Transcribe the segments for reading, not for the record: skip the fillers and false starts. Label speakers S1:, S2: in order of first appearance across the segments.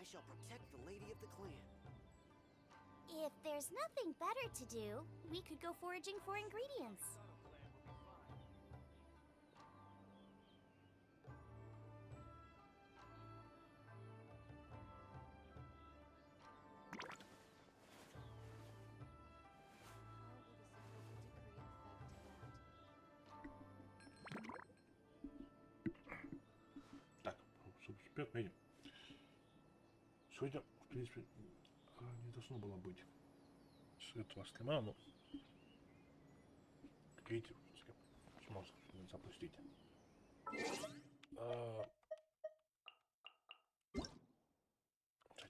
S1: I shall protect the lady of the clan.
S2: If there's nothing better to do, we could go foraging for ingredients.
S3: Так, супер, видим. Сегодня, в принципе, не должно было быть с этого стрима, но видите, можно запустить.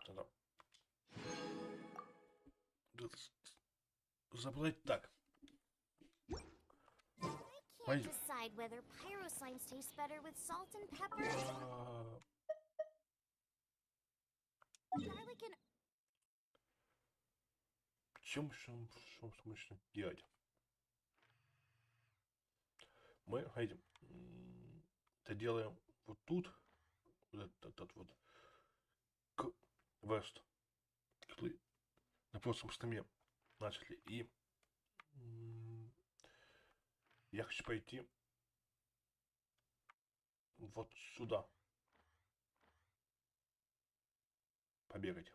S3: Надо забрать так.
S2: I can't decide whether pyro slimes taste better with salt and pepper. Garlic and...
S3: Чем смысл делать? Мы этим это делаем вот тут, вот этот вот квест, который на прошлом стриме начали, и я хочу пойти вот сюда, побегать.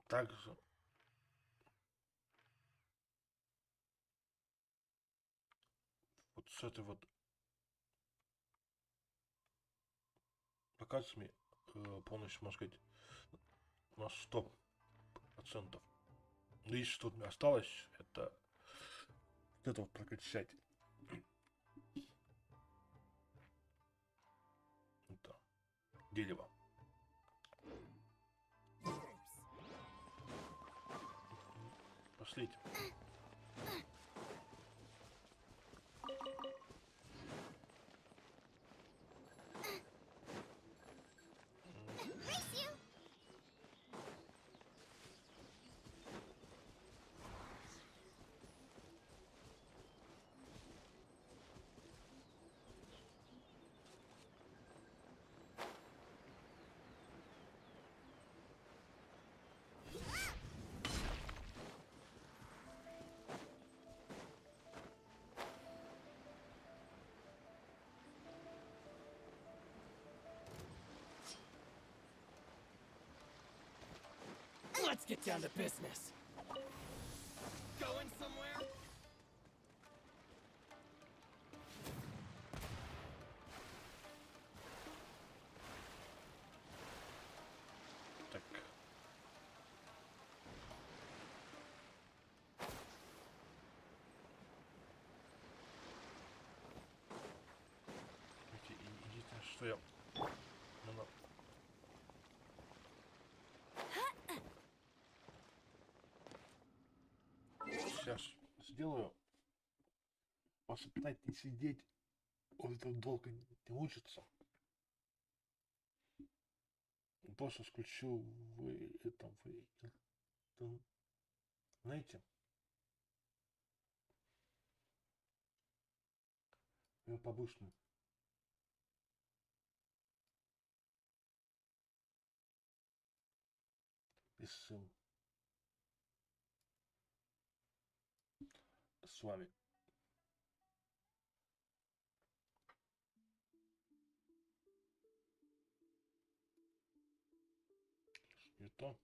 S3: Также вот с этой вот локациями полностью, можно сказать, на 100%. Но если что-то мне осталось, это вот это вот прокачать. Это дерево. Пошлите.
S4: Let's get down to business. Going somewhere?
S3: Так. Единственное, что я... Сейчас сделаю. Попытать не сидеть. Он так долго не учится. Просто включу в этом, знаете, я повышенную. Без ссыл. С вами. Не то.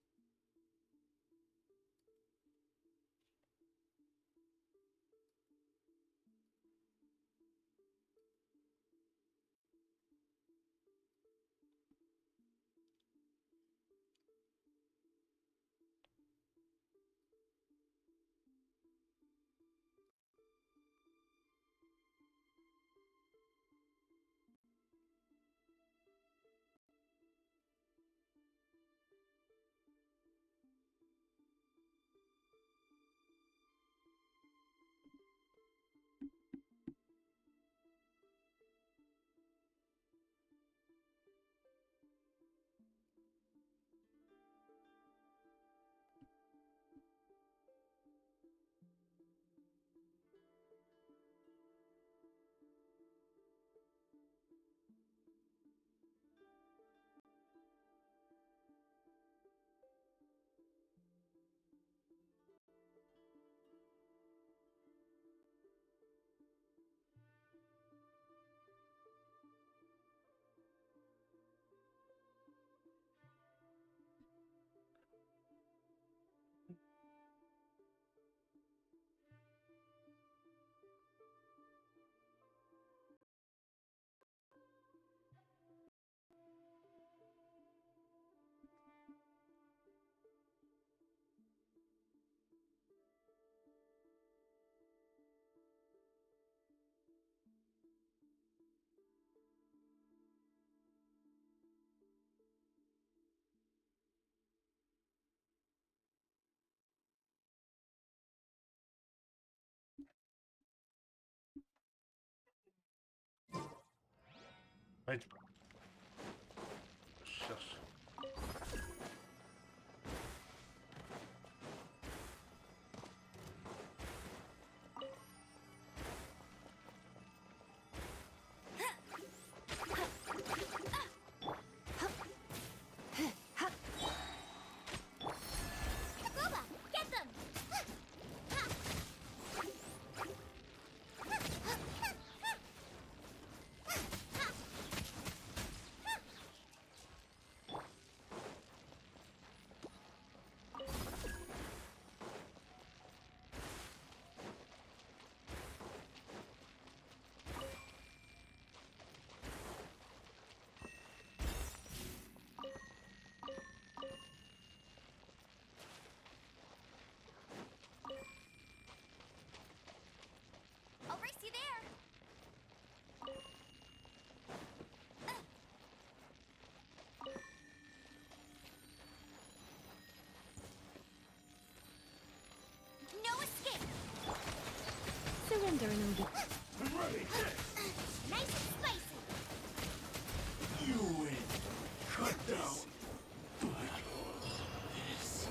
S3: Знаете, сейчас.
S2: Kuba, get them! I'll race you there. No escape.
S5: Surrender and it'll
S4: I'm ready.
S2: Nice and spicy.
S4: You win. Cut down. This.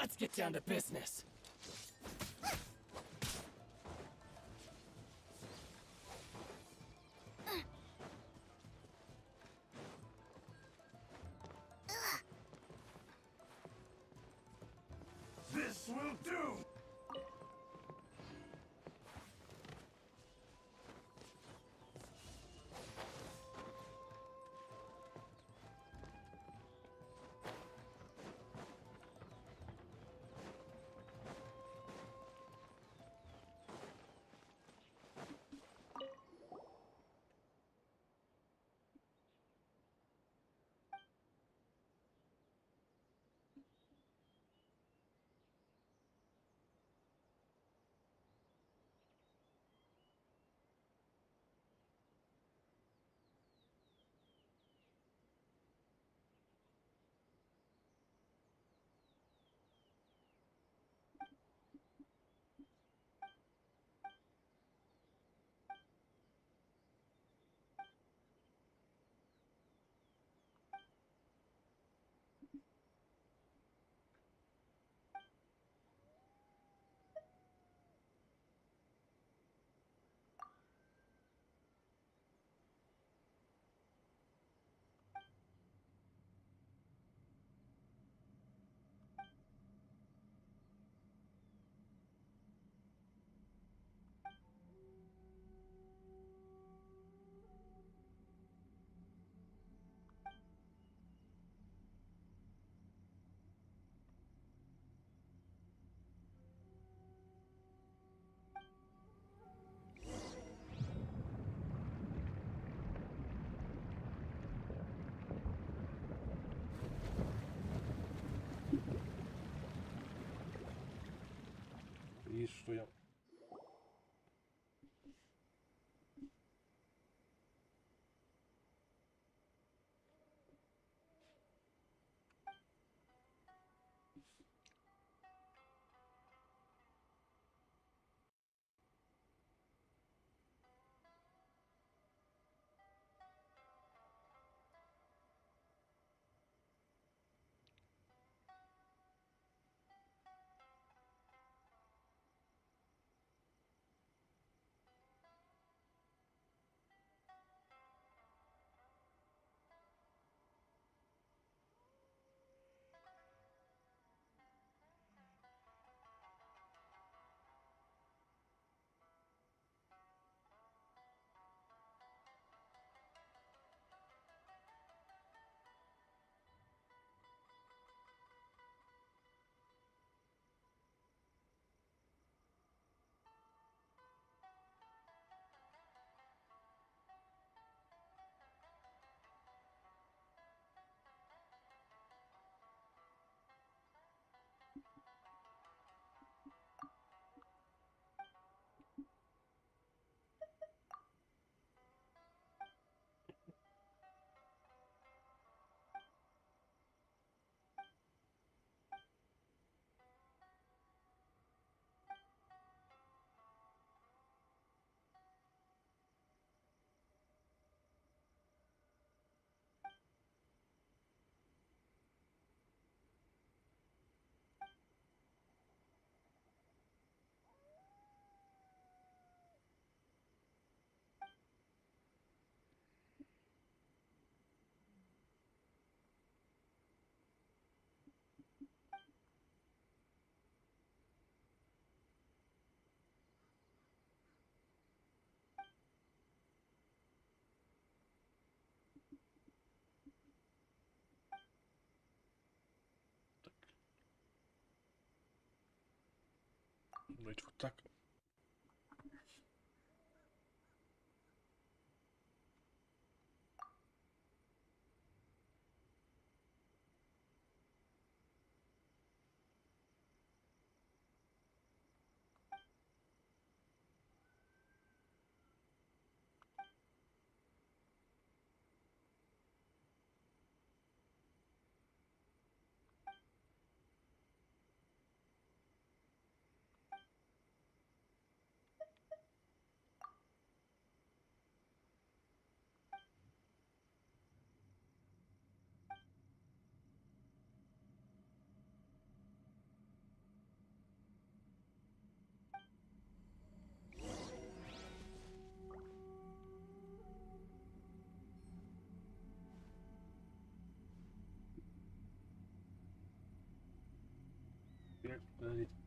S4: Let's get down to business.
S6: This will do!
S3: И что я... Давайте вот так. Подождите.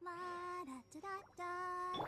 S2: La da da da da.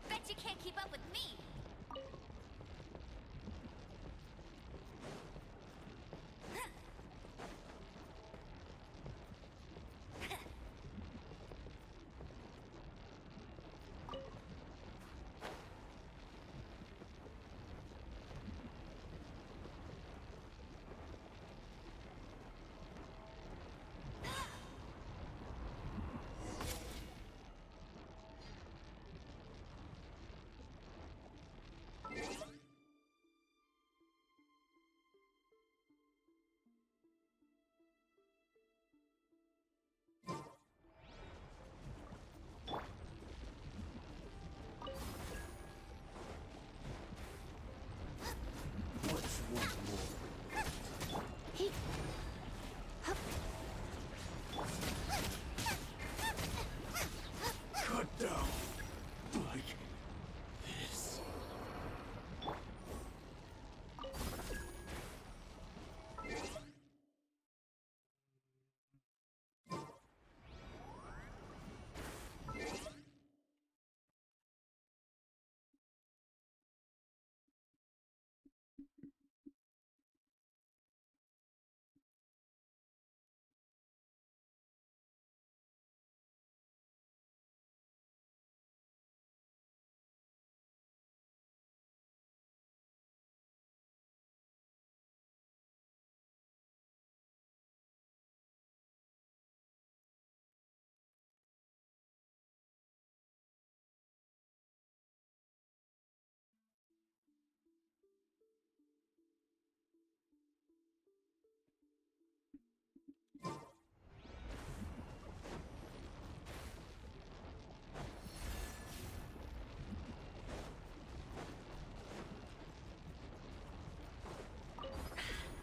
S6: Bet you can't keep up with me.
S4: Cut down. Like this.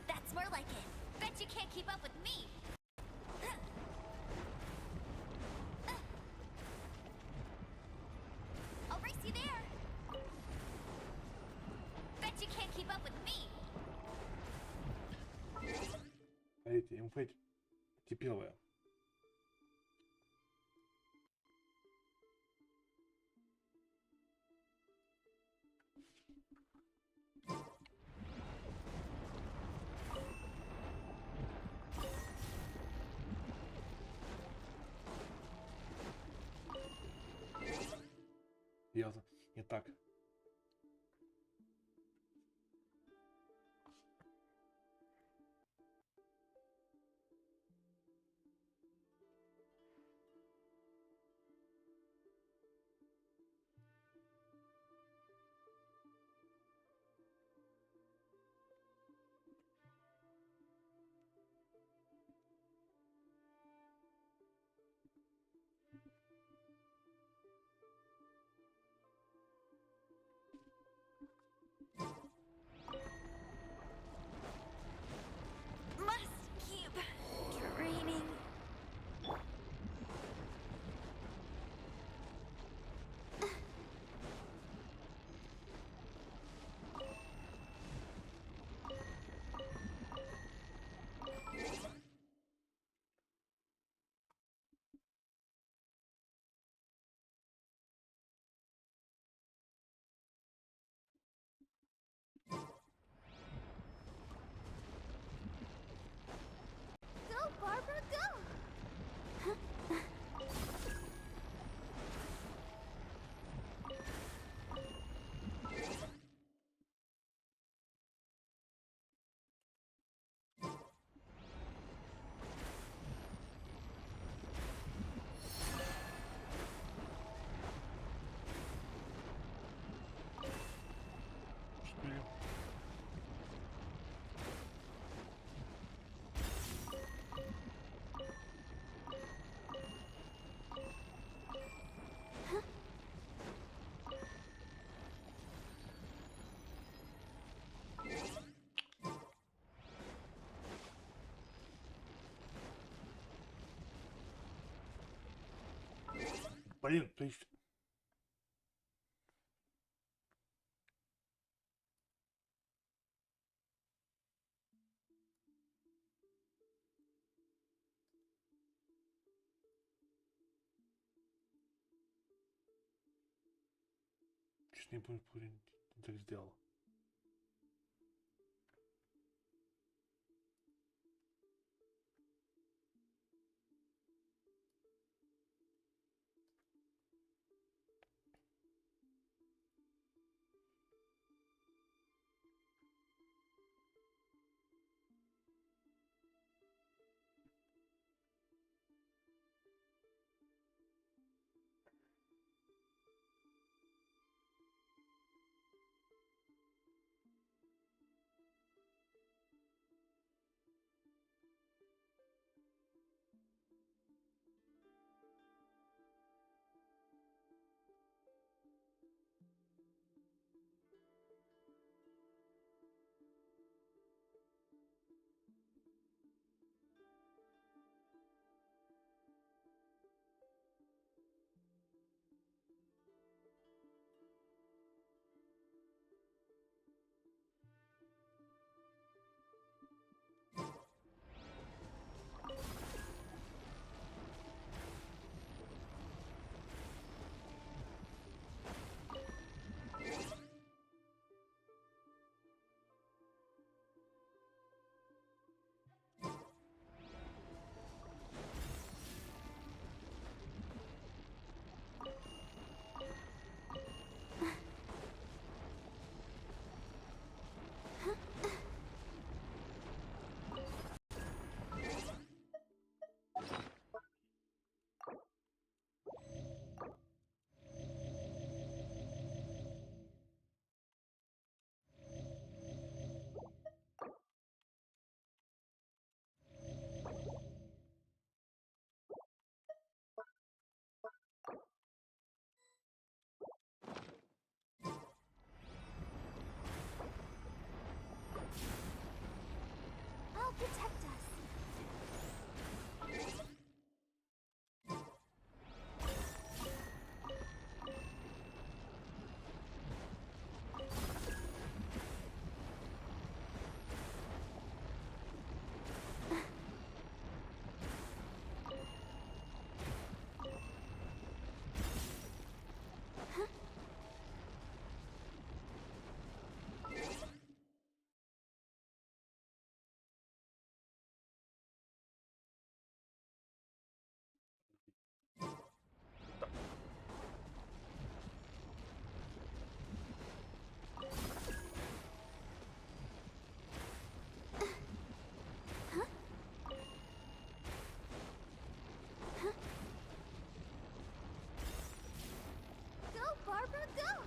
S6: That's more like it. Bet you can't keep up with me. I'll race you there. Bet you can't keep up with me.
S3: Смотрите, инфейт первая. Ясно. Итак. Блин, то есть... Честно, не помню, почему я так сделал.
S2: I'll protect us. Go, Barbara, go!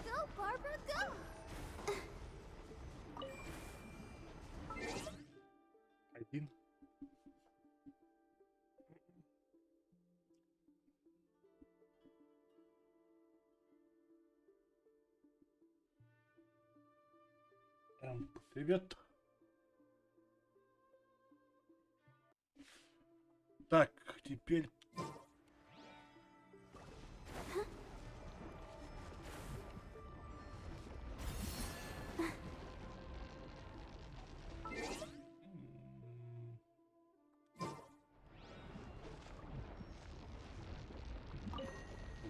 S2: Go, Barbara, go!
S3: Один. Привет. Так, теперь...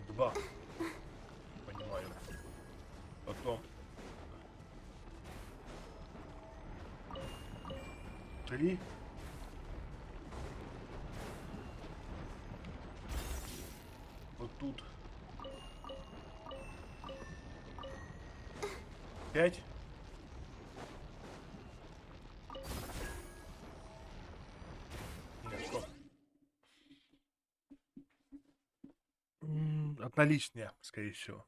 S3: Два. Понимаю. Потом... 3. Вот тут. 5. Нет, стоп. Одноличные, скорее всего.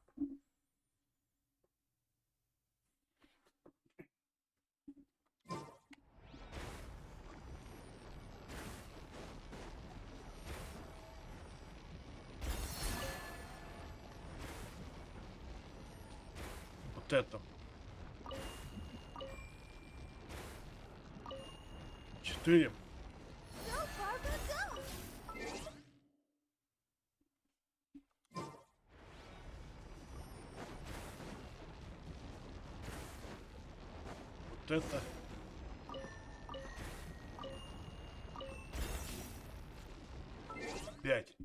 S3: Вот это. 4.
S2: Go, Barbara, go!
S3: Вот это. 5.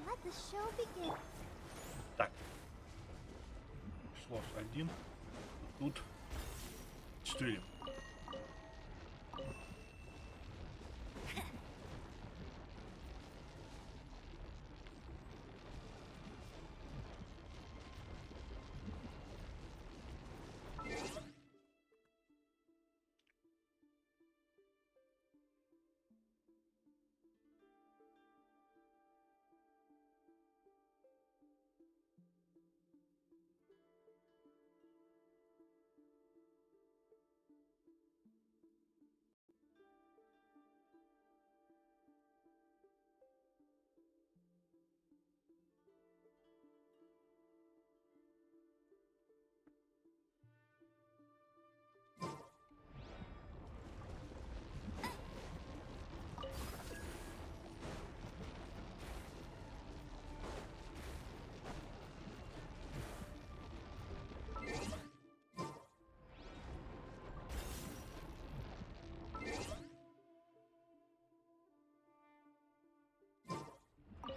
S2: Let the show begin.
S3: Так. Слов 1. Тут 4.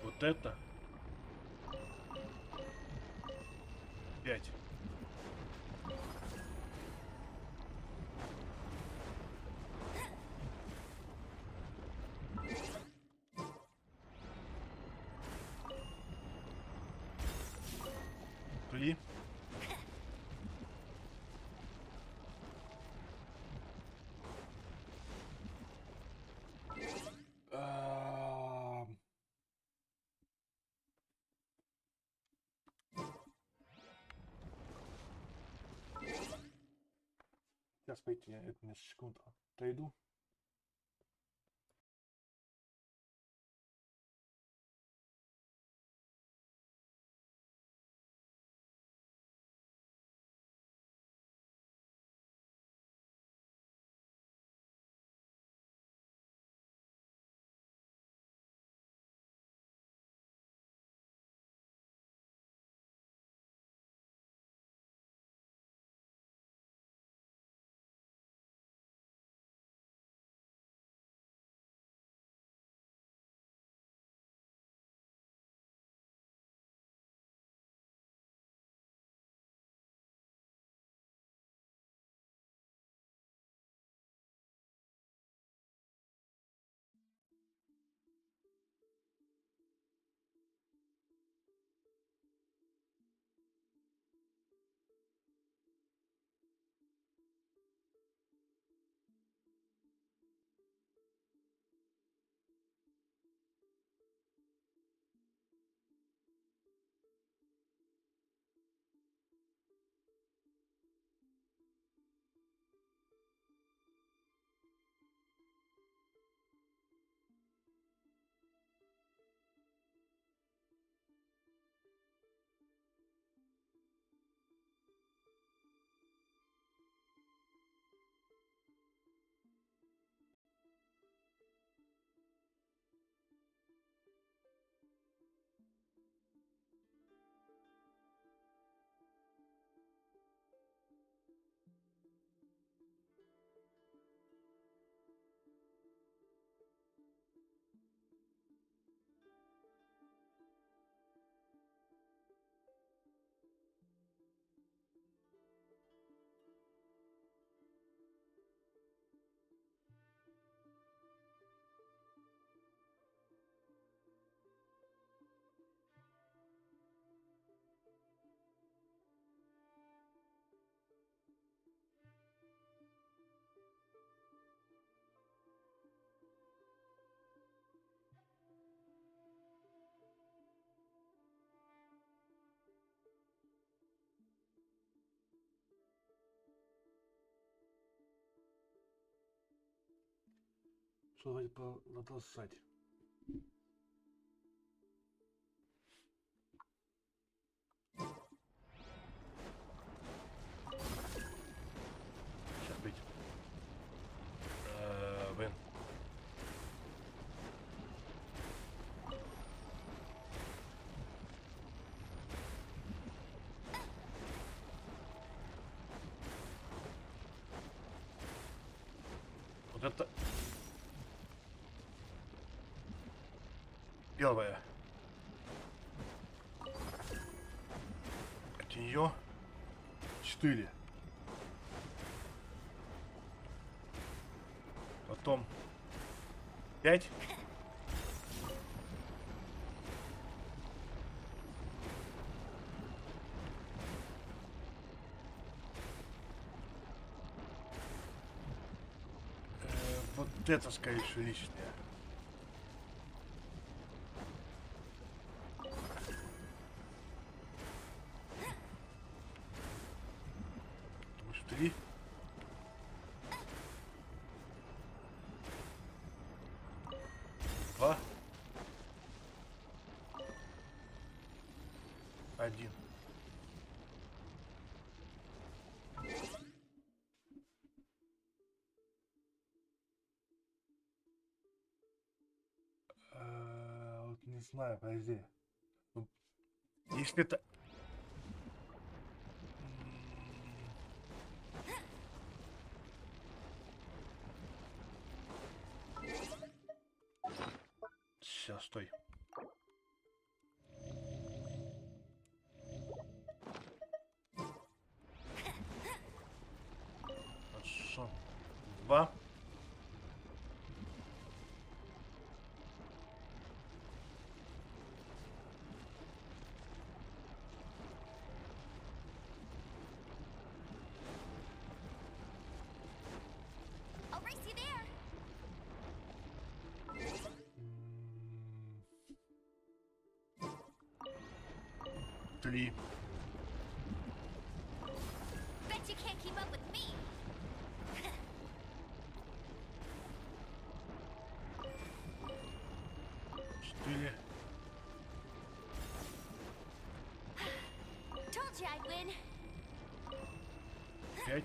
S3: Вот это. 5. Три. Сейчас, пойти, я это несколько секунд отойду. Что давайте продолжать. Сейчас быть. Блин. Вот это первое. От нее 4. Потом 5. Вот это, скорее всего, лишнее. Потому что 3. Два. 1. Вот не знаю, подожди. Ну, если это... Сейчас, стой. Хорошо. 2.
S6: I'll race you there.
S3: 3.
S6: Bet you can't keep up with me.
S3: 4.
S6: Told you I'd win.
S3: 5.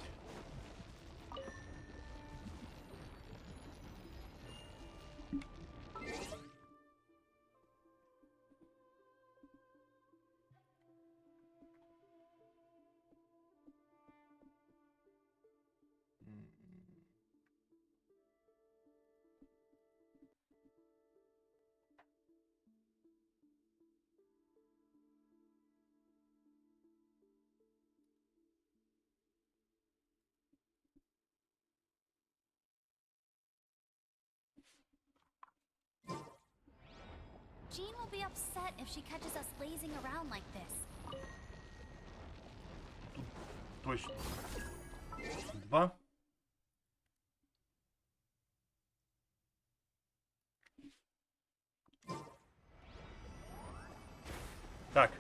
S6: Jean will be upset if she catches us lazing around like this.
S3: Точно. 2. Так.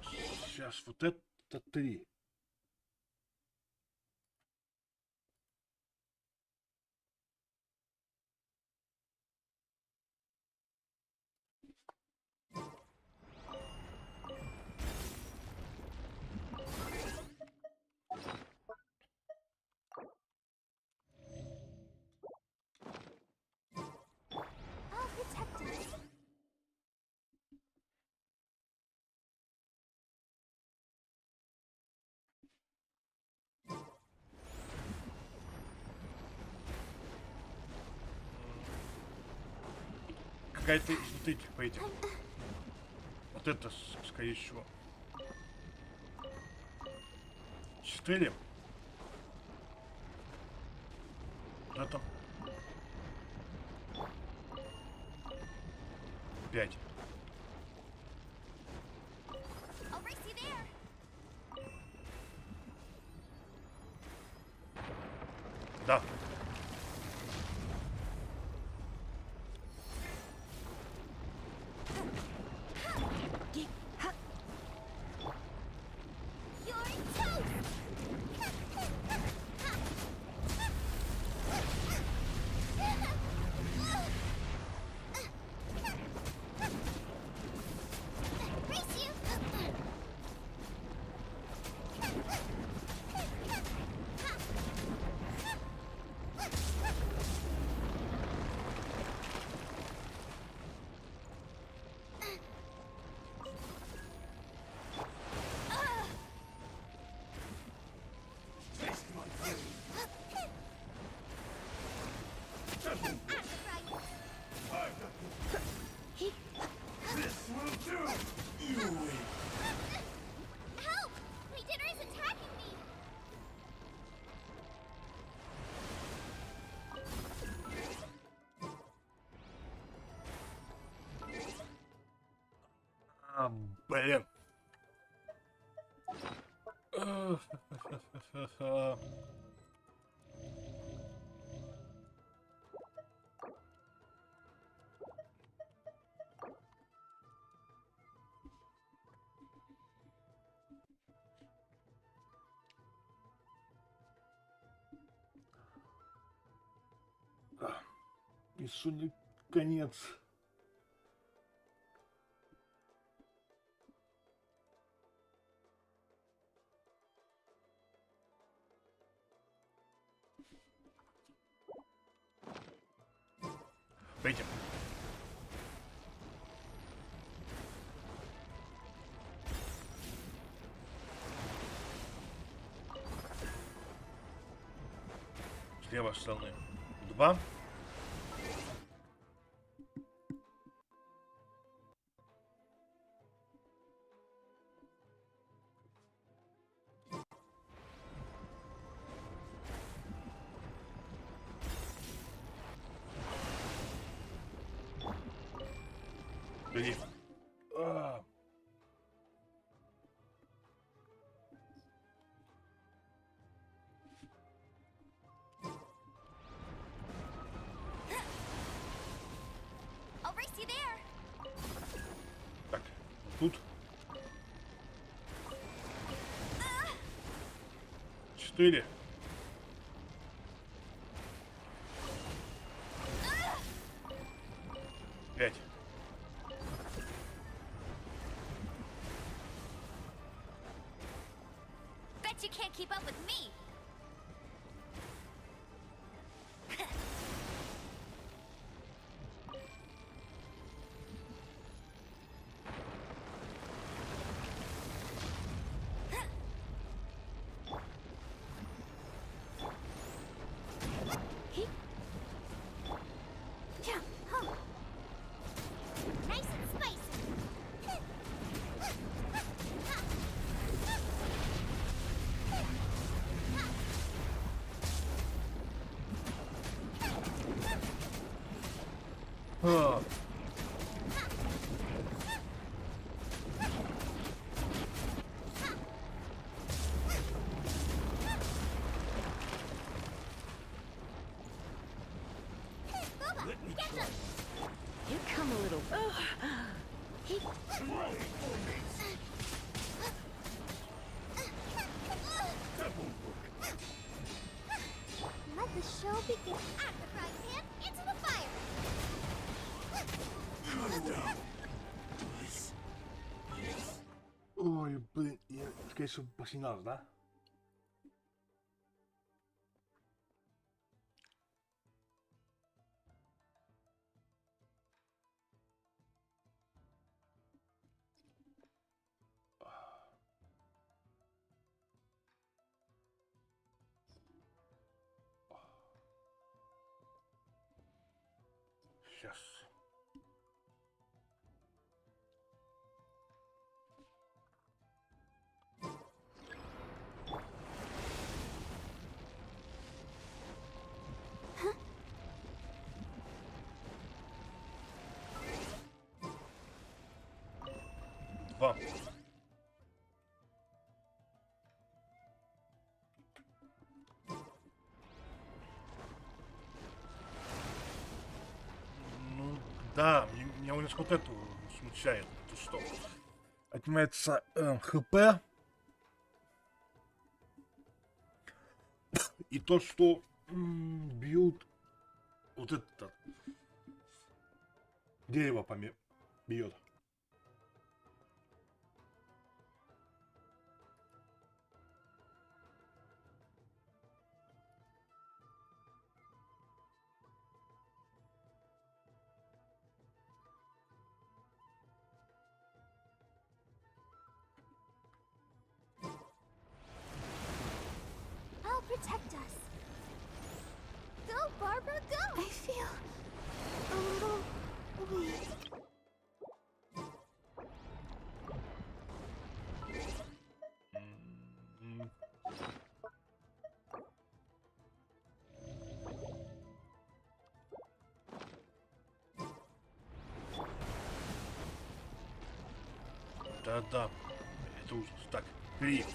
S3: Сейчас вот это 3.
S2: I'll protect us.
S3: Какая-то из вот этих по этим. Вот это, скорее всего. 4. Вот это. 5.
S6: I'll race you there.
S3: Да.
S6: You're toast.
S3: Блин. И Соник конец. Пойдем. С левой стороны 2. Иди.
S6: I'll race you there.
S3: Так, тут 4. Пять.
S6: Bet you can't keep up with me.
S2: Nice and spicy.
S5: You come a little.
S2: Let the show begin. Out the frying pan, into the fire.
S3: Ой, блин, я, конечно, посигнал, да? Сейчас. Два. Ну да, меня у нас вот это смущает, то что отнимается ХП и то, что бьют вот это дерево бьет.
S2: I'll protect us. Go, Barbara, go! I feel a little weak.
S3: Да, это ужас. Так, Крик.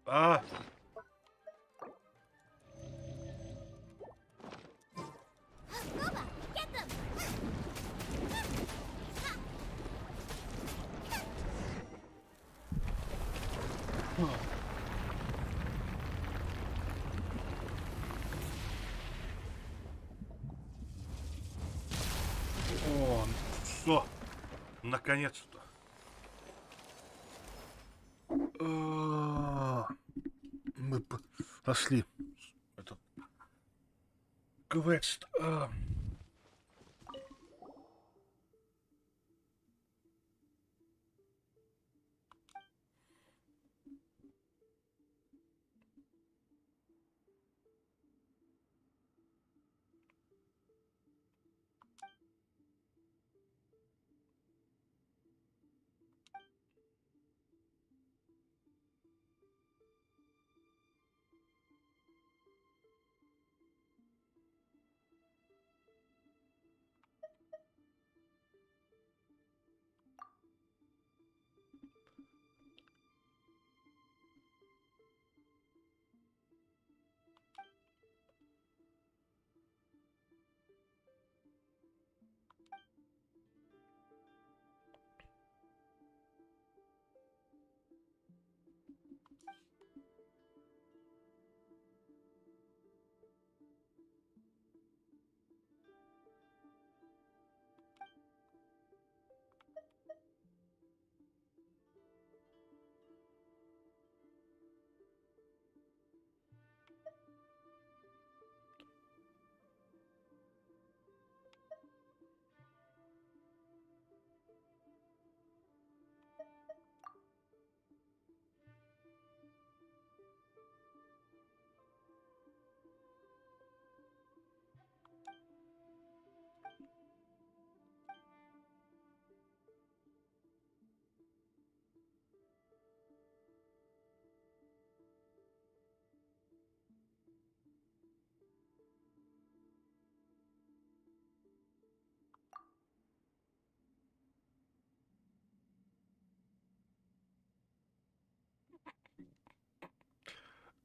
S3: А!
S6: Boba, get them!
S3: О, все. Наконец-то. Мы прошли этот квест.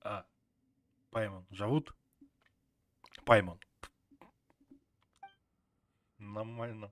S3: А, Паймон зовут? Паймон. Нормально.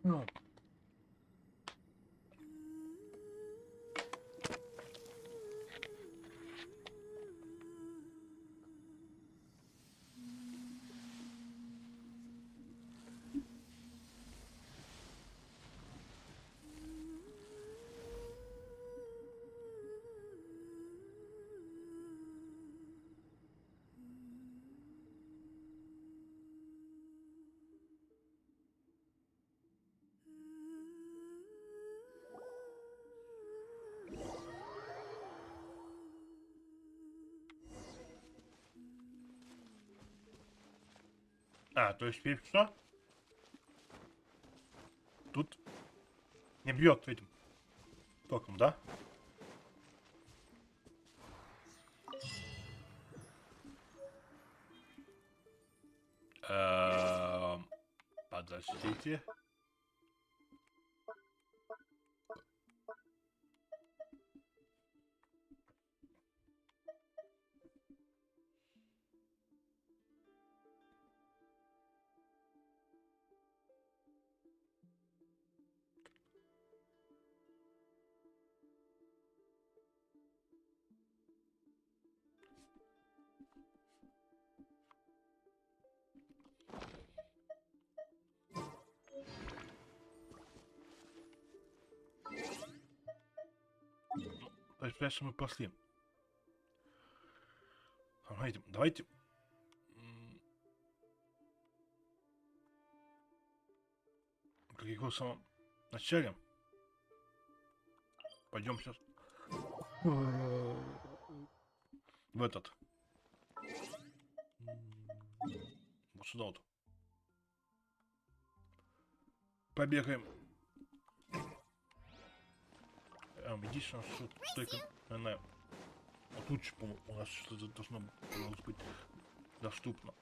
S3: Ну. А, то есть теперь что? Тут не бьет этим током, да? Подождите. То есть, дальше мы пошли. Смотрите, давайте... Как я говорил в самом начале. Пойдем сейчас... В этот. Вот сюда вот. Побегаем. Единственное, что только, наверное, вот лучше, по-моему, у нас что-то должно быть доступно.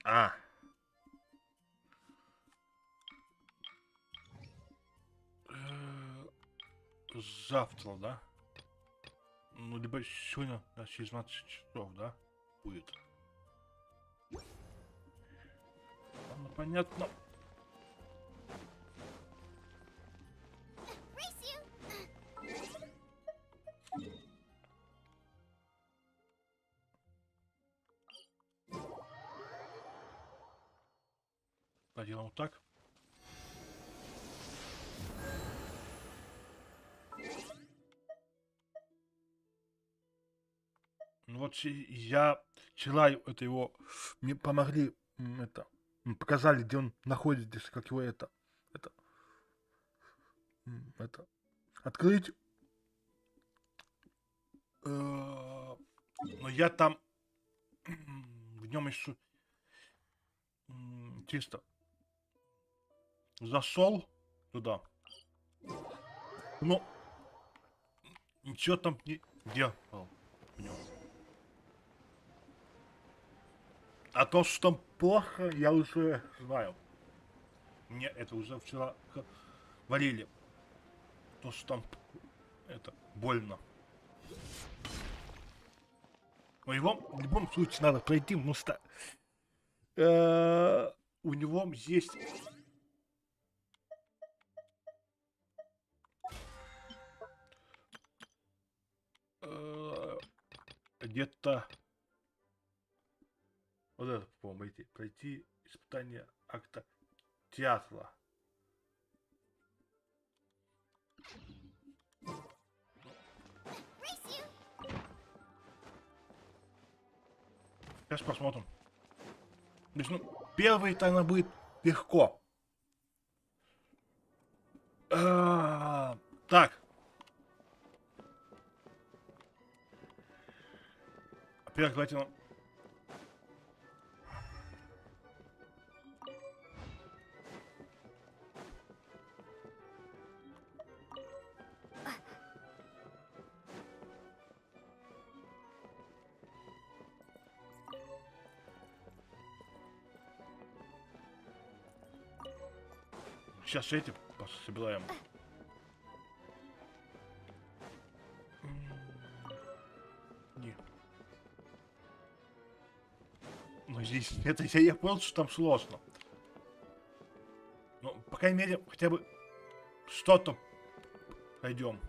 S3: А. Завтра, да? Ну, либо сегодня, да, через 12 часов, да, будет. Ну, понятно. Поделаем вот так. Ну вот я вчера это его мне помогли это показали, где он находится, как его это открыть. Но я там в нем еще чисто зашел туда, но ничего там не делал в нем. А то, что там плохо, я уже знаю. Мне это уже вчера говорили. То, что там это больно. Но его в любом случае надо пройти, потому что у него есть где-то вот это, по-моему, пройти испытание акта театра. Сейчас посмотрим. То есть, ну, первый тайна будет легко. Так. Во-первых, давайте нам... Сейчас эти собираем. Не. здесь, это я понял, что там сложно. Ну, по крайней мере, хотя бы что-то пройдем.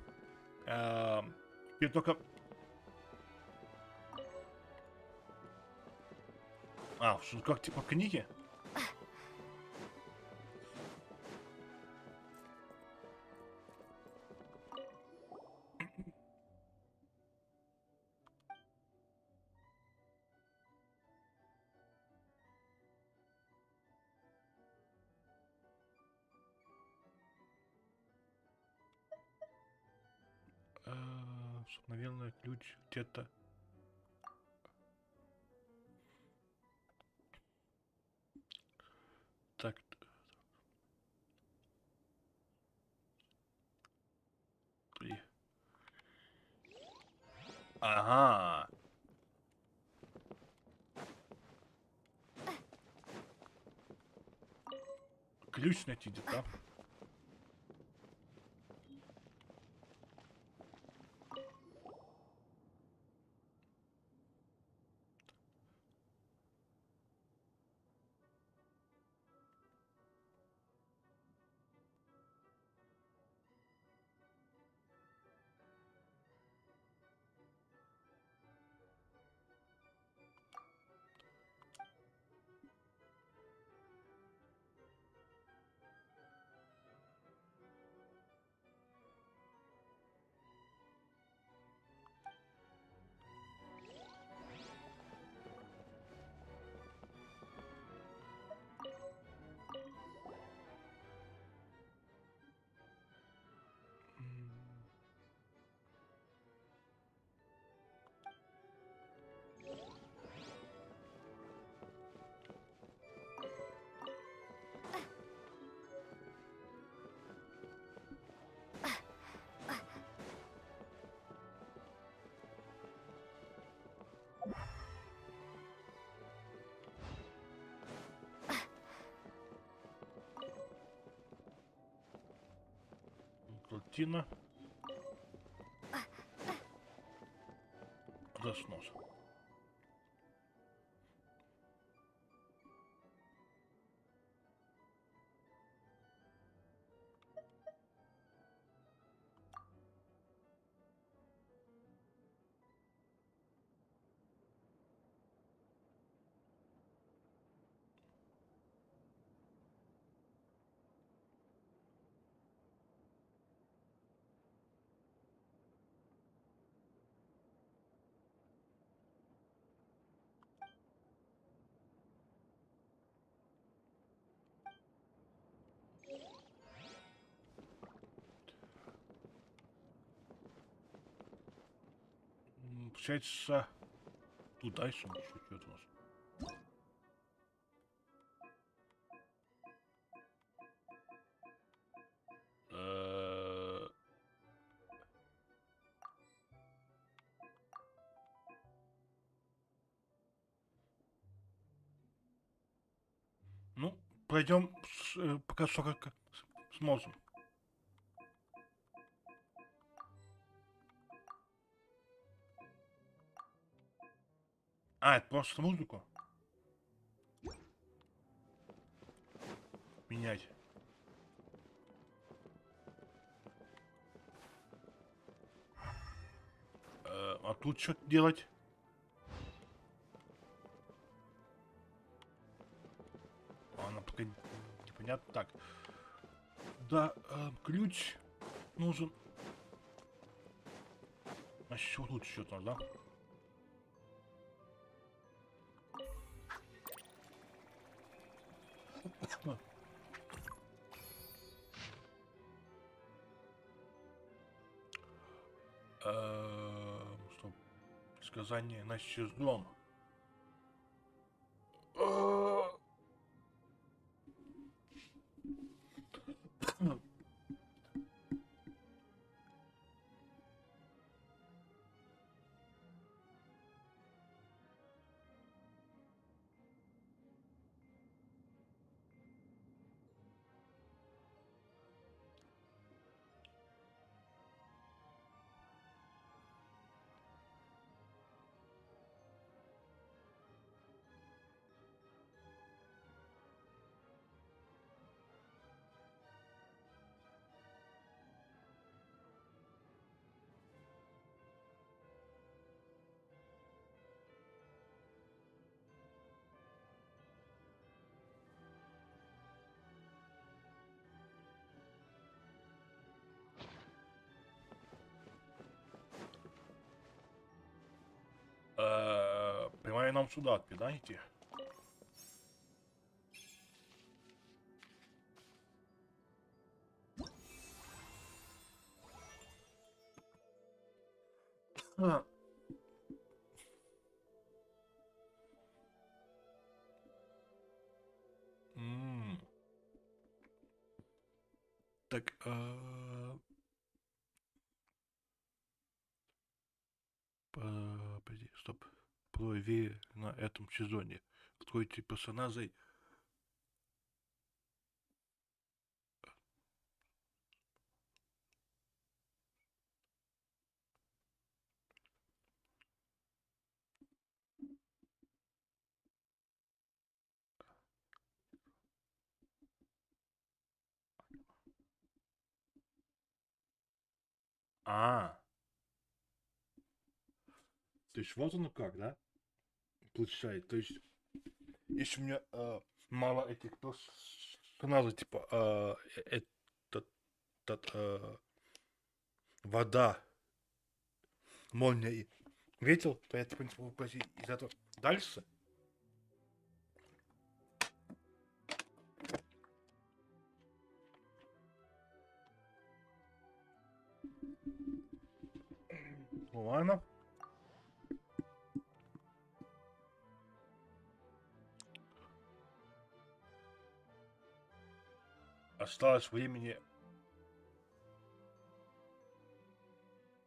S3: Теперь только... что как типа книги? Наверное, ключ где-то. Так. Ага. Ключ найти где-то. Картина. Заснос. Получается, тут дальше что это у нас? Ну, пройдем пока что как сможем. Это просто музыку менять. А тут что делать? Она пока непонятно. Так. Да, ключ нужен. А что тут что-то, да? Что? Сказание на сезон. Наверное, нам сюда отпи, да, идти? А. Так, подожди, стоп. Проверь на этом сезоне. Откройте персонажей. А, то есть вот оно как, да? Получается, то есть, если у меня мало этих персонажей, типа, вода, молния и ветер, то я, типа, не смогу пройти из этого дальше. Ну ладно. Осталось времени.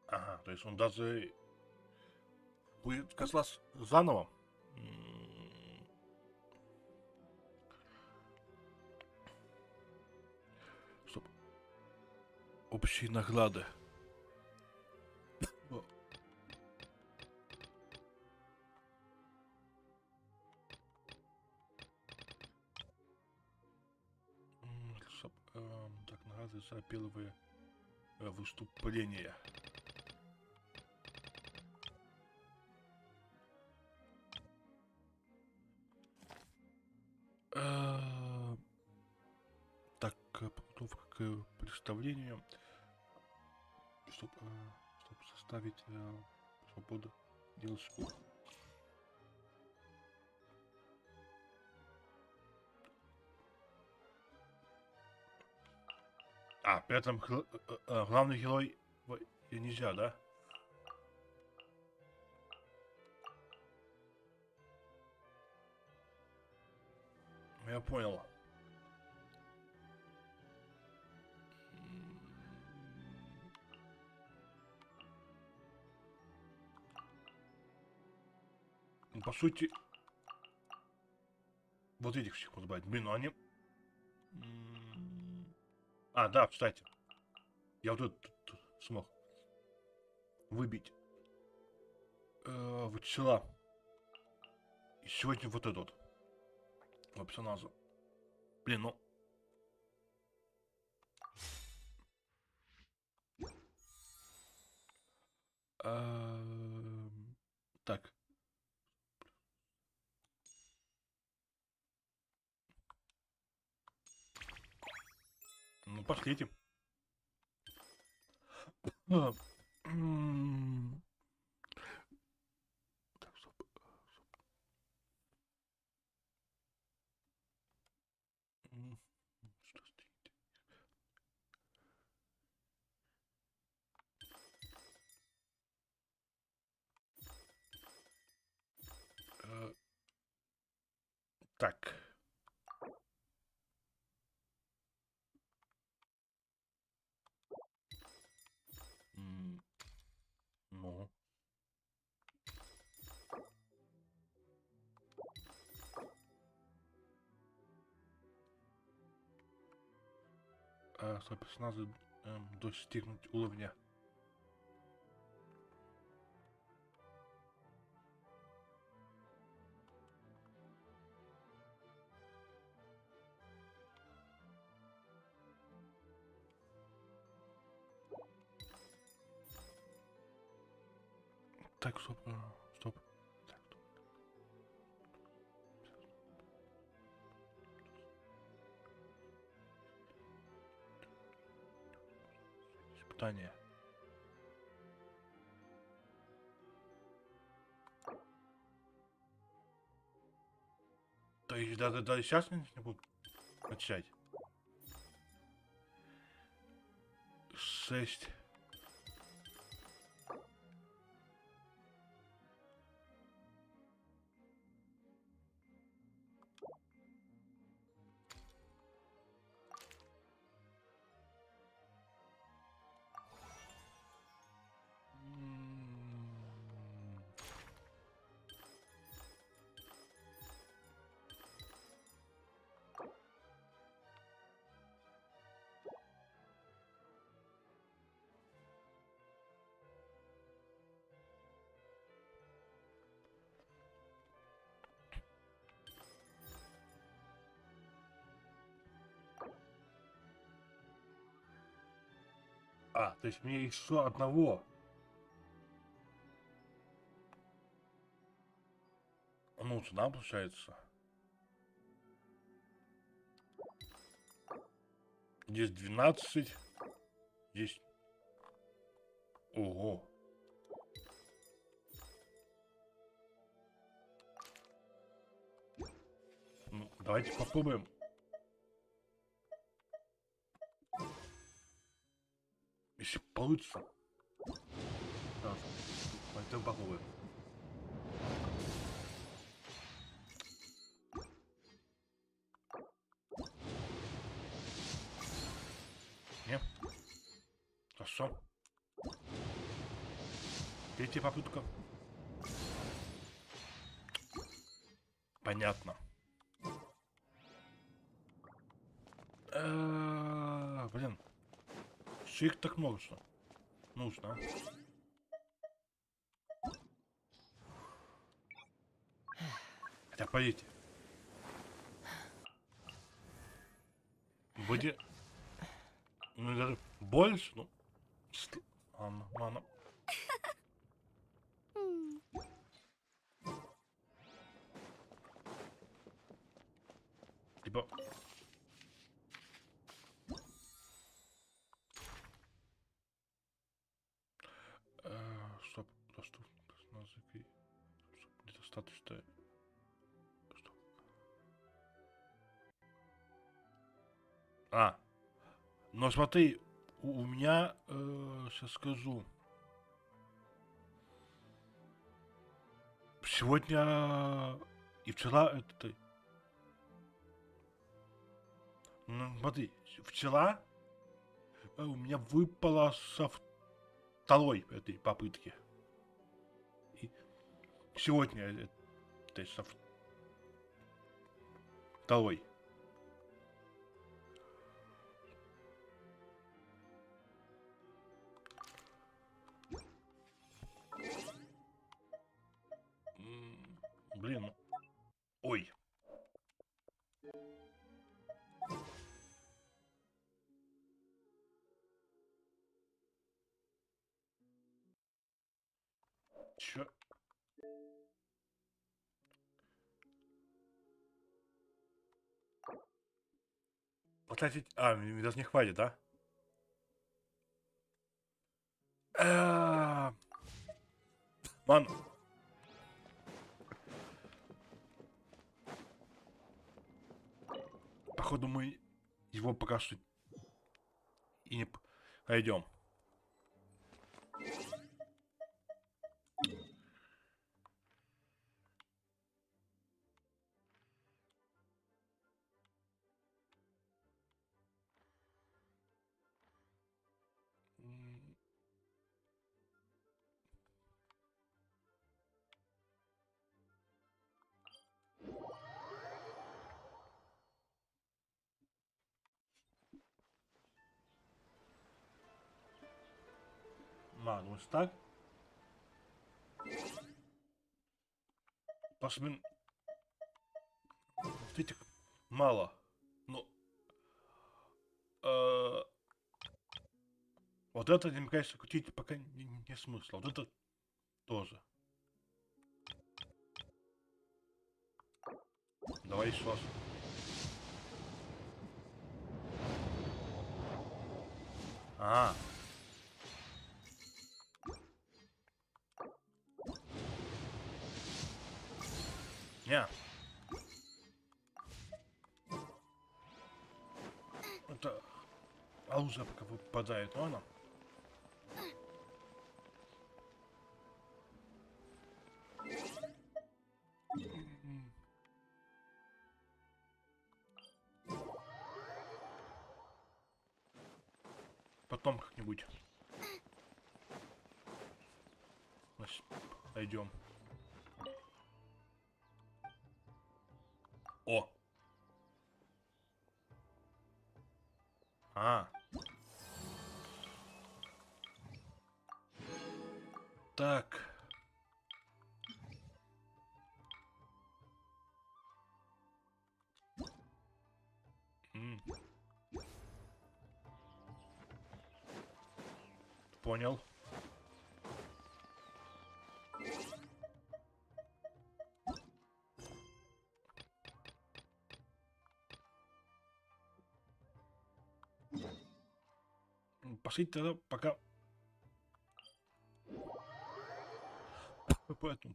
S3: Ага, то есть он даже будет кослас заново. Стоп. Общие награды. Так, награды за первое выступление. Так, подготовка к представлению. Чтобы составить свободу девушку. А, при этом главный герой нельзя, да? Я понял. Ну, по сути, вот этих всех можно брать. Блин, ну они... А, да, кстати. Я вот тут смог выбить вот сюда. И сегодня вот этот по персонажу. Блин, ну... Так. Ну, пошлите. Так, стоп. Что стоит? Так. Ну. Свой персонаж достигнуть уровня. Так, стоп, стоп. Так, стоп. Испытание. И да, сейчас не буду начать. 6. А, то есть мне еще одного. Нужно, да, получается? Здесь 12. Здесь... Ого. Ну, давайте попробуем. Если получится. Так, пойдем попробуем. Нет? Хорошо. Третья попытка. Понятно. Блин. Что их так много, что? Нужно. Хотя, пойдите. Будет... Ну, даже больше, ну... Ладно. Типа... Стоп, доступ, языки, недостаточно. Стоп. Но смотри, у меня, сейчас скажу. Сегодня и вчера это... Ну, смотри, вчера у меня выпало со второй этой попытки. И сегодня это со второй. Блин. Ой. Чё? Потратить... мне даже не хватит, да? Ладно. Походу мы его пока что и не пойдем. Вот так. Посмотрим. Видите, мало. Ну, вот это, мне кажется, крутить пока не смысла. Вот это тоже. Давай еще раз. Не. А уже пока выпадает, ладно? Потом как-нибудь. Значит, пойдем. О! А. Так. Понял. Пошли тогда пока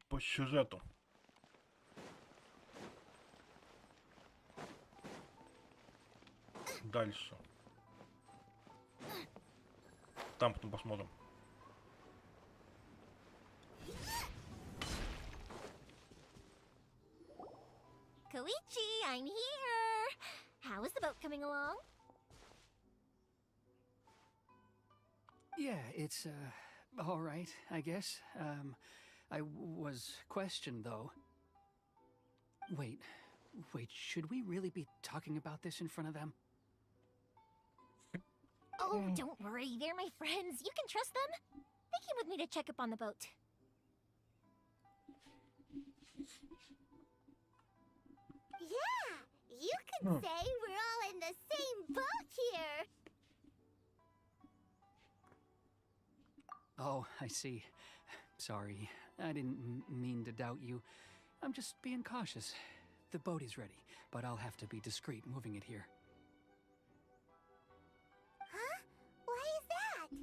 S3: по сюжету. Дальше. Там потом посмотрим.
S2: Koichi, I'm here! How is the boat coming along?
S7: Yeah, it's, all right, I guess. I was questioned, though. Wait, should we really be talking about this in front of them?
S2: Oh, don't worry, they're my friends. You can trust them. They came with me to check up on the boat. Yeah, you could say we're all in the same boat here.
S7: Oh, I see. Sorry, I didn't mean to doubt you. I'm just being cautious. The boat is ready, but I'll have to be discreet moving it here.
S2: Huh? Why is that?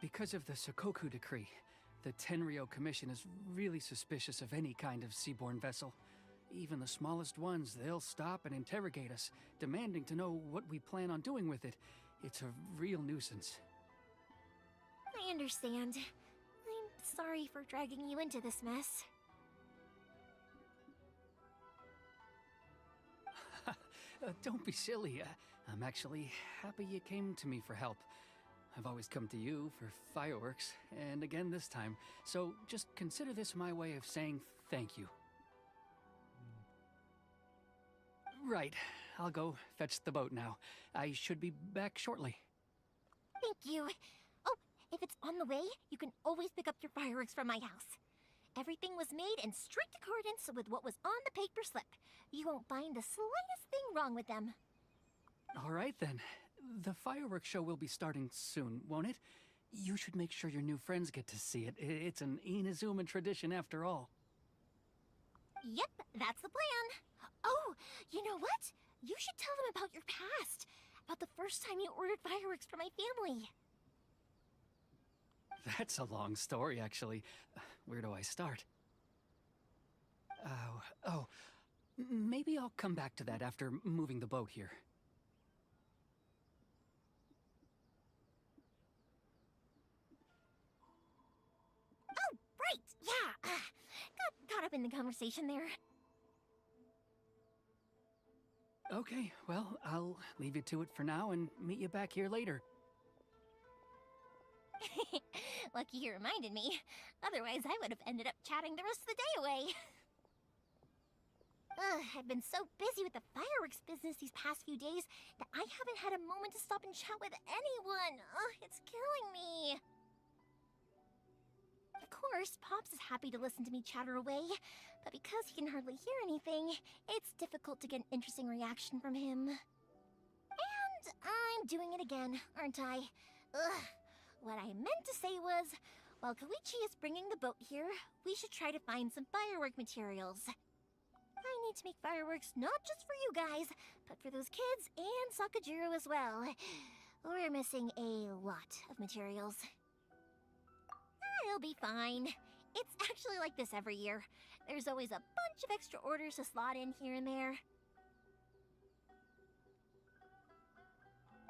S7: Because of the Sokoku decree, the Tenryou Commission is really suspicious of any kind of seaborne vessel. Even the smallest ones, they'll stop and interrogate us, demanding to know what we plan on doing with it. It's a real nuisance.
S2: I understand. I'm sorry for dragging you into this mess.
S7: Don't be silly. I'm actually happy you came to me for help. I've always come to you for fireworks, and again this time. So just consider this my way of saying thank you. Right. I'll go fetch the boat now. I should be back shortly.
S2: Thank you. Oh, if it's on the way, you can always pick up your fireworks from my house. Everything was made in strict accordance with what was on the paper slip. You won't find the slightest thing wrong with them.
S7: All right, then. The fireworks show will be starting soon, won't it? You should make sure your new friends get to see it. It's an Inazuma tradition after all.
S2: Yep, that's the plan. Oh, you know what? You should tell them about your past. About the first time you ordered fireworks for my family.
S7: That's a long story, actually. Where do I start? Maybe I'll come back to that after moving the boat here.
S2: Oh, right, yeah. Got caught up in the conversation there.
S7: Okay, well, I'll leave you to it for now and meet you back here later.
S2: Lucky you reminded me. Otherwise, I would have ended up chatting the rest of the day away. I've been so busy with the fireworks business these past few days that I haven't had a moment to stop and chat with anyone. It's killing me. Of course, Pops is happy to listen to me chatter away, but because he can hardly hear anything, it's difficult to get an interesting reaction from him. And I'm doing it again, aren't I? What I meant to say was, while Koichi is bringing the boat here, we should try to find some firework materials. I need to make fireworks not just for you guys, but for those kids and Sakajiro as well. We're missing a lot of materials. It'll be fine. It's actually like this every year. There's always a bunch of extra orders to slot in here and there.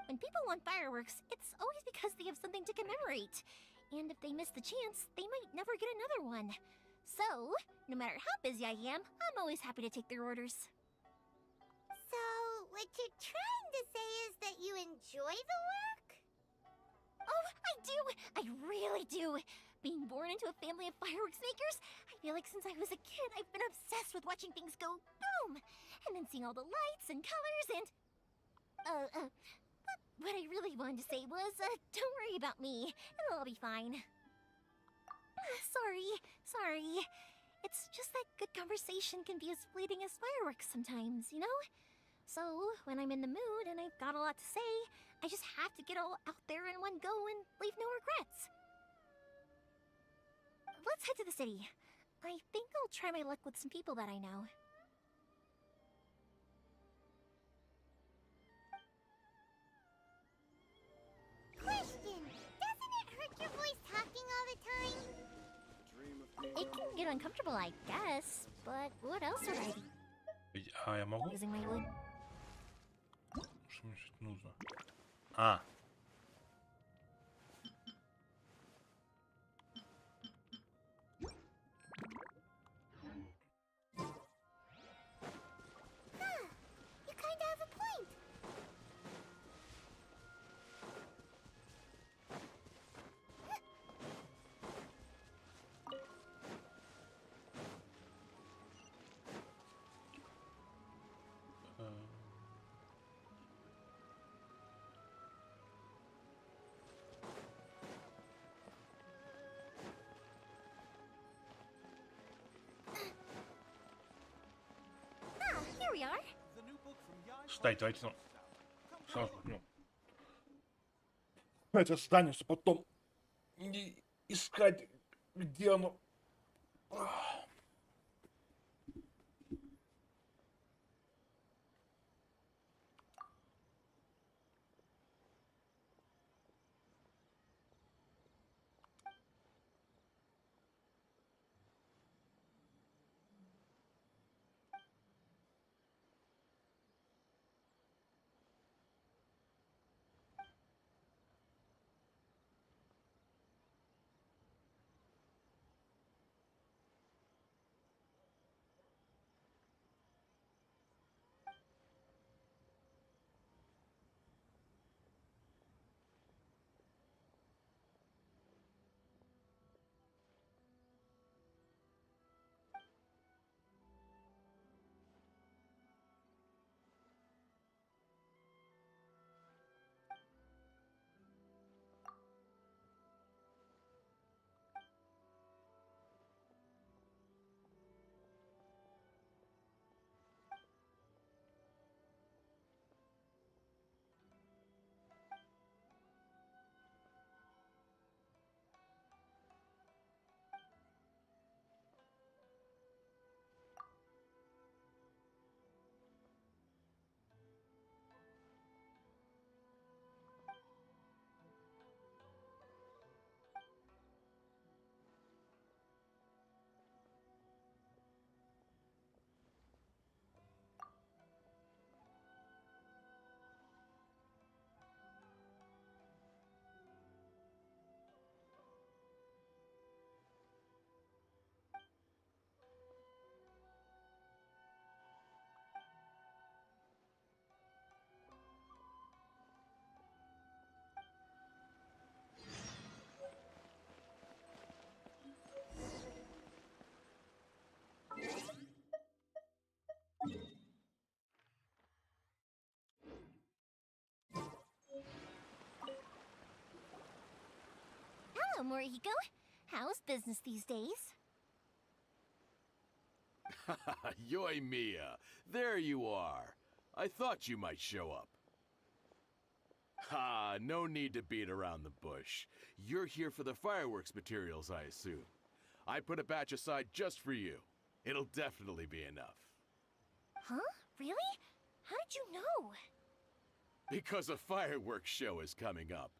S2: When people want fireworks, it's always because they have something to commemorate. And if they miss the chance, they might never get another one. So, no matter how busy I am, I'm always happy to take their orders.
S8: So, what you're trying to say is that you enjoy the work?
S2: Oh, I do! I really do! Being born into a family of fireworks makers, I feel like since I was a kid, I've been obsessed with watching things go boom! And then seeing all the lights and colors and... But what I really wanted to say was, don't worry about me. It'll all be fine. Sorry. It's just that good conversation can be as fleeting as fireworks sometimes, you know? So, when I'm in the mood and I've got a lot to say, I just have to get all out there in one go and leave no regrets. Let's head to the city. I think I'll try my luck with some people that I know.
S8: Question! Doesn't it hurt your voice talking all the time?
S2: It can get uncomfortable, I guess, but what else would I be
S3: А я могу?
S2: using my wood?
S3: Что мне что-то нужно? А.
S8: You kinda have a point.
S2: Ah, here we are.
S3: Стой, давайте сразу возьмем. Это останется потом искать, где оно.
S2: Hello, Morihiko. How's business these days?
S9: Yoimiya, there you are. I thought you might show up. Ha, no need to beat around the bush. You're here for the fireworks materials, I assume. I put a batch aside just for you. It'll definitely be enough.
S2: Huh? Really? How did you know?
S9: Because a fireworks show is coming up.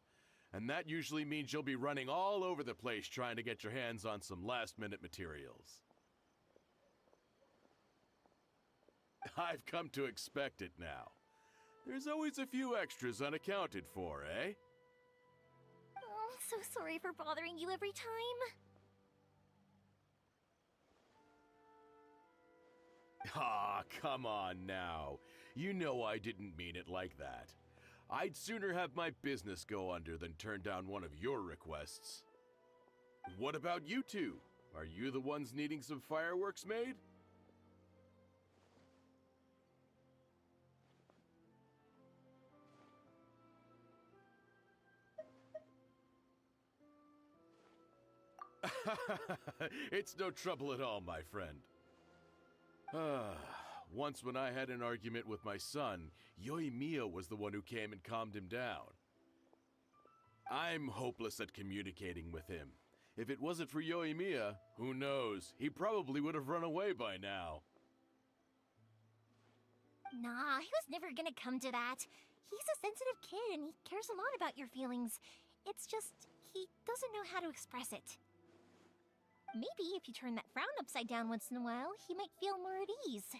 S9: And that usually means you'll be running all over the place trying to get your hands on some last-minute materials. I've come to expect it now. There's always a few extras unaccounted for, eh?
S2: Oh, so sorry for bothering you every time.
S9: Ah, come on now. You know I didn't mean it like that. I'd sooner have my business go under than turn down one of your requests. What about you two? Are you the ones needing some fireworks made? It's no trouble at all, my friend. Once when I had an argument with my son, Yoimiya was the one who came and calmed him down. I'm hopeless at communicating with him. If it wasn't for Yoimiya, who knows, he probably would have run away by now.
S2: Nah, he was never gonna come to that. He's a sensitive kid and he cares a lot about your feelings. It's just, he doesn't know how to express it. Maybe if you turn that frown upside down once in a while, he might feel more at ease.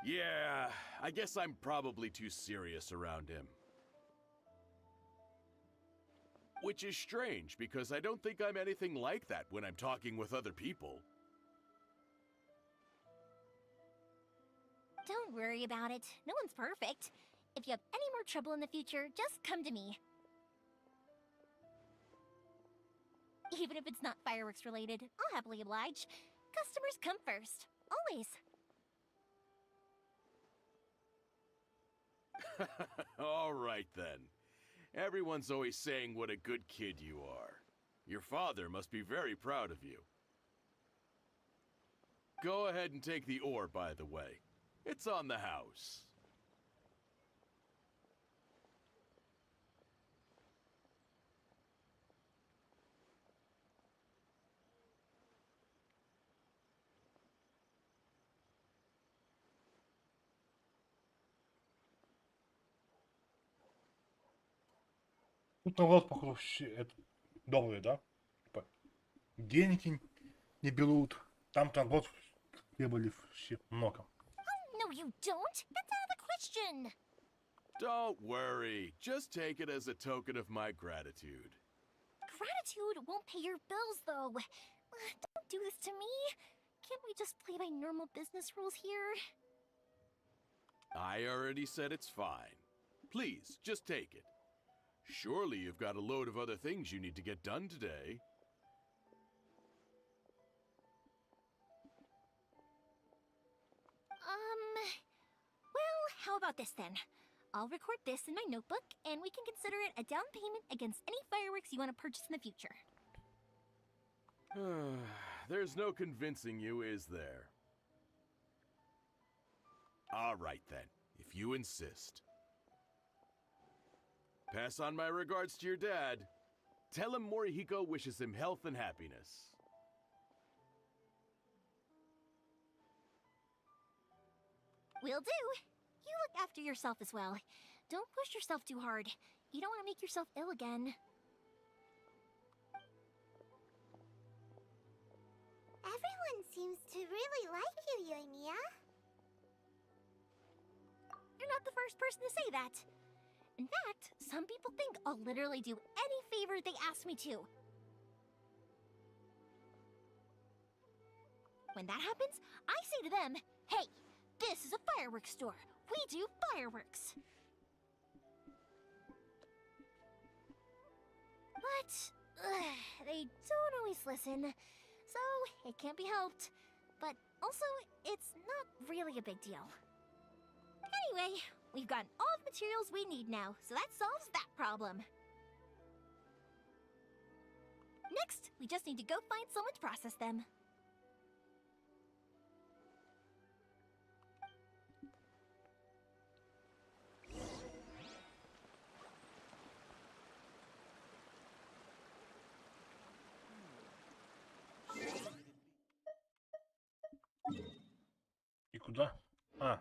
S9: Yeah, I guess I'm probably too serious around him. Which is strange, because I don't think I'm anything like that when I'm talking with other people.
S2: Don't worry about it. No one's perfect. If you have any more trouble in the future, just come to me. Even if it's not fireworks related, I'll happily oblige. Customers come first. Always.
S9: All right then. Everyone's always saying what a good kid you are. Your father must be very proud of you. Go ahead and take the ore, by the way. It's on the house.
S3: Тут наоборот, походу, все это добрые, да? Типа, деньги не берут. Там-то, наоборот, требовали все много.
S2: No, you don't. That's out of the question.
S9: Don't worry. Just take it as a token of my gratitude.
S2: Gratitude won't pay your bills, though. Don't do this to me. Can't we just play by normal business rules here?
S9: I already said it's fine. Please, just take it. Surely you've got a load of other things you need to get done today.
S2: Well, how about this then? I'll record this in my notebook, and we can consider it a down payment against any fireworks you want to purchase in the future.
S9: There's no convincing you, is there? All right then, if you insist. Pass on my regards to your dad. Tell him Morihiko wishes him health and happiness.
S2: Will do. You look after yourself as well. Don't push yourself too hard. You don't want to make yourself ill again.
S8: Everyone seems to really like you, Yoimiya.
S2: You're not the first person to say that. In fact, some people think I'll literally do any favor they ask me to. When that happens, I say to them, hey, this is a fireworks store. We do fireworks. But they don't always listen, so it can't be helped. But also, it's not really a big deal. Anyway, we've gotten all the materials we need now, so that solves that problem. Next, we just need to go find someone to process them.
S3: И куда? А,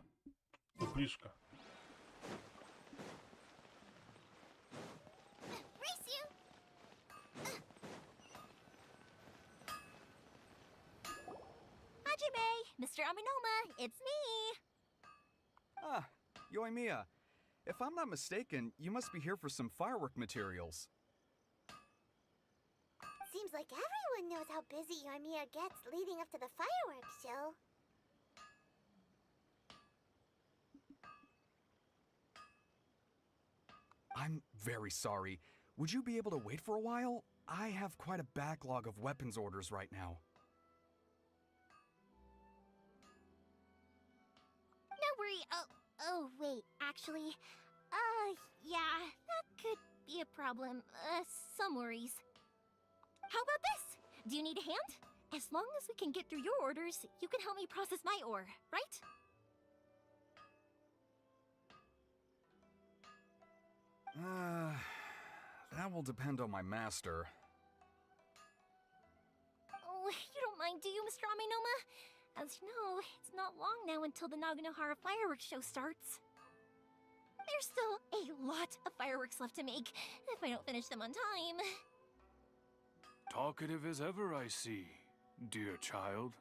S3: тут близко.
S2: Race you! Hajime, Mr. Aminoma, it's me!
S10: Ah, Yoimiya, if I'm not mistaken, you must be here for some firework materials.
S8: Seems like everyone knows how busy Yoimiya gets leading up to the fireworks show.
S10: I'm very sorry. Would you be able to wait for a while? I have quite a backlog of weapons orders right now.
S2: No worry. Oh, wait, actually. Yeah, that could be a problem. Some worries. How about this? Do you need a hand? As long as we can get through your orders, you can help me process my ore, right?
S10: That will depend on my master.
S2: Oh, you don't mind, do you, Mr. Amenoma? As you know, it's not long now until the Naganohara fireworks show starts. There's still a lot of fireworks left to make, if I don't finish them on time.
S11: Talkative as ever, I see, dear child.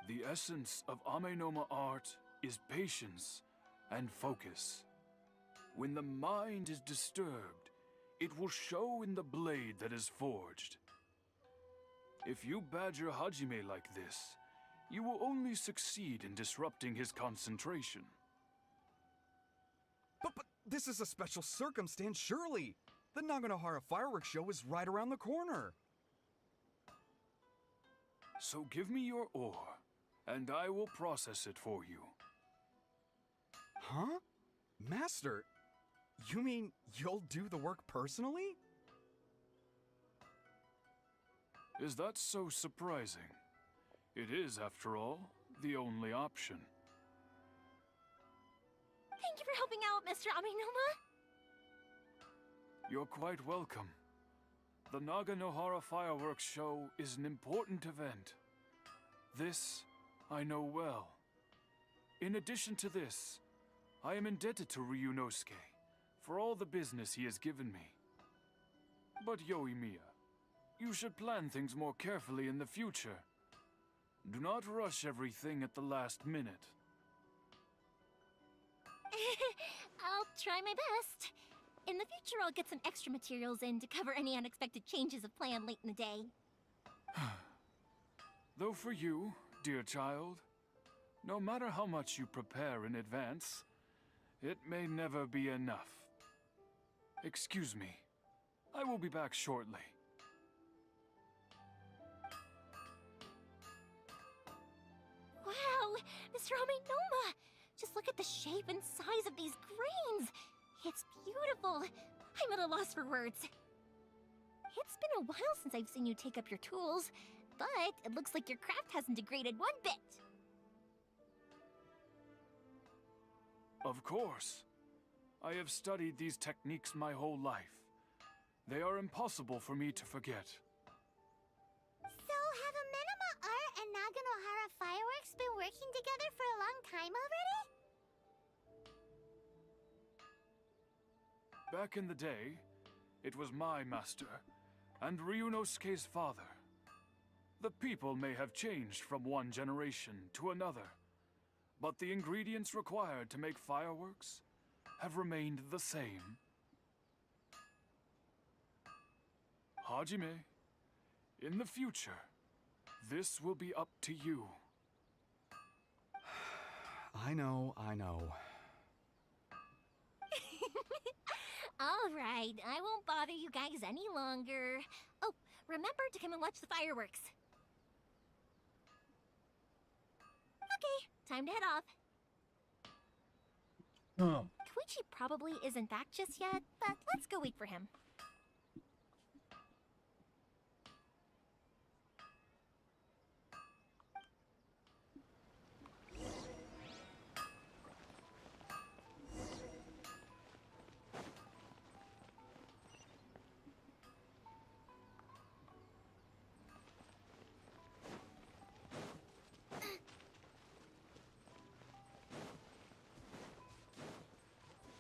S11: The essence of Amenoma art is patience and focus. When the mind is disturbed, it will show in the blade that is forged. If you badger Hajime like this, you will only succeed in disrupting his concentration.
S10: But this is a special circumstance, surely! The Naganohara fireworks show is right around the corner!
S11: So give me your ore, and I will process it for you.
S10: Huh? Master, you mean you'll do the work personally?
S11: Is that so surprising? It is, after all, the only option.
S2: Thank you for helping out, Mr. Amenoma.
S11: You're quite welcome. The Naganohara fireworks show is an important event. This I know well. In addition to this, I am indebted to Ryunosuke for all the business he has given me. But Yoimiya, you should plan things more carefully in the future. Do not rush everything at the last minute.
S2: I'll try my best. In the future, I'll get some extra materials in to cover any unexpected changes of plan late in the day.
S11: Though for you, dear child, no matter how much you prepare in advance, it may never be enough. Excuse me. I will be back shortly.
S2: Wow, Mr. Amenoma! Just look at the shape and size of these grains! It's beautiful! I'm at a loss for words. It's been a while since I've seen you take up your tools, but it looks like your craft hasn't degraded one bit.
S11: Of course. I have studied these techniques my whole life. They are impossible for me to forget.
S8: So, have Amenoma Art and Naganohara Fireworks been working together for a long time already?
S11: Back in the day, it was my master, and Ryunosuke's father. The people may have changed from one generation to another, but the ingredients required to make fireworks have remained the same. Hajime, in the future, this will be up to you.
S10: I know.
S2: All right, I won't bother you guys any longer. Oh, remember to come and watch the fireworks. Okay, time to head off.
S3: Oh,
S2: Koichi probably isn't back just yet, but let's go wait for him.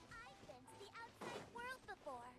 S8: I've been to the outside world before.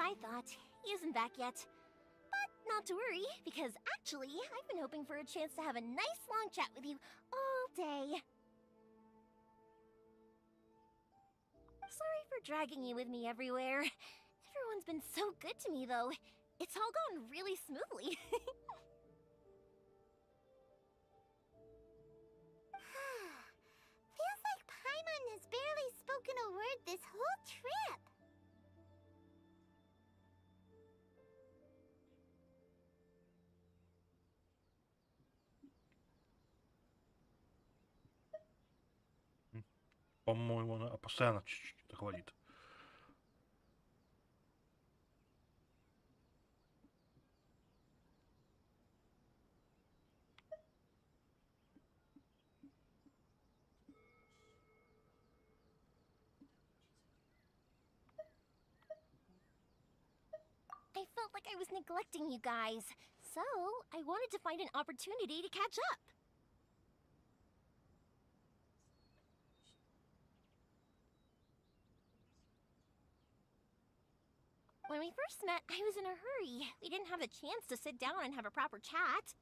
S2: I thought. He isn't back yet. But not to worry, because actually, I've been hoping for a chance to have a nice long chat with you all day. Sorry for dragging you with me everywhere. Everyone's been so good to me, though. It's all gone really smoothly.
S8: Feels like Paimon has barely spoken a word this whole trip.
S3: По-моему, она постоянно чуть-чуть это говорит.
S2: I felt like I was neglecting you guys, so I wanted to find an opportunity to catch up. When we first met, I was in a hurry. We didn't have a chance to sit down and have a proper chat.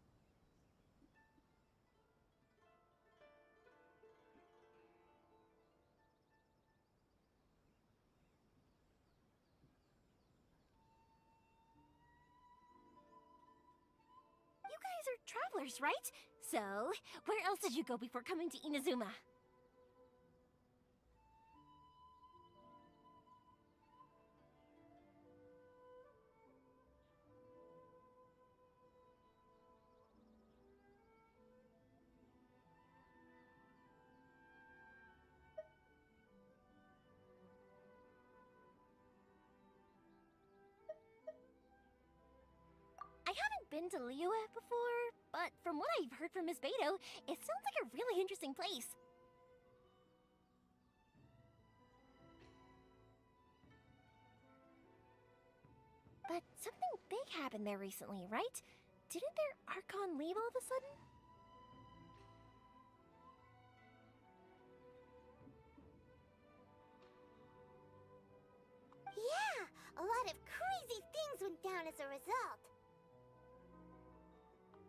S2: You guys are travelers, right? So, where else did you go before coming to Inazuma? I haven't been to Liyue before, but from what I've heard from Miss Beto, it sounds like a really interesting place. But something big happened there recently, right? Didn't their Archon leave all of a sudden?
S8: Yeah, a lot of crazy things went down as a result.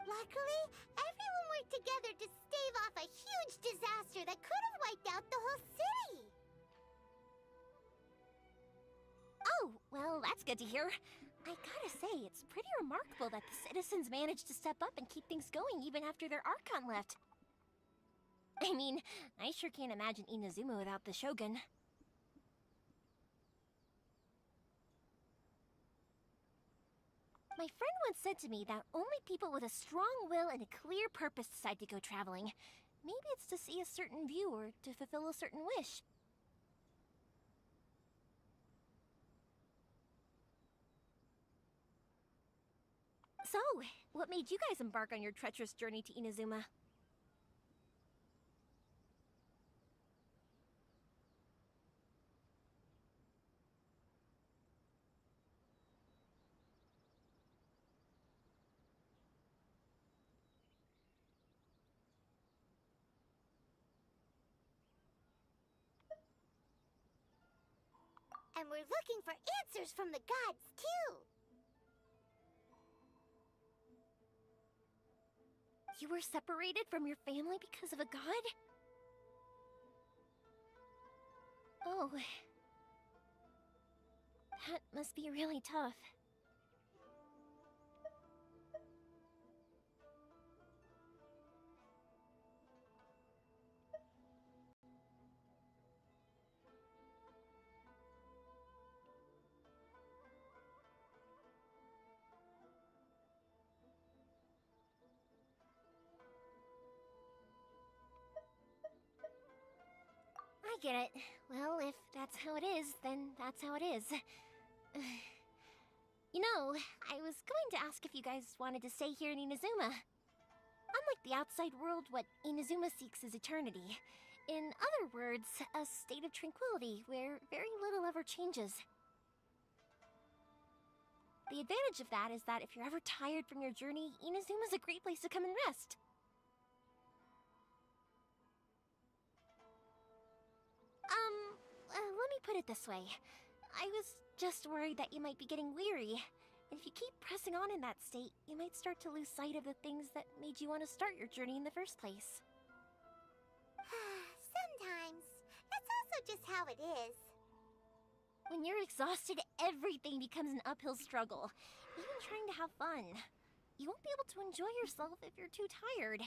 S8: Luckily, everyone worked together to stave off a huge disaster that could have wiped out the whole city.
S2: Oh, well, that's good to hear. I gotta say, it's pretty remarkable that the citizens managed to step up and keep things going even after their Archon left. I mean, I sure can't imagine Inazuma without the Shogun. My friend once said to me that only people with a strong will and a clear purpose decide to go traveling. Maybe it's to see a certain view or to fulfill a certain wish. So, what made you guys embark on your treacherous journey to Inazuma?
S8: And we're looking for answers from the gods, too.
S2: You were separated from your family because of a god? Oh. That must be really tough. I get it. Well, if that's how it is, then that's how it is. You know, I was going to ask if you guys wanted to stay here in Inazuma. Unlike the outside world, what Inazuma seeks is eternity. In other words, a state of tranquility where very little ever changes. The advantage of that is that if you're ever tired from your journey, Inazuma's a great place to come and rest. Let me put it this way. I was just worried that you might be getting weary. And if you keep pressing on in that state, you might start to lose sight of the things that made you want to start your journey in the first place.
S8: Sometimes. That's also just how it is.
S2: When you're exhausted, everything becomes an uphill struggle. Even trying to have fun. You won't be able to enjoy yourself if you're too tired.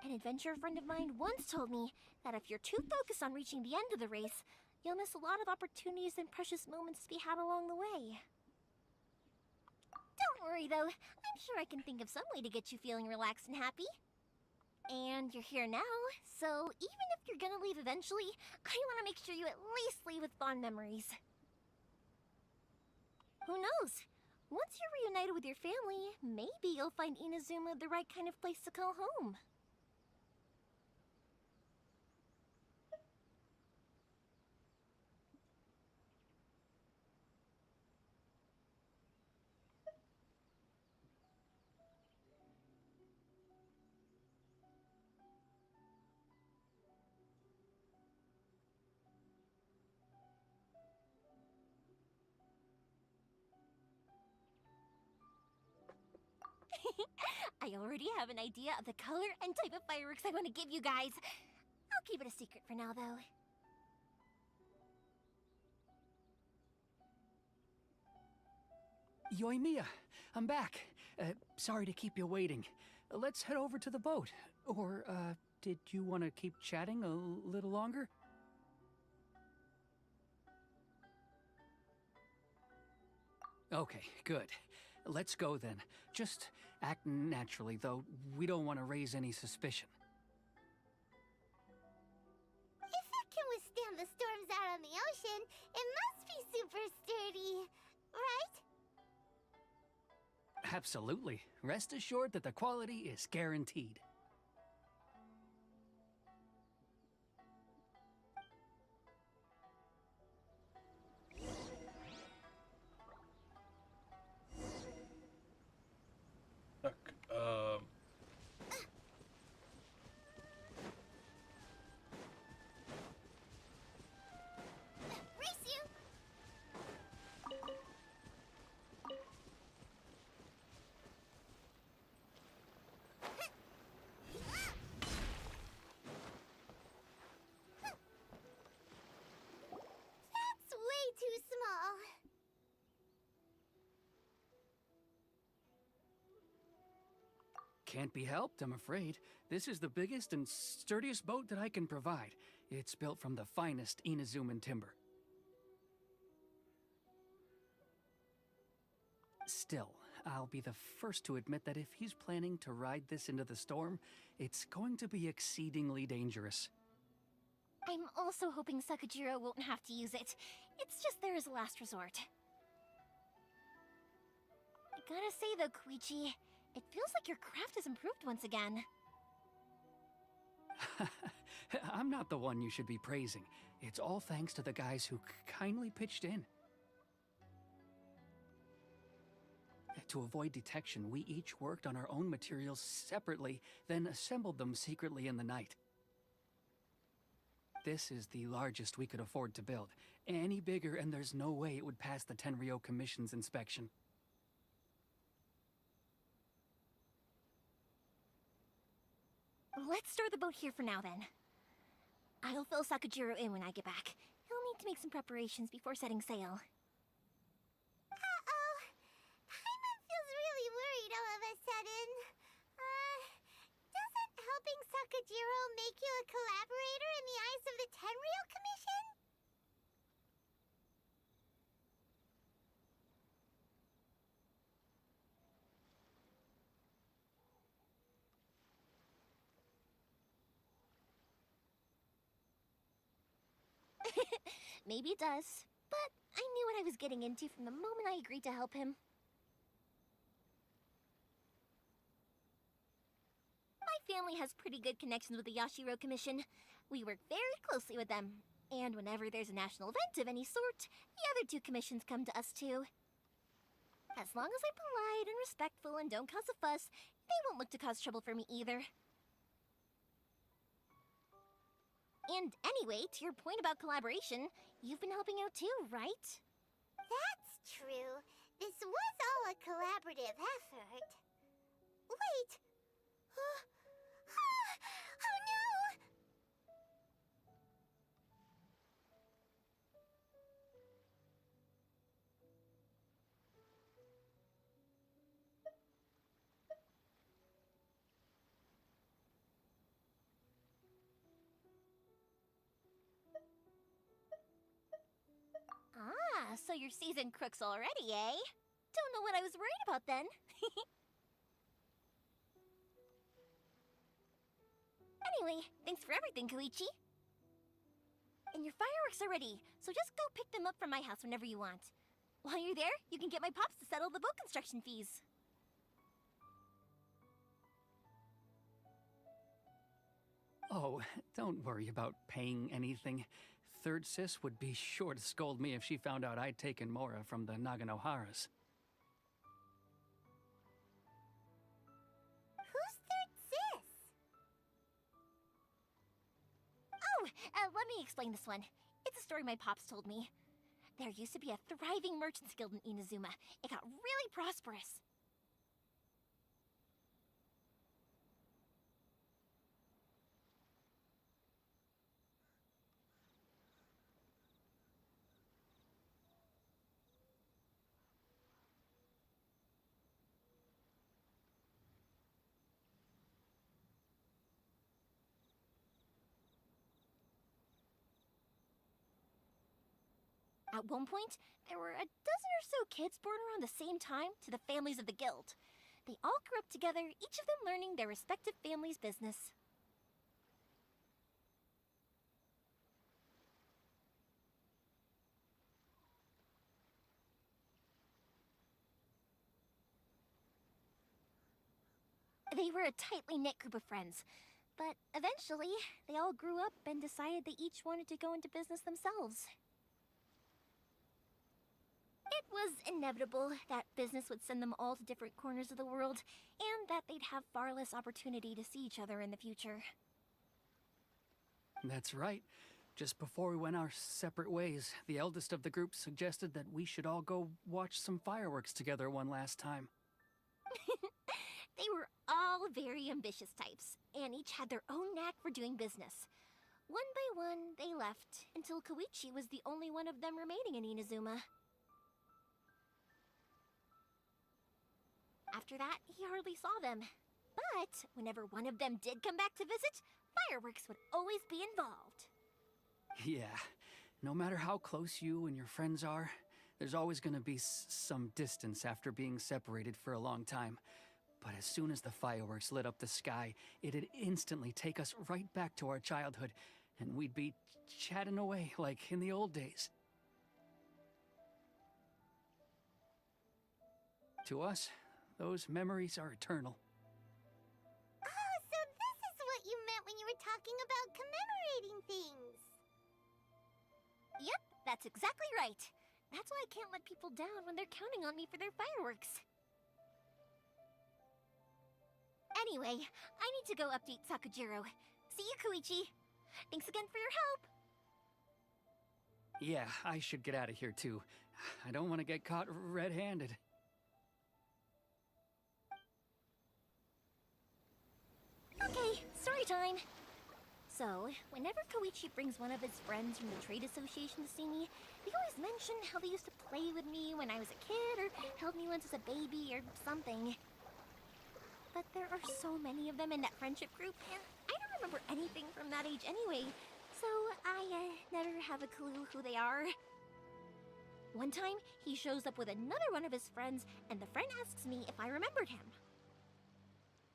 S2: An adventurer friend of mine once told me that if you're too focused on reaching the end of the race, you'll miss a lot of opportunities and precious moments to be had along the way. Don't worry though, I'm sure I can think of some way to get you feeling relaxed and happy. And you're here now, so even if you're gonna leave eventually, I want to make sure you at least leave with fond memories. Who knows? Once you're reunited with your family, maybe you'll find Inazuma the right kind of place to call home. I already have an idea of the color and type of fireworks I want to give you guys. I'll keep it a secret for now, though.
S7: Yoimiya, I'm back. Sorry to keep you waiting. Let's head over to the boat. Or, did you want to keep chatting a little longer? Okay, good. Let's go then. Just act naturally, though. We don't want to raise any suspicion.
S8: If it can withstand the storms out on the ocean, it must be super sturdy, right?
S7: Absolutely. Rest assured that the quality is guaranteed.
S8: Too small.
S7: Can't be helped, I'm afraid. This is the biggest and sturdiest boat that I can provide. It's built from the finest Inazuman timber. Still, I'll be the first to admit that if he's planning to ride this into the storm, it's going to be exceedingly dangerous.
S2: I'm also hoping Sakajiro won't have to use it. It's just there as a last resort. I gotta say though, Koichi, it feels like your craft has improved once again.
S7: I'm not the one you should be praising. It's all thanks to the guys who kindly pitched in. To avoid detection, we each worked on our own materials separately, then assembled them secretly in the night. This is the largest we could afford to build. Any bigger and there's no way it would pass the Tenryou Commission's inspection.
S2: Let's store the boat here for now then. I'll fill Sakajiro in when I get back. He'll need to make some preparations before setting sail.
S8: Uh-oh. Paimon feels really worried all of a sudden. Doesn't helping Sakajiro make you a collaborator in the eyes of the Tenryou Commission?
S2: Maybe it does, but I knew what I was getting into from the moment I agreed to help him. My family has pretty good connections with the Yashiro Commission. We work very closely with them, and whenever there's a national event of any sort, the other two commissions come to us too. As long as I'm polite and respectful and don't cause a fuss, they won't look to cause trouble for me either. And anyway, to your point about collaboration, you've been helping out too, right?
S8: That's true. This was all a collaborative effort. Wait! Oh no!
S2: Ah, so you're seasoned crooks already, eh? Don't know what I was worried about then. Anyway, thanks for everything, Koichi. And your fireworks are ready, so just go pick them up from my house whenever you want. While you're there, you can get my pops to settle the boat construction fees.
S7: Oh, don't worry about paying anything. Third Sis would be sure to scold me if she found out I'd taken Mora from the Naganoharas.
S8: Who's Third Sis?
S2: Oh, let me explain this one. It's a story my pops told me. There used to be a thriving merchants guild in Inazuma. It got really prosperous. At one point, there were a dozen or so kids born around the same time to the families of the guild. They all grew up together, each of them learning their respective family's business. They were a tightly knit group of friends, but eventually, they all grew up and decided they each wanted to go into business themselves. It was inevitable that business would send them all to different corners of the world, and that they'd have far less opportunity to see each other in the future.
S7: That's right. Just before we went our separate ways, the eldest of the group suggested that we should all go watch some fireworks together one last time.
S2: They were all very ambitious types, and each had their own knack for doing business. One by one, they left, until Koichi was the only one of them remaining in Inazuma. After that, he hardly saw them. But whenever one of them did come back to visit, fireworks would always be involved.
S7: Yeah, no matter how close you and your friends are, there's always gonna be some distance after being separated for a long time. But as soon as the fireworks lit up the sky, it'd instantly take us right back to our childhood, and we'd be chatting away like in the old days. To us, those memories are eternal.
S8: Oh, so this is what you meant when you were talking about commemorating things.
S2: Yep, that's exactly right. That's why I can't let people down when they're counting on me for their fireworks. Anyway, I need to go update Sakujiro. See you, Koichi. Thanks again for your help.
S7: Yeah, I should get out of here too. I don't want to get caught red-handed.
S2: Okay, story time. So, whenever Koichi brings one of his friends from the trade association to see me, they always mention how they used to play with me when I was a kid, or held me once as a baby, or something. But there are so many of them in that friendship group, and I don't remember anything from that age anyway, so I never have a clue who they are. One time, he shows up with another one of his friends, and the friend asks me if I remembered him.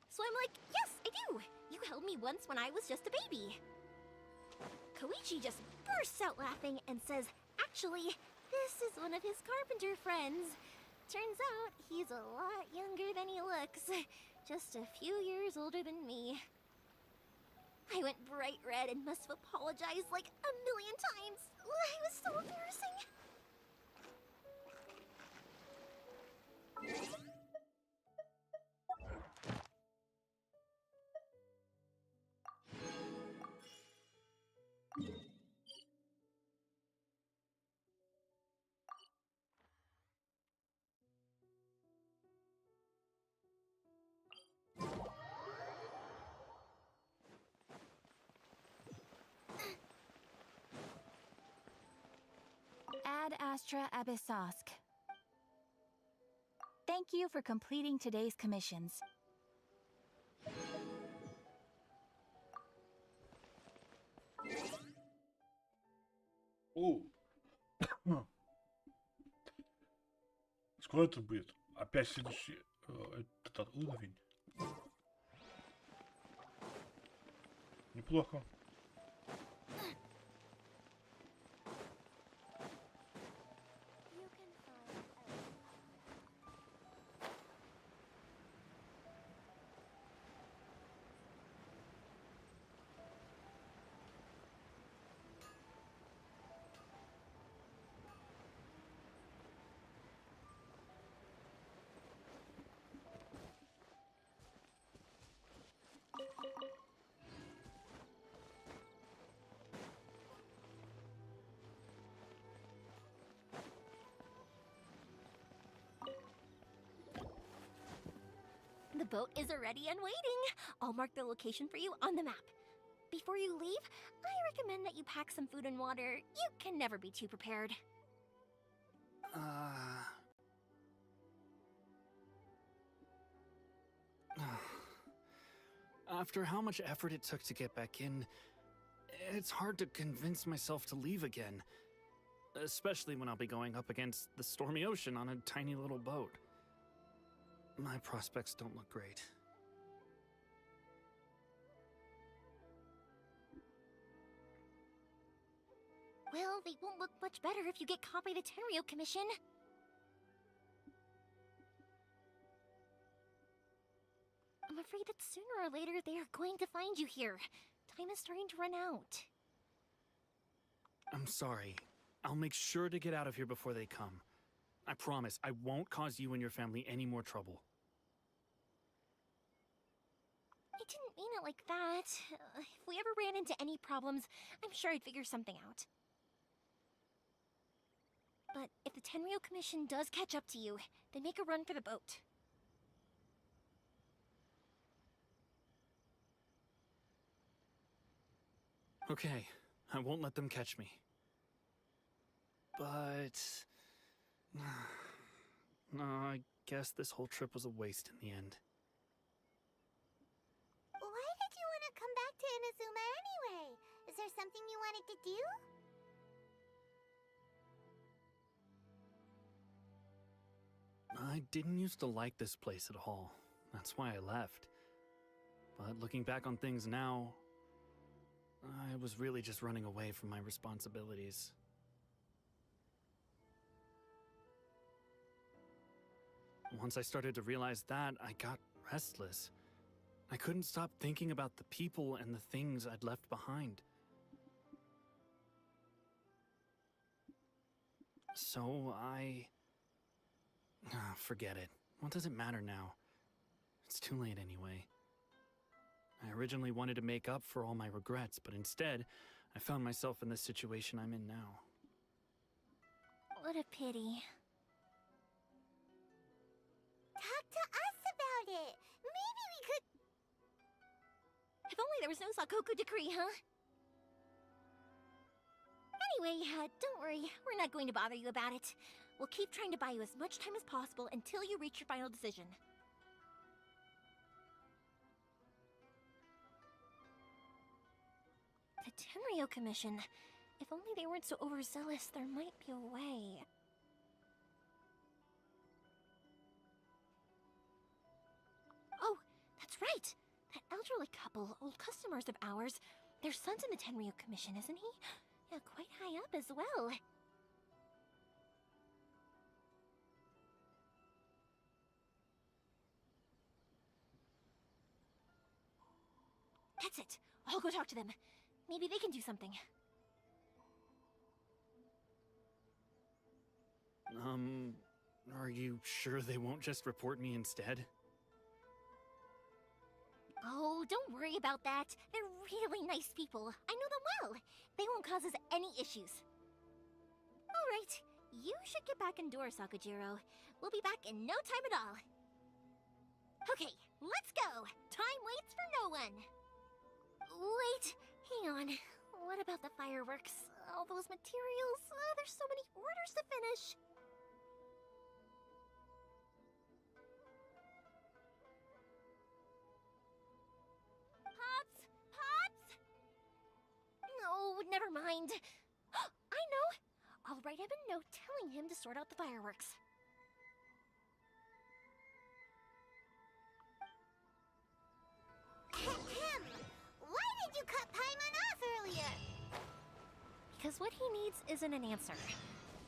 S2: So I'm like, yes, I do! You held me once when I was just a baby. Koichi just bursts out laughing and says, actually, this is one of his carpenter friends. Turns out, he's a lot younger than he looks. Just a few years older than me. I went bright red and must have apologized like a million times. It was so embarrassing.
S5: Ad Astra Abyssosk. Thank you for completing today's commissions.
S3: О. Скоро это будет? Опять следующий этот уровень. Неплохо.
S2: The boat is ready and waiting. I'll mark the location for you on the map. Before you leave, I recommend that you pack some food and water. You can never be too prepared.
S7: After how much effort it took to get back in, it's hard to convince myself to leave again. Especially when I'll be going up against the stormy ocean on a tiny little boat. My prospects don't look great.
S2: Well, they won't look much better if you get caught by the Tenryou Commission. I'm afraid that sooner or later they are going to find you here. Time is starting to run out.
S7: I'm sorry. I'll make sure to get out of here before they come. I promise, I won't cause you and your family any more trouble.
S2: I didn't mean it like that. If we ever ran into any problems, I'm sure I'd figure something out. But if the Tenryou Commission does catch up to you, then make a run for the boat.
S7: Okay, I won't let them catch me. But... no, I guess this whole trip was a waste in the end.
S8: Why did you want to come back to Inazuma anyway? Is there something you wanted to do?
S7: I didn't used to like this place at all. That's why I left. But looking back on things now, I was really just running away from my responsibilities. Once I started to realize that, I got restless. I couldn't stop thinking about the people and the things I'd left behind. So forget it. What does it matter now? It's too late anyway. I originally wanted to make up for all my regrets, but instead, I found myself in the situation I'm in now.
S2: What a pity.
S8: Talk to us about it. Maybe we could...
S2: If only there was no Sakoku decree, huh? Anyway, don't worry. We're not going to bother you about it. We'll keep trying to buy you as much time as possible until you reach your final decision. The Tenryou Commission. If only they weren't so overzealous, there might be a way. Oh, that's right! That elderly couple, old customers of ours, their son's in the Tenryou Commission, isn't he? Yeah, quite high up as well. That's it. I'll go talk to them. Maybe they can do something.
S7: Are you sure they won't just report me instead?
S2: Oh, don't worry about that. They're really nice people. I know them well. They won't cause us any issues. All right. You should get back indoors, Sakujiro. We'll be back in no time at all. Okay, let's go. Time waits for no one. Wait, hang on. What about the fireworks. All those materials. There's so many orders to finish. Pops! Pops! No, never mind. I know! I'll write him a note telling him to sort out the fireworks.
S8: Ahem. Why did you cut Paimon off earlier?
S2: Because what he needs isn't an answer.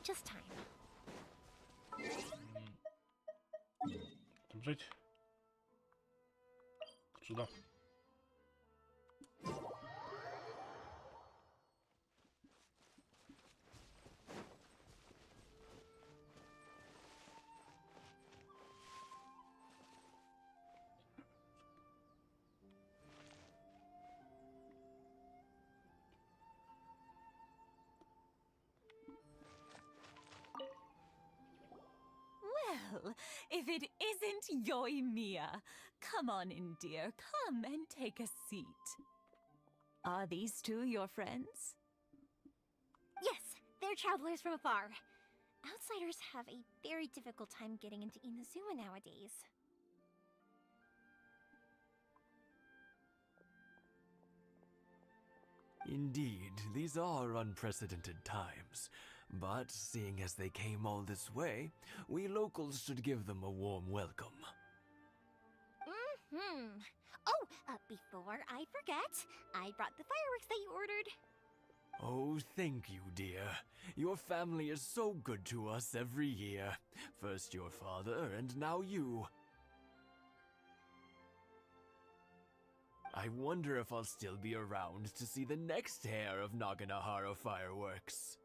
S2: Just time.
S3: Там жить. Сюда.
S12: Well, if it isn't Yoimiya, come on in, dear. Come and take a seat. Are these two your friends?
S2: Yes, they're travelers from afar. Outsiders have a very difficult time getting into Inazuma nowadays.
S13: Indeed, these are unprecedented times. But seeing as they came all this way, we locals should give them a warm welcome.
S2: Oh, before I forget, I brought the fireworks that you ordered.
S13: Oh, thank you, dear. Your family is so good to us every year. First your father, and now you. I wonder if I'll still be around to see the next hair of Naganohara fireworks.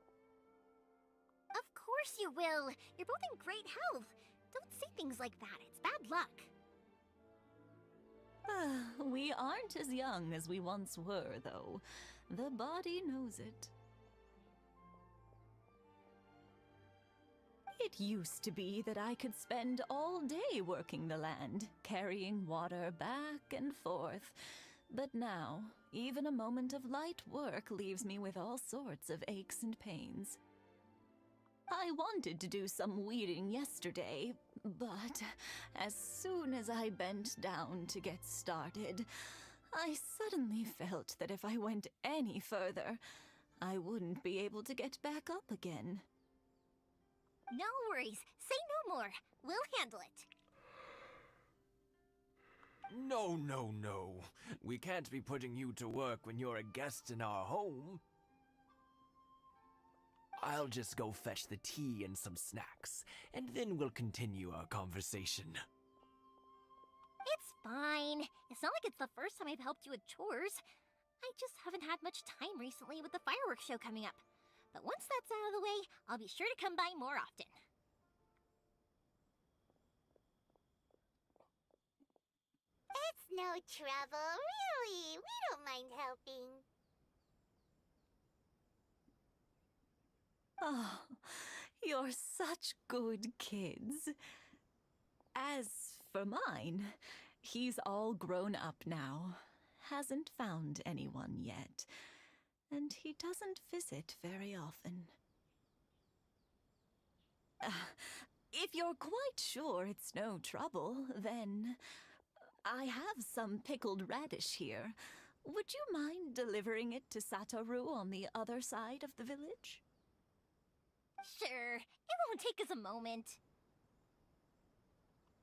S2: Of course you will. You're both in great health. Don't say things like that. It's bad luck.
S12: We aren't as young as we once were, though. The body knows it. It used to be that I could spend all day working the land, carrying water back and forth. But now, even a moment of light work leaves me with all sorts of aches and pains. I wanted to do some weeding yesterday, but as soon as I bent down to get started, I suddenly felt that if I went any further, I wouldn't be able to get back up again.
S2: No worries. Say no more. We'll handle it.
S13: No, no, no. We can't be putting you to work when you're a guest in our home. I'll just go fetch the tea and some snacks, and then we'll continue our conversation.
S2: It's fine. It's not like it's the first time I've helped you with chores. I just haven't had much time recently with the fireworks show coming up. But once that's out of the way, I'll be sure to come by more often.
S8: It's no trouble, really. We don't mind helping.
S12: Oh, you're such good kids. As for mine, he's all grown up now, hasn't found anyone yet, and he doesn't visit very often. If you're quite sure it's no trouble, then I have some pickled radish here. Would you mind delivering it to Satoru on the other side of the village?
S2: Sure, it won't take us a moment.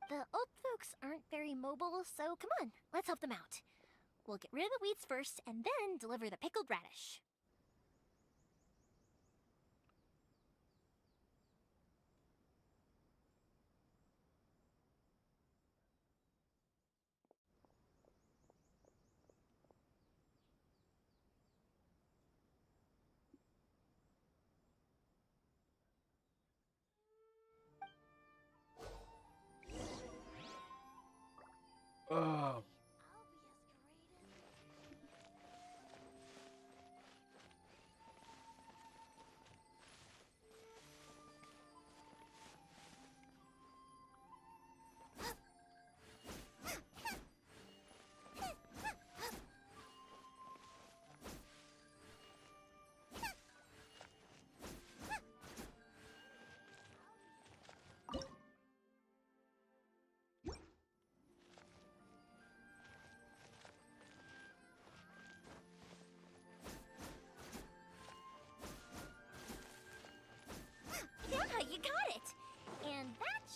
S2: The old folks aren't very mobile, so come on, let's help them out. We'll get rid of the weeds first, and then deliver the pickled radish.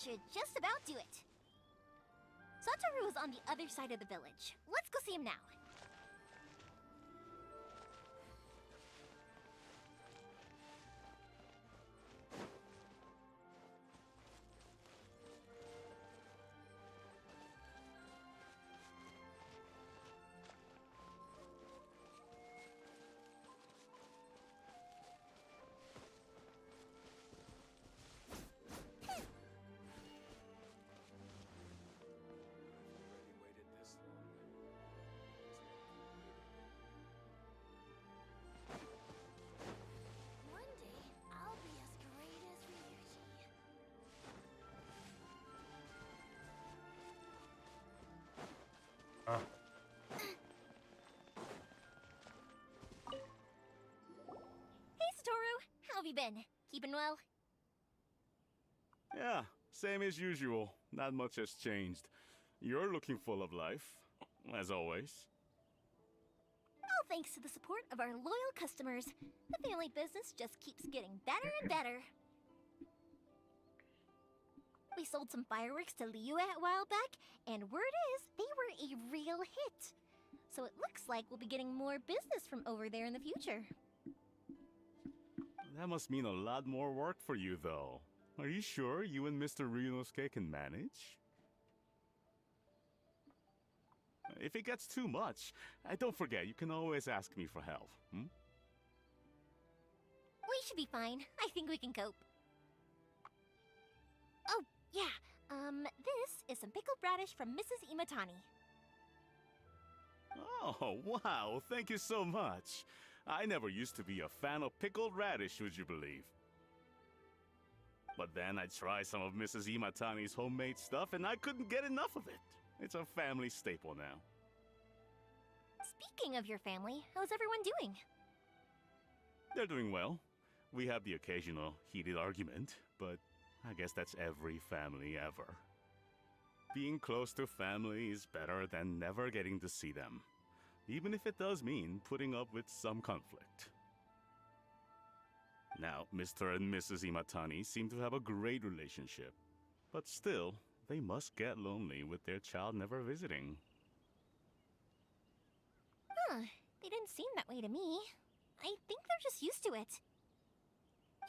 S2: should just about do it. Satoru is on the other side of the village. Let's go see him now.
S8: One day, I'll be as great as Ryuji.
S3: А,
S2: Hey, Satoru. How have you been? Keeping well?
S14: Yeah, same as usual. Not much has changed. You're looking full of life, as always.
S2: All thanks to the support of our loyal customers, the family business just keeps getting better and better. We sold some fireworks to Liyue a while back, and word is they were a real hit. So it looks like we'll be getting more business from over there in the future.
S14: That must mean a lot more work for you, though. Are you sure you and Mr. Ryunosuke can manage? If it gets too much, don't forget, you can always ask me for help. Hmm?
S2: We should be fine. I think we can cope. Oh, yeah. This is some pickled radish from Mrs. Imatani.
S14: Oh, wow, thank you so much. I never used to be a fan of pickled radish, would you believe? But then I tried some of Mrs. Imatani's homemade stuff, and I couldn't get enough of it. It's a family staple now.
S2: Speaking of your family, how's everyone doing?
S14: They're doing well. We have the occasional heated argument, but I guess that's every family ever. Being close to family is better than never getting to see them, even if it does mean putting up with some conflict. Now, Mr. and Mrs. Imatani seem to have a great relationship, but still, they must get lonely with their child never visiting.
S2: Huh, they didn't seem that way to me. I think they're just used to it.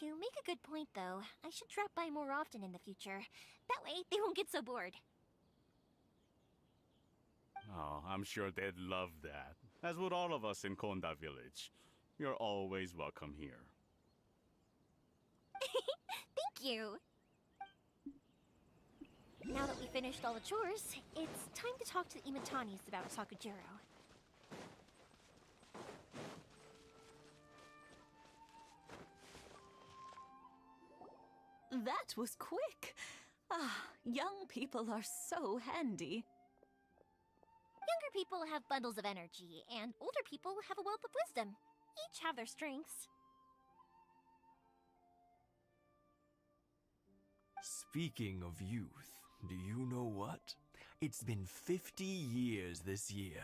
S2: You make a good point, though. I should drop by more often in the future. That way, they won't get so bored.
S14: Oh, I'm sure they'd love that, as would all of us in Konda Village. You're always welcome here.
S2: Thank you! Now that we finished all the chores, it's time to talk to the Imatanis about Sakujiro.
S12: That was quick. Ah, young people are so handy.
S2: Younger people have bundles of energy, and older people have a wealth of wisdom. Each have their strengths.
S13: Speaking of youth, do you know what? It's been 50 years this year.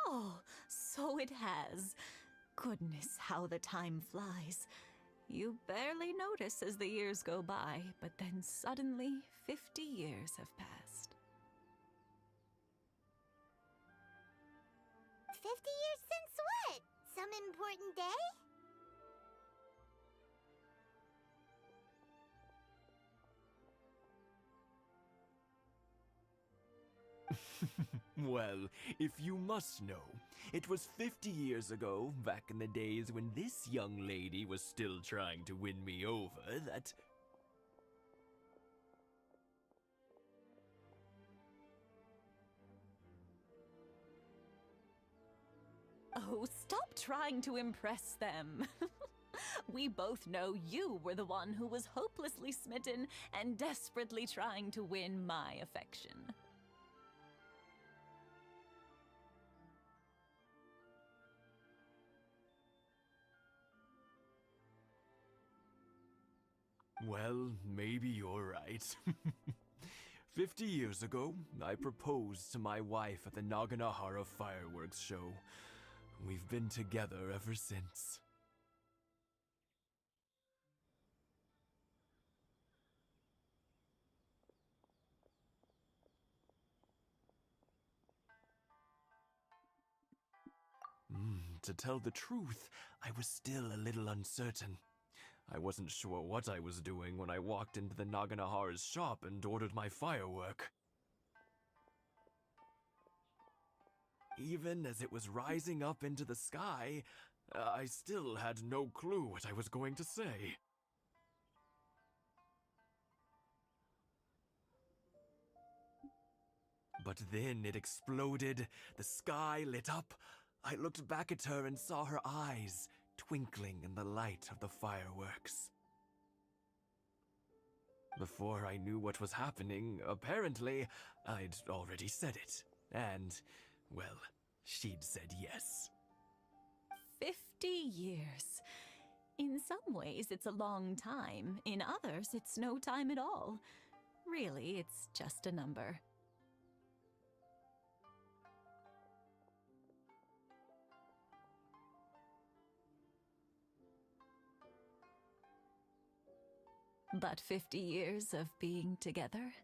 S12: Oh, so it has. Goodness, how the time flies. You barely notice as the years go by, but then suddenly 50 years have passed.
S8: 50 years since what? Some important day?
S13: Well, if you must know, it was 50 years ago, back in the days when this young lady was still trying to win me over, that...
S12: Oh, stop trying to impress them. We both know you were the one who was hopelessly smitten and desperately trying to win my affection.
S13: Well, maybe you're right. 50 years ago, I proposed to my wife at the Naganahara fireworks show. We've been together ever since. To tell the truth, I was still a little uncertain. I wasn't sure what I was doing when I walked into the Naganahara's shop and ordered my firework. Even as it was rising up into the sky, I still had no clue what I was going to say. But then it exploded, the sky lit up. I looked back at her and saw her eyes twinkling in the light of the fireworks. Before I knew what was happening, apparently, I'd already said it. And, well, she'd said yes.
S12: 50 years. In some ways, it's a long time. In others, it's no time at all. Really, it's just a number. But 50 years of being together?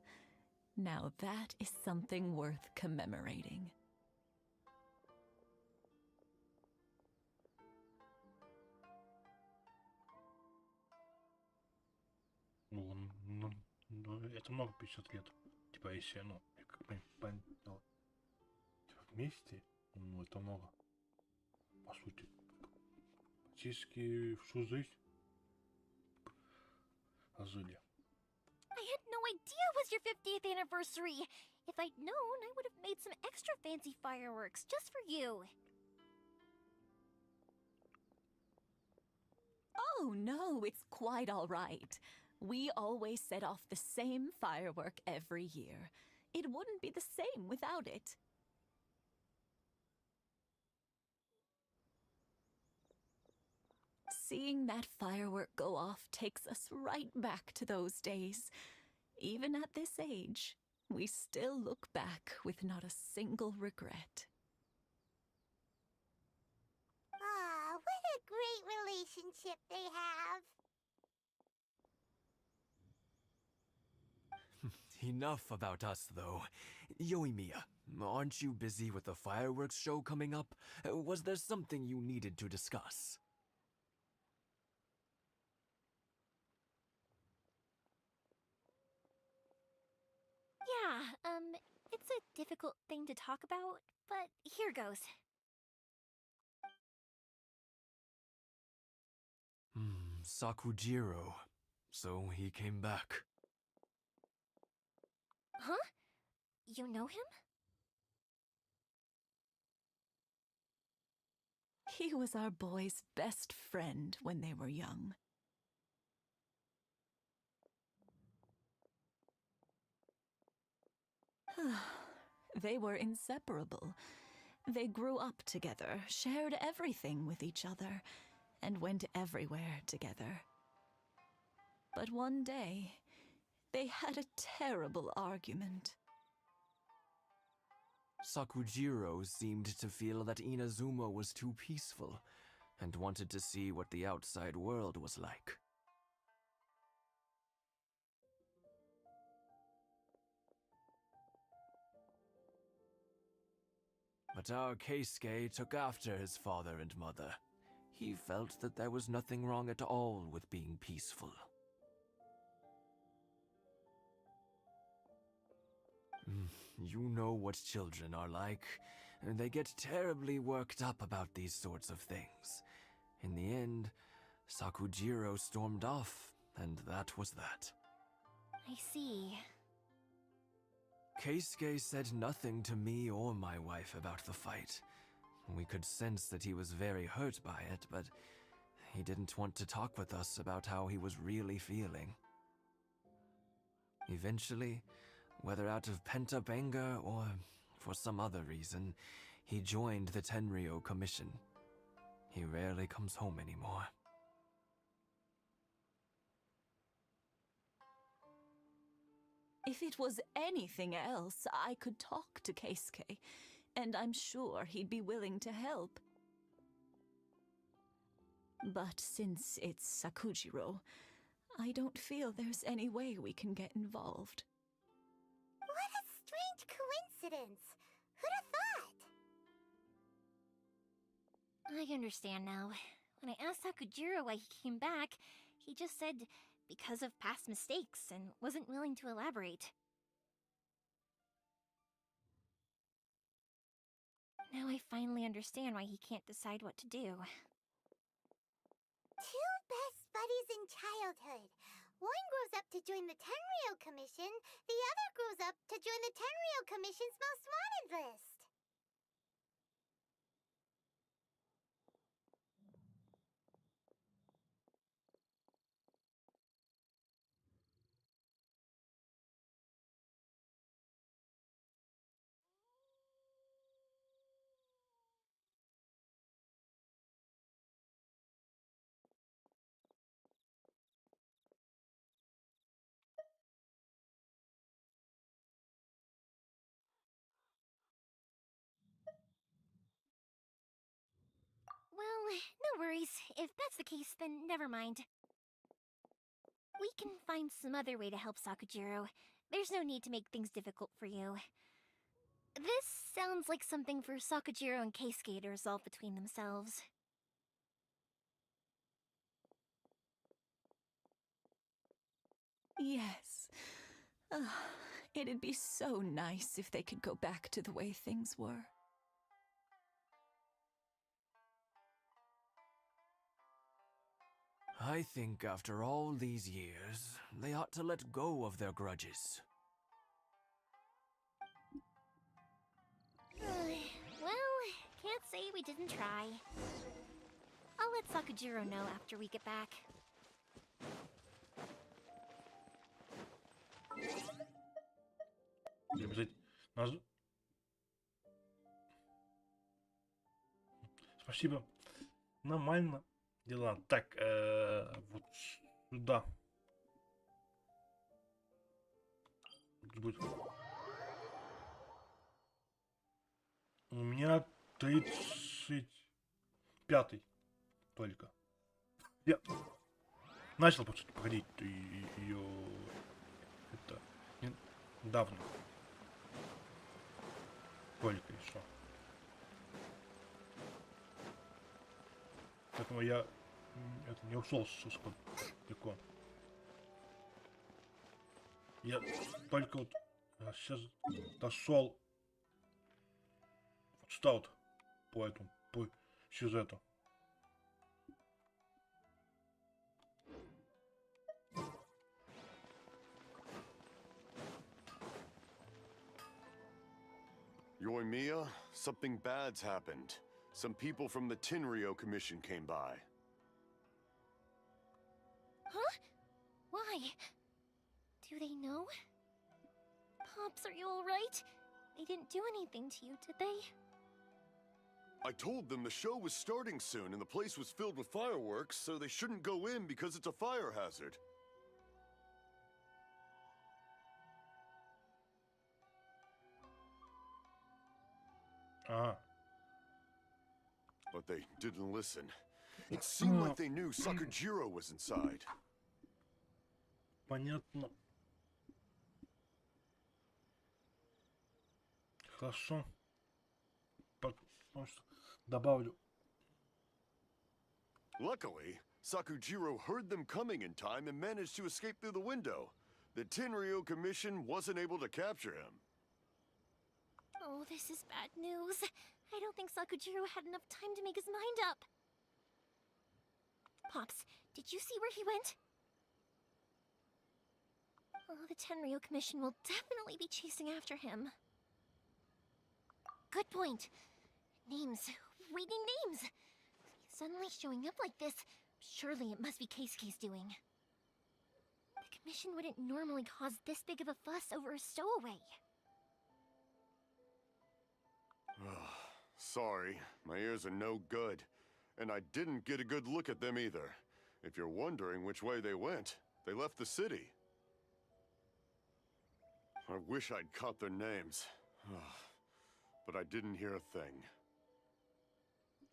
S12: Now that is something worth commemorating.
S3: Ну, это много 50 лет. Типа, если, ну, я как понял, типа, вместе, ну, это много. По сути. Практически всю жизнь жили.
S2: I had no idea it was your 50th anniversary. If I'd known, I would have made some extra fancy fireworks just for you.
S12: Oh no, it's quite all right. We always set off the same firework every year. It wouldn't be the same without it. Seeing that firework go off takes us right back to those days. Even at this age, we still look back with not a single regret.
S8: Ah, what a great relationship they have.
S13: Enough about us, though. Yoimiya, aren't you busy with the fireworks show coming up? Was there something you needed to discuss?
S2: Yeah, it's a difficult thing to talk about, but here goes.
S13: Sakujiro. So he came back.
S2: Huh? You know him?
S12: He was our boys' best friend when they were young. They were inseparable. They grew up together, shared everything with each other, and went everywhere together. But one day, they had a terrible argument.
S13: Sakujiro seemed to feel that Inazuma was too peaceful, and wanted to see what the outside world was like. But our Keisuke took after his father and mother. He felt that there was nothing wrong at all with being peaceful. You know what children are like. They get terribly worked up about these sorts of things. In the end, Sakujiro stormed off, and that was that.
S2: I see.
S13: Keisuke said nothing to me or my wife about the fight. We could sense that he was very hurt by it, but he didn't want to talk with us about how he was really feeling. Eventually, whether out of pent-up anger or for some other reason, he joined the Tenryou Commission. He rarely comes home anymore.
S12: If it was anything else, I could talk to Keisuke, and I'm sure he'd be willing to help. But since it's Sakujiro, I don't feel there's any way we can get involved.
S8: What a strange coincidence! Who'd have thought?
S2: I understand now. When I asked Sakujiro why he came back, he just said because of past mistakes and wasn't willing to elaborate. Now I finally understand why he can't decide what to do.
S8: Two best buddies in childhood. One grows up to join the Tenryou Commission, the other grows up to join the Tenryou Commission's most wanted list.
S2: Well, no worries. If that's the case, then never mind. We can find some other way to help Sakujiro. There's no need to make things difficult for you. This sounds like something for Sakujiro and Keisuke to resolve between themselves.
S12: Yes. It'd be so nice if they could go back to the way things were.
S13: I think after all these years, they ought to let go of their grudges.
S2: Well, can't say we didn't try. I'll let Sakujiro know after we get back.
S3: Спасибо. Нормально дела. Так, вот сюда. Тут будет. У меня 35-й только. Я начал проходить ее это недавно. Только еще. Поэтому я это не ушел слишком далеко. Я только вот сейчас дошел вот сюда вот по этому по сюжету.
S15: Yoimiya, something bad's happened. Some people from the Tenryou Commission came by.
S2: Huh? Why? Do they know? Pops, are you alright? They didn't do anything to you, did they?
S15: I told them the show was starting soon and the place was filled with fireworks, so they shouldn't go in because it's a fire hazard. But they didn't listen. It seemed like they knew Sakujiro was inside.
S3: Понятно. Хорошо. Потому что добавлю.
S15: Luckily, Sakujiro heard them coming in time and managed to escape through the window. The Tenryou Commission wasn't able to capture him.
S2: Oh, this is bad news. I don't think Sakujiro had enough time to make his mind up. Pops, did you see where he went? Oh, the Tenryou Commission will definitely be chasing after him. Good point. Names. We need names. Suddenly showing up like this, surely it must be Keisuke's doing. The Commission wouldn't normally cause this big of a fuss over a stowaway.
S15: Sorry, my ears are no good. And I didn't get a good look at them either. If you're wondering which way they went, they left the city. I wish I'd caught their names. But I didn't hear a thing.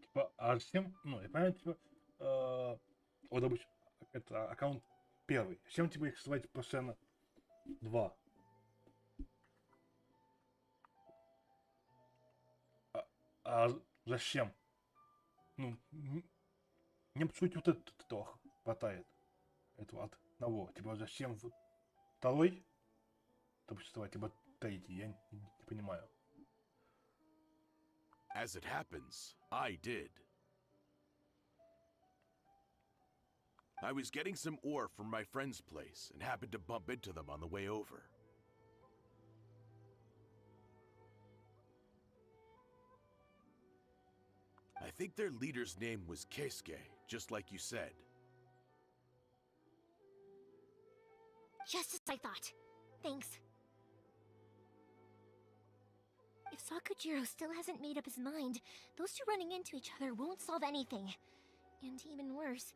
S3: Типа, а всем, ну, я понимаю, типа, Вот, допустим, это аккаунт первый. Зачем тебе их создавать постоянно два? А зачем? Ну, мне по сути вот этого хватает. Этого от одного. Типа зачем второй? Допустим, типа третий. Я не понимаю.
S9: As it happens, I did. I was getting some ore from my friend's place and happened to bump into them on the way over. I think their leader's name was Keisuke, just like you said.
S2: Just as I thought. Thanks. If Sakujiro still hasn't made up his mind, those two running into each other won't solve anything. And even worse,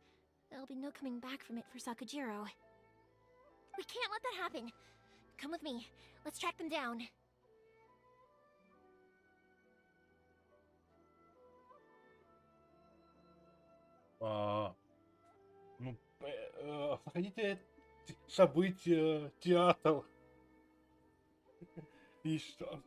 S2: there'll be no coming back from it for Sakujiro. We can't let that happen. Come with me. Let's track them down.
S3: Ну, находите события, театр. И что?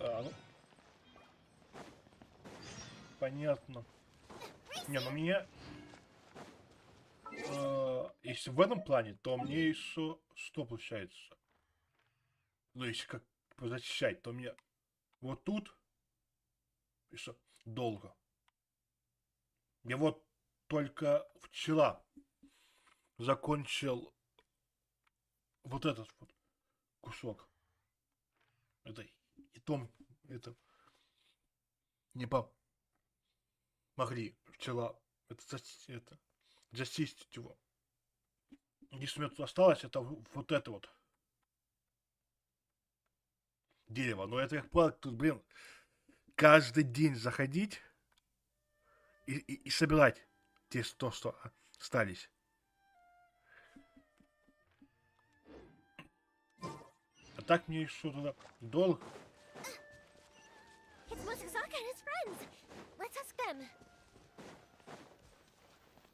S3: Ну. Понятно. Не, ну мне... если в этом плане, то мне еще что получается? Ну, если как защищать, то мне вот тут еще долго. Я вот только вчера закончил вот этот вот кусок. Это и том, это не могли вчера это зачистить его. Единственное, что осталось, это вот это вот дерево. Но это, как правило, тут, блин, каждый день заходить и собирать те, что остались. А так мне еще туда долго.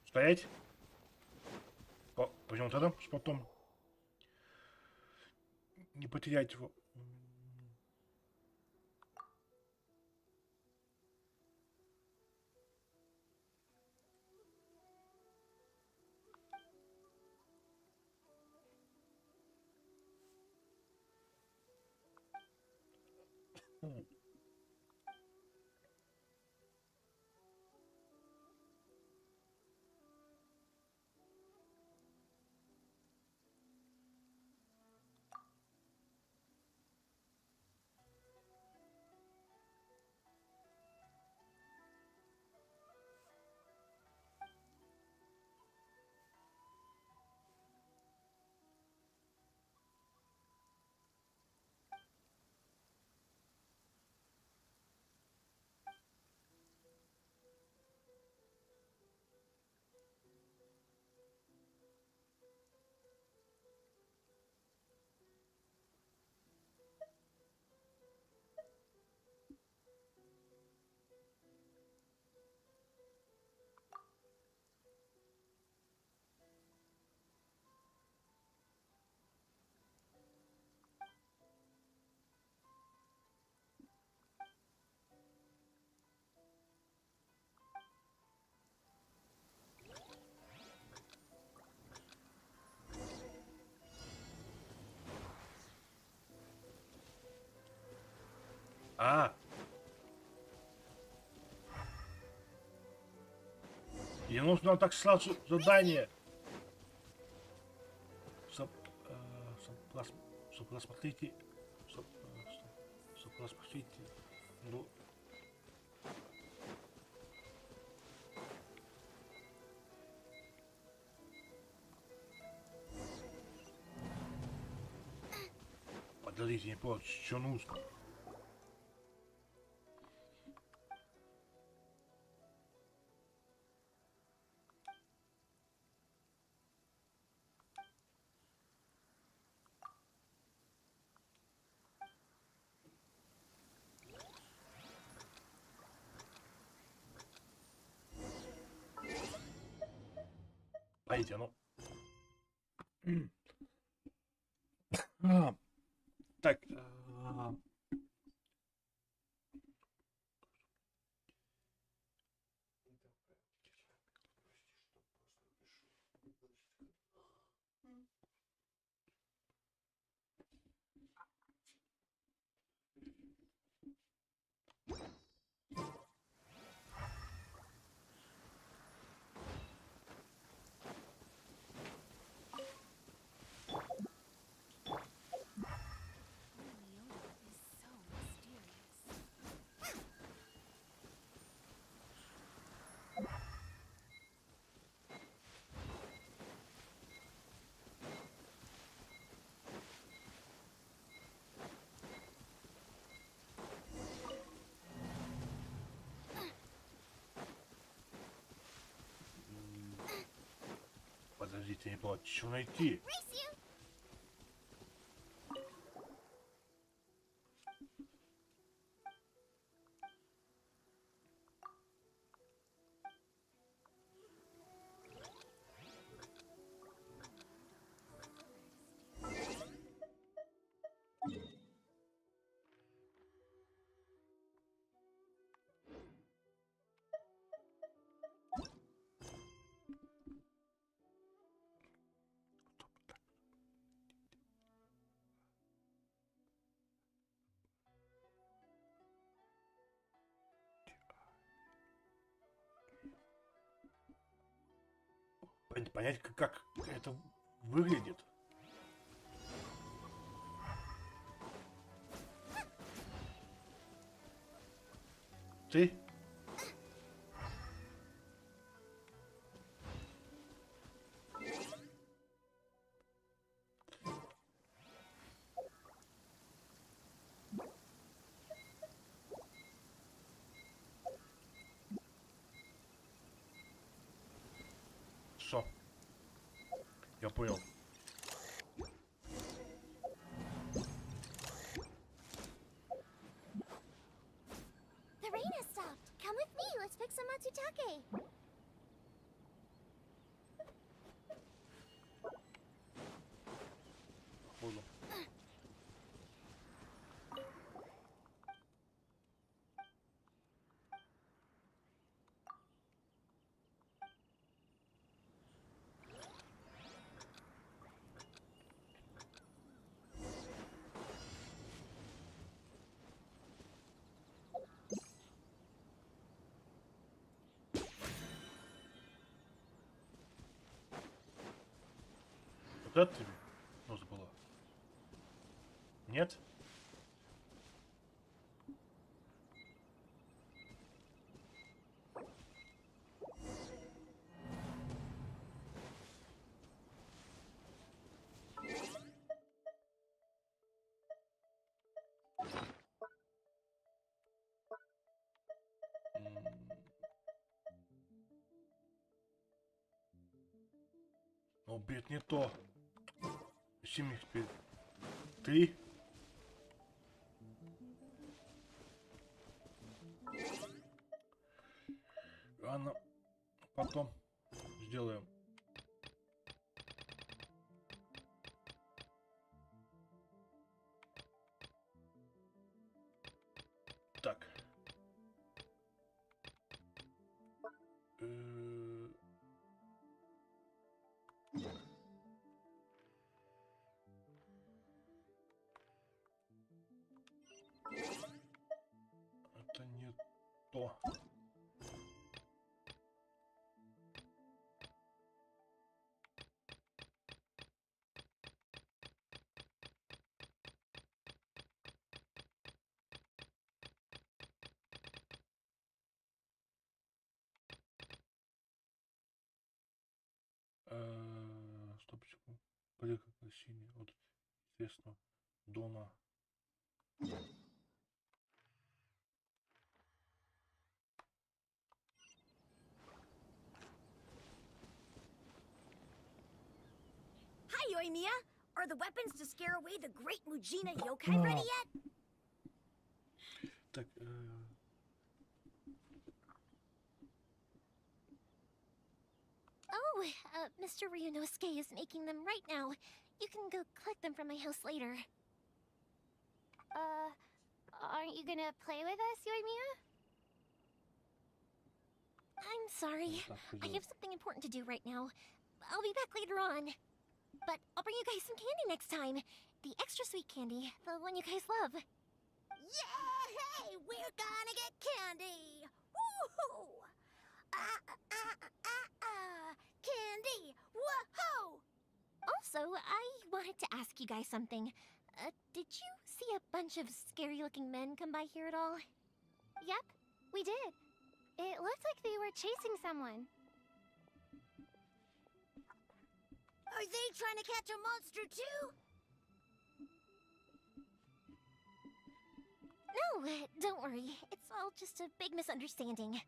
S3: Стоять. Пойдем вот это, потом не потерять его. И нужно так сразу задание. Просмотрите. Просмотрите. Ну. Подождите, не понял, что нужно. Пойдите, ну. Так. Подождите, не понял, что найти? Понять, как это выглядит. Ты? Что? Я понял.
S2: The rain has stopped. Come with me. Let's pick some matsutake.
S3: Понял. Вот это тебе нужно было? Нет? Ну, блин, не то. Ищи мне теперь. Ты? Ладно, потом сделаем. Так. Это не то. Стоп, секунду. Блин, как синий. Вот, естественно, дома.
S16: Hi, Yoimiya! Are the weapons to scare away the great Mujina yokai ready yet?
S3: Так,
S2: Oh, Oh, Mr. Ryunosuke is making them right now. You can go collect them from my house later.
S6: Aren't you gonna play with us, Yoimiya?
S2: I'm sorry. I have something important to do right now. I'll be back later on. But I'll bring you guys some candy next time. The extra sweet candy, the one you guys love.
S16: Yay! We're gonna get candy! Woohoo! Candy! Whoa!
S2: Also, I wanted to ask you guys something. Did you see a bunch of scary-looking men come by here at all?
S6: Yep, we did. It looked like they were chasing someone.
S16: Are they trying to catch a monster too?
S2: No, don't worry. It's all just a big misunderstanding.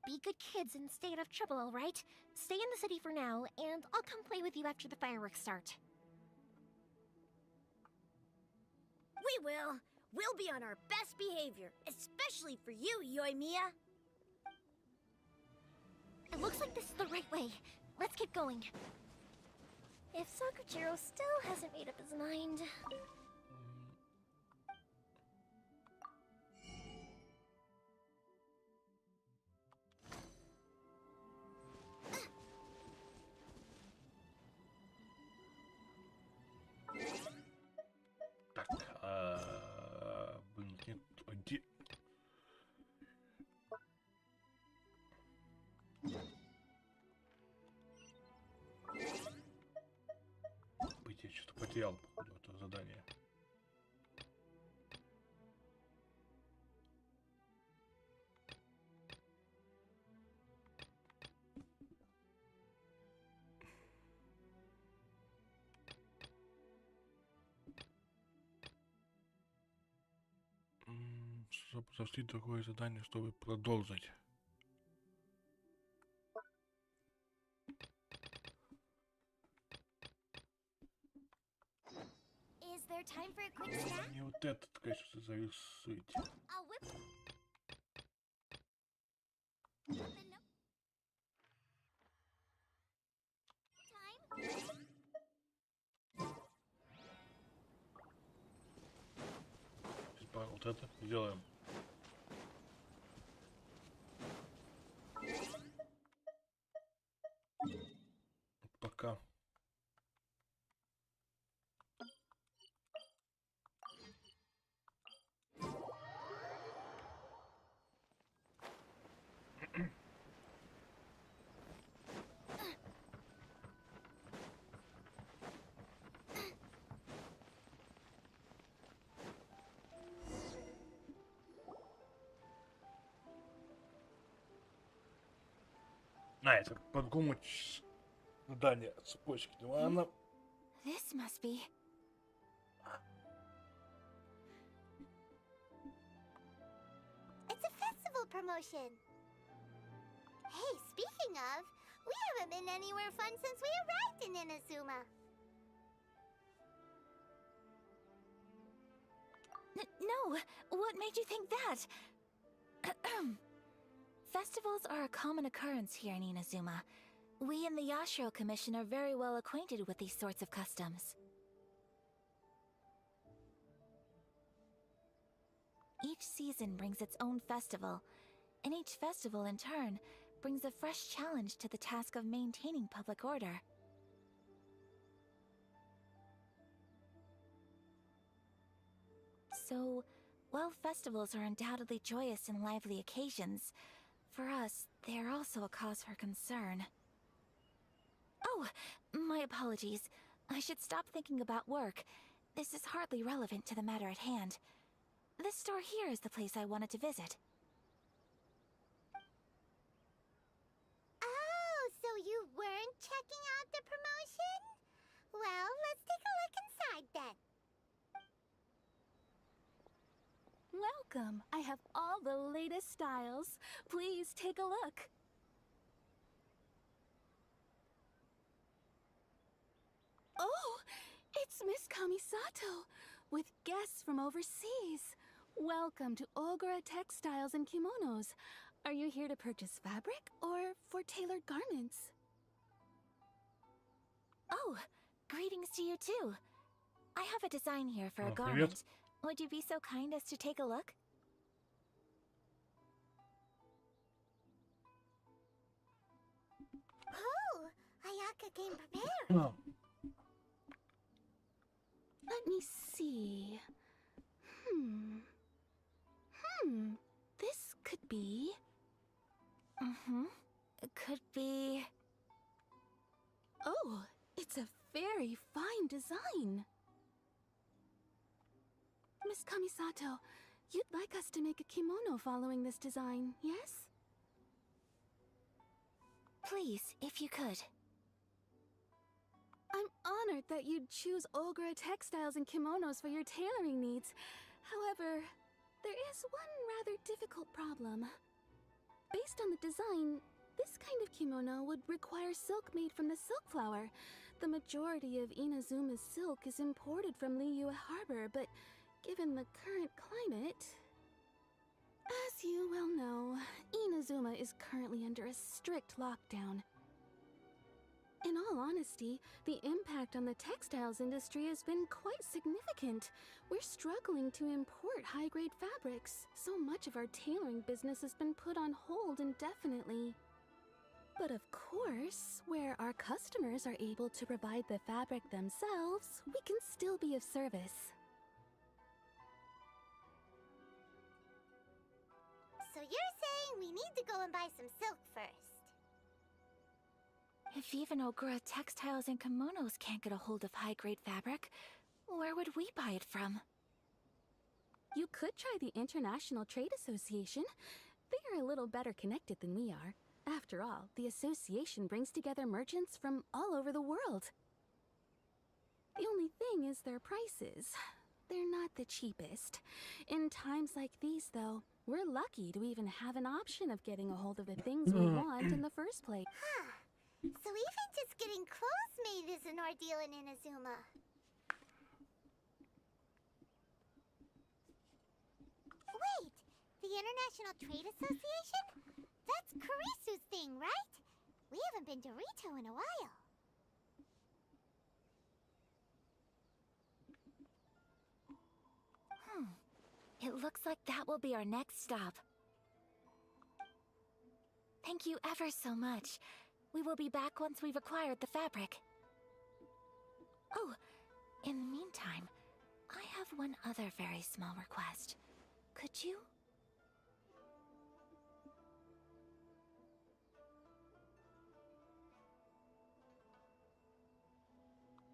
S2: Be good kids and stay out of trouble, all right? Stay in the city for now, and I'll come play with you after the fireworks start.
S16: We will. We'll be on our best behavior, especially for you, Yoimiya.
S2: It looks like this is the right way. Let's get going. If Sakujiro still hasn't made up his mind...
S3: Так, блин, нет, где... Быть, я что-то потерял, походу, это задание. Зашли другое задание, чтобы продолжить.
S6: Is there time for a quick snack?
S3: Мне вот этот, конечно, зарисуйте.
S6: I'll whip.
S3: Сейчас вот это сделаем. Пока. Это по-другому задание цепочки. Ну, она...
S5: This must be...
S8: It's a festival promotion. Hey, speaking of, we haven't been anywhere fun since we arrived in Inazuma.
S5: No, what made you think that? Festivals are a common occurrence here in Inazuma. We in the Yashiro Commission are very well acquainted with these sorts of customs. Each season brings its own festival, and each festival in turn brings a fresh challenge to the task of maintaining public order. So, while festivals are undoubtedly joyous and lively occasions, for us, they are also a cause for concern. Oh, my apologies. I should stop thinking about work. This is hardly relevant to the matter at hand. This store here is the place I wanted to visit.
S8: Oh, so you weren't checking out the promotion? Well, let's take a look inside then.
S17: Welcome. I have all the latest styles. Please take a look. Oh, it's Miss Kamisato, with guests from overseas. Welcome to Ogura Textiles and Kimonos. Are you here to purchase fabric or for tailored garments?
S5: Greetings to you too. I have a design here for a
S3: Oh,
S5: garment.
S3: привет.
S5: Would you be so kind as to take a look?
S8: Oh, Ayaka came prepared.
S3: А,
S17: Let me see. This could be.
S5: It could be...
S17: Oh, it's a very fine design. Miss Kamisato, you'd like us to make a kimono following this design, yes?
S5: Please, if you could.
S17: I'm honored that you'd choose Olgra textiles and kimonos for your tailoring needs. However, there is one rather difficult problem. Based on the design, this kind of kimono would require silk made from the silk flower. The majority of Inazuma's silk is imported from Liyue Harbor, but given the current climate... As you well know, Inazuma is currently under a strict lockdown. In all honesty, the impact on the textiles industry has been quite significant. We're struggling to import high-grade fabrics. So much of our tailoring business has been put on hold indefinitely. But of course, where our customers are able to provide the fabric themselves, we can still be of service.
S8: So you're saying we need to go and buy some silk first?
S5: If even Ogura textiles and kimonos can't get a hold of high-grade fabric, where would we buy it from?
S17: You could try the International Trade Association. They are a little better connected than we are. After all, the association brings together merchants from all over the world. The only thing is their prices. They're not the cheapest. In times like these, though, we're lucky to even have an option of getting a hold of the things we want in the first place.
S8: Huh. So even just getting clothes made is an ordeal in Inazuma. Wait, the International Trade Association? That's Karisu's thing, right? We haven't been to Rito in a while.
S5: It looks like that will be our next stop. Thank you ever so much. We will be back once we've acquired the fabric. Oh, in the meantime, I have one other very small request. Could you?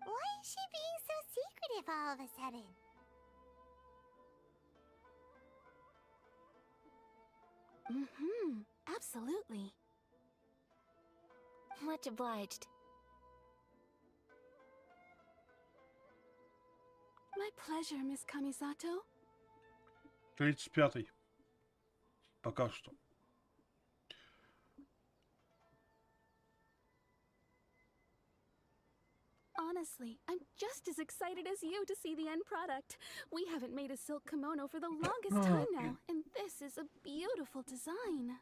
S8: Why is she being so secretive all of a sudden?
S17: Absolutely.
S5: Much obliged.
S17: My pleasure, Miss Kamisato.
S3: 35-й. Пока что.
S17: Honestly, I'm just as excited as you to see the end product. We haven't made a silk kimono for the longest time now, and this is a beautiful design.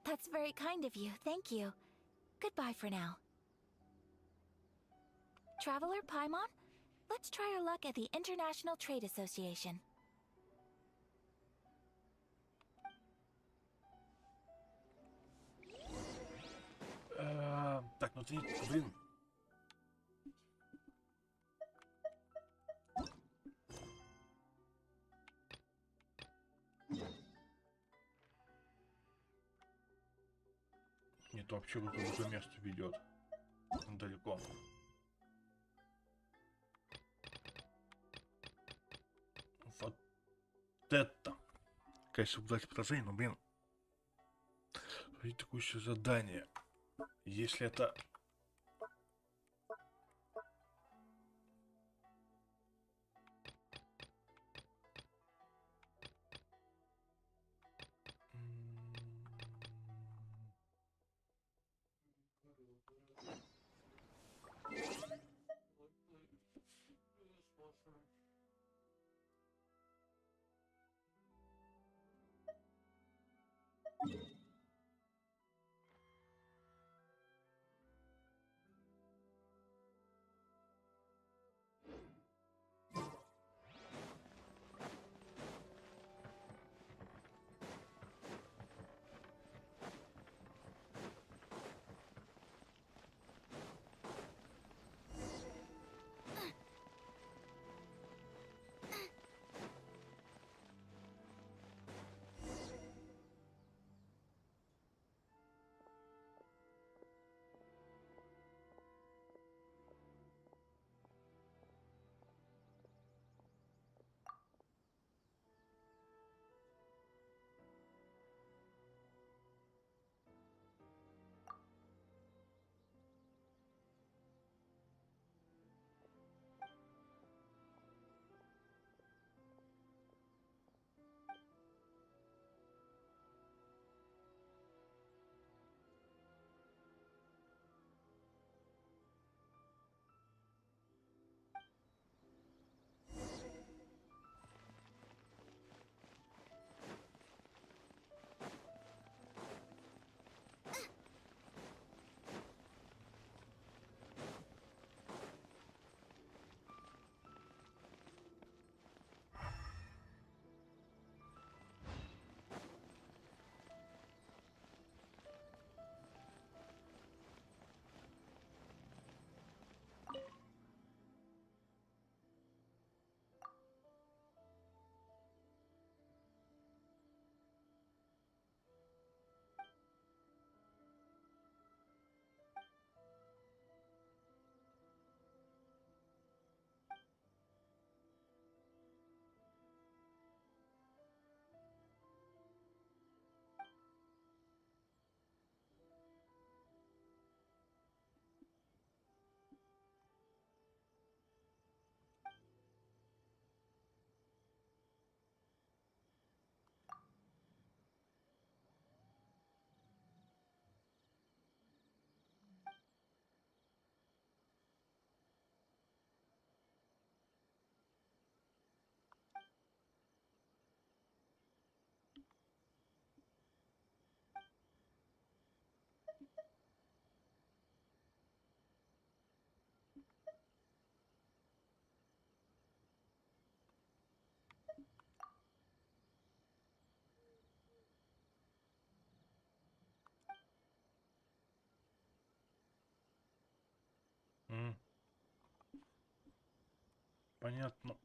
S5: That's very kind of you. Thank you. Goodbye for now. Traveler Paimon, let's try our luck at the International Trade Association.
S3: Так, ну ты, блин. Нет, вообще в какое-то место ведет. Далеко. Вот это. Конечно, дать предложение, но, блин. Смотрите, текущее задание. Если это... Понятно.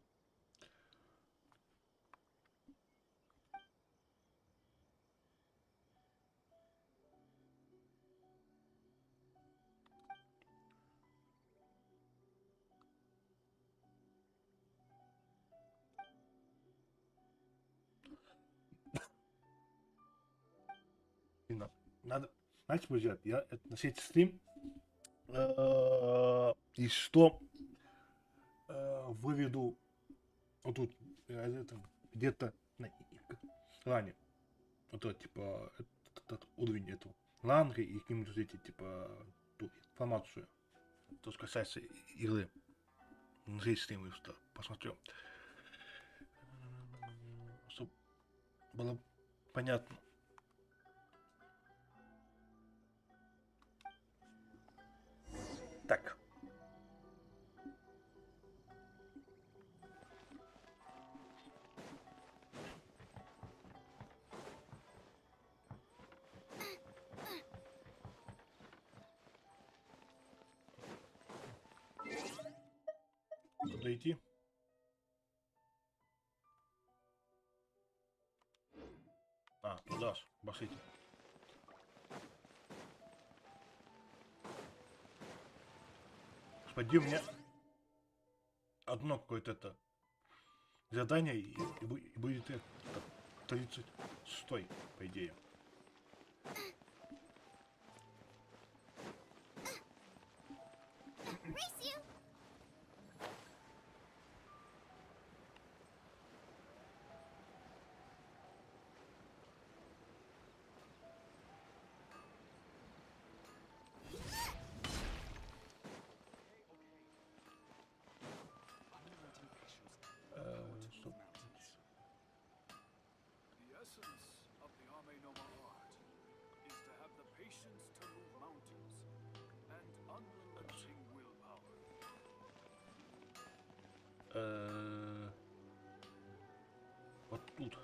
S3: Надо, знаете, друзья, я на сеть стрим и что выведу вот тут где-то на экране вот это, типа этот уровень этого ланга и какие-нибудь эти типа ту информацию, то, что касается игры. На сеть стрим что посмотрю, чтобы было понятно. Так. Куда идти? А, туда ж, башите. Господи, у меня одно какое-то это задание и будет это 30 стой, по идее.
S11: The essence of the Ame no Mahar patience to move mountains, and unrelenting willpower.
S3: Вот тут.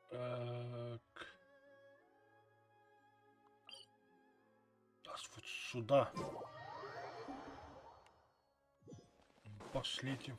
S3: Так. Нас вот сюда. Пошлите.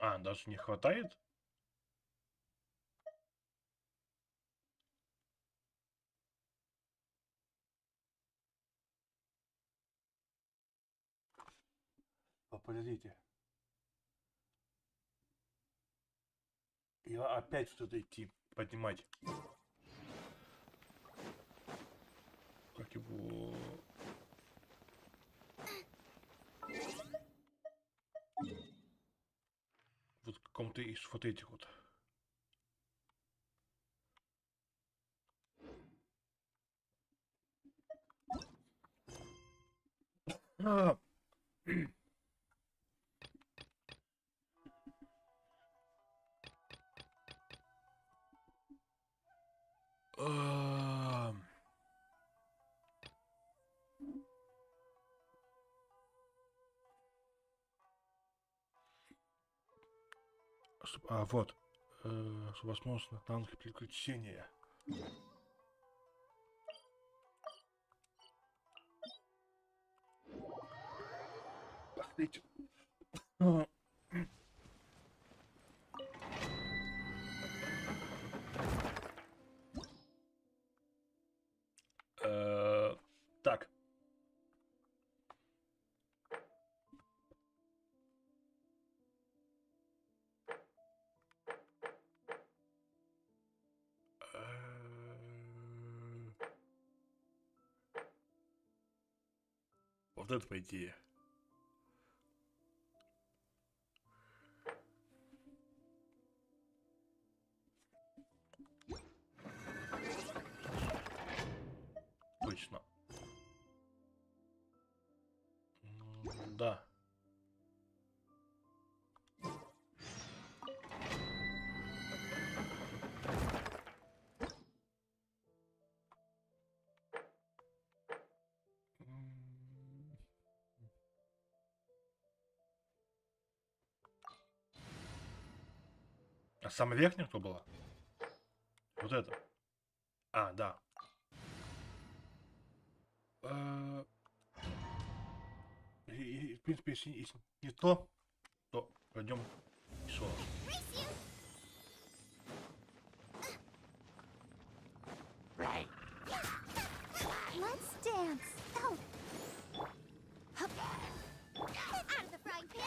S3: А, даже не хватает? Подождите. Я опять что-то идти поднимать. Как его... каком-то из вот этих вот. Вот. Возможно, танки приключения. Посмотрите. Так. Вот это по идее. Точно. Да. А самая верхняя кто была? Вот это. А, да. В принципе, если не то пойдем еще раз.
S2: Let's dance. Oh. Out of the frying pan.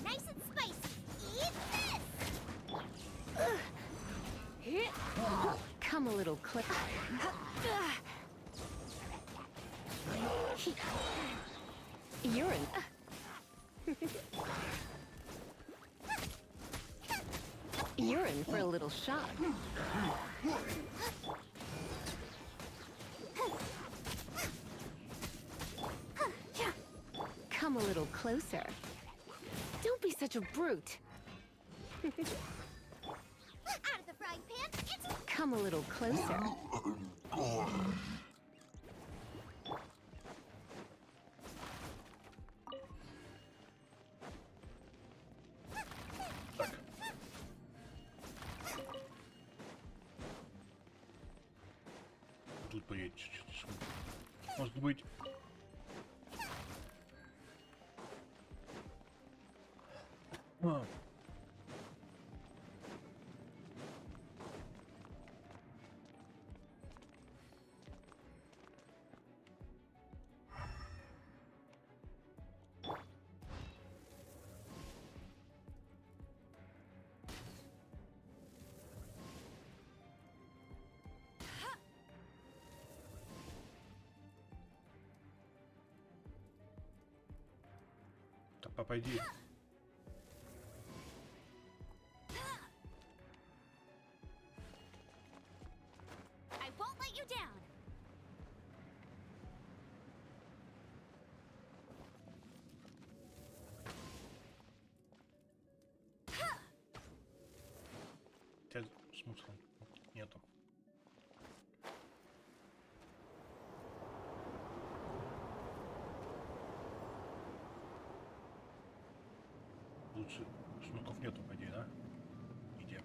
S16: Nice and spicy. Eat this!
S12: Come a little closer. You're in. You're in for a little shock. Come a little closer. Don't be such a brute.
S16: Out of the frying pan. It's
S12: Come a little closer.
S3: Тут поедет чуть-чуть. Может быть. Пойди.
S16: I won't let you down.
S3: Хотя смысла нету. Лучше шнурков нету, по идее, да? Где?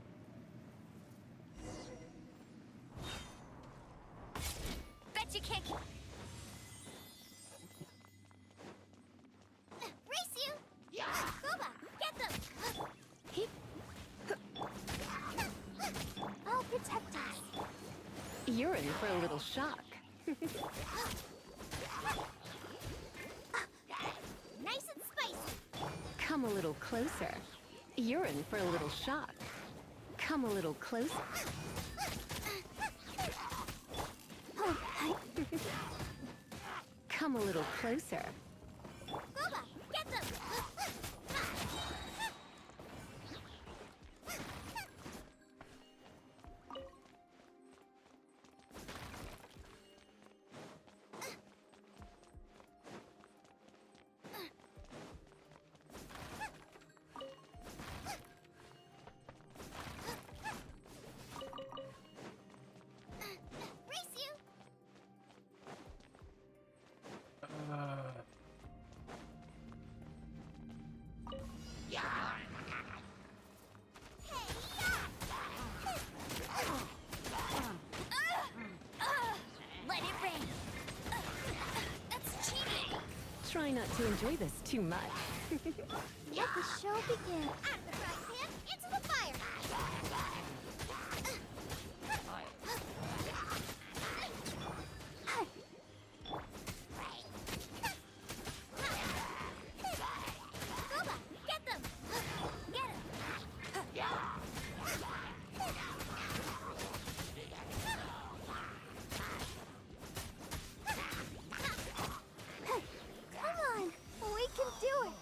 S16: Bet you can't. Race you! Kuba, get them!
S2: I'll protect us.
S12: You're in for a little shock.
S18: Come a little closer. You're in for a little shock. Come a little closer. Come a little closer.
S8: Boba, get them!
S6: Let it rain. That's cheating.
S18: Try not to enjoy this too much.
S8: Let the show begin. Out of the frying pan, into the fire. Boba, get them! Get him! Come on, we can do it.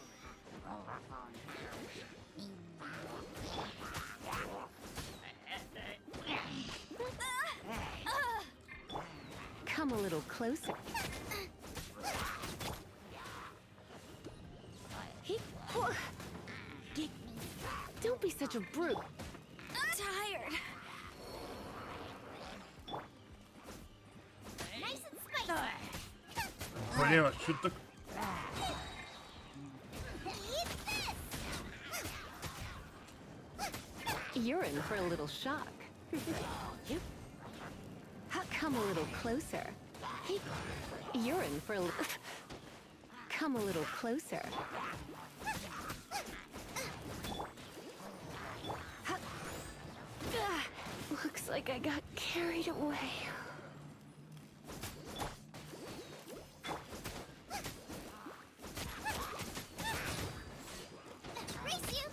S18: Come a little closer. Don't be such a brute.
S6: I'm tired.
S8: Nice and spicy.
S3: Блин, а что так?
S8: Eat this!
S18: You're in for a little shock. Come a little closer. You're in for a little... Come a little closer. Looks like I got carried away.
S8: Race you!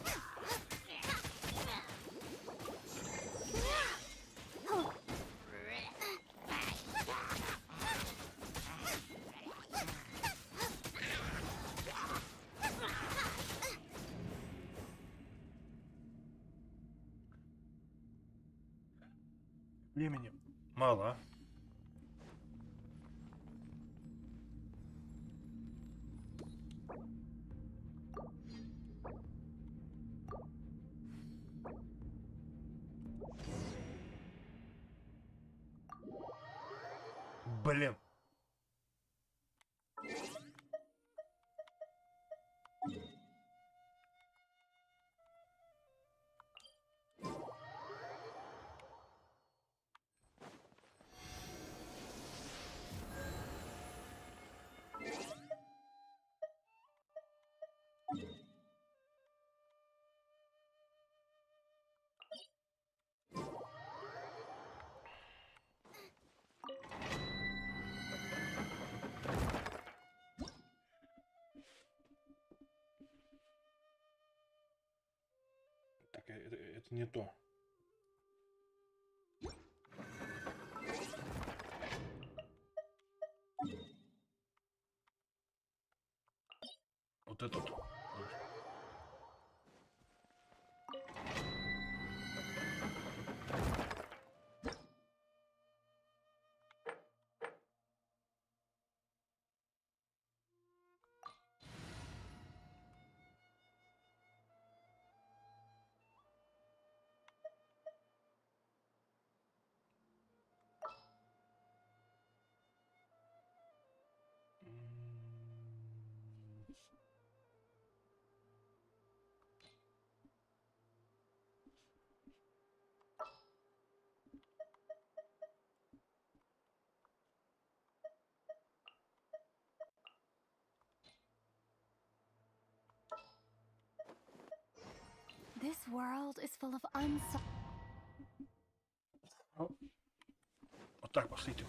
S3: Времени мало. Блин. Так, это не то. Вот этот.
S6: This world is full of
S3: Вот так посмотрите.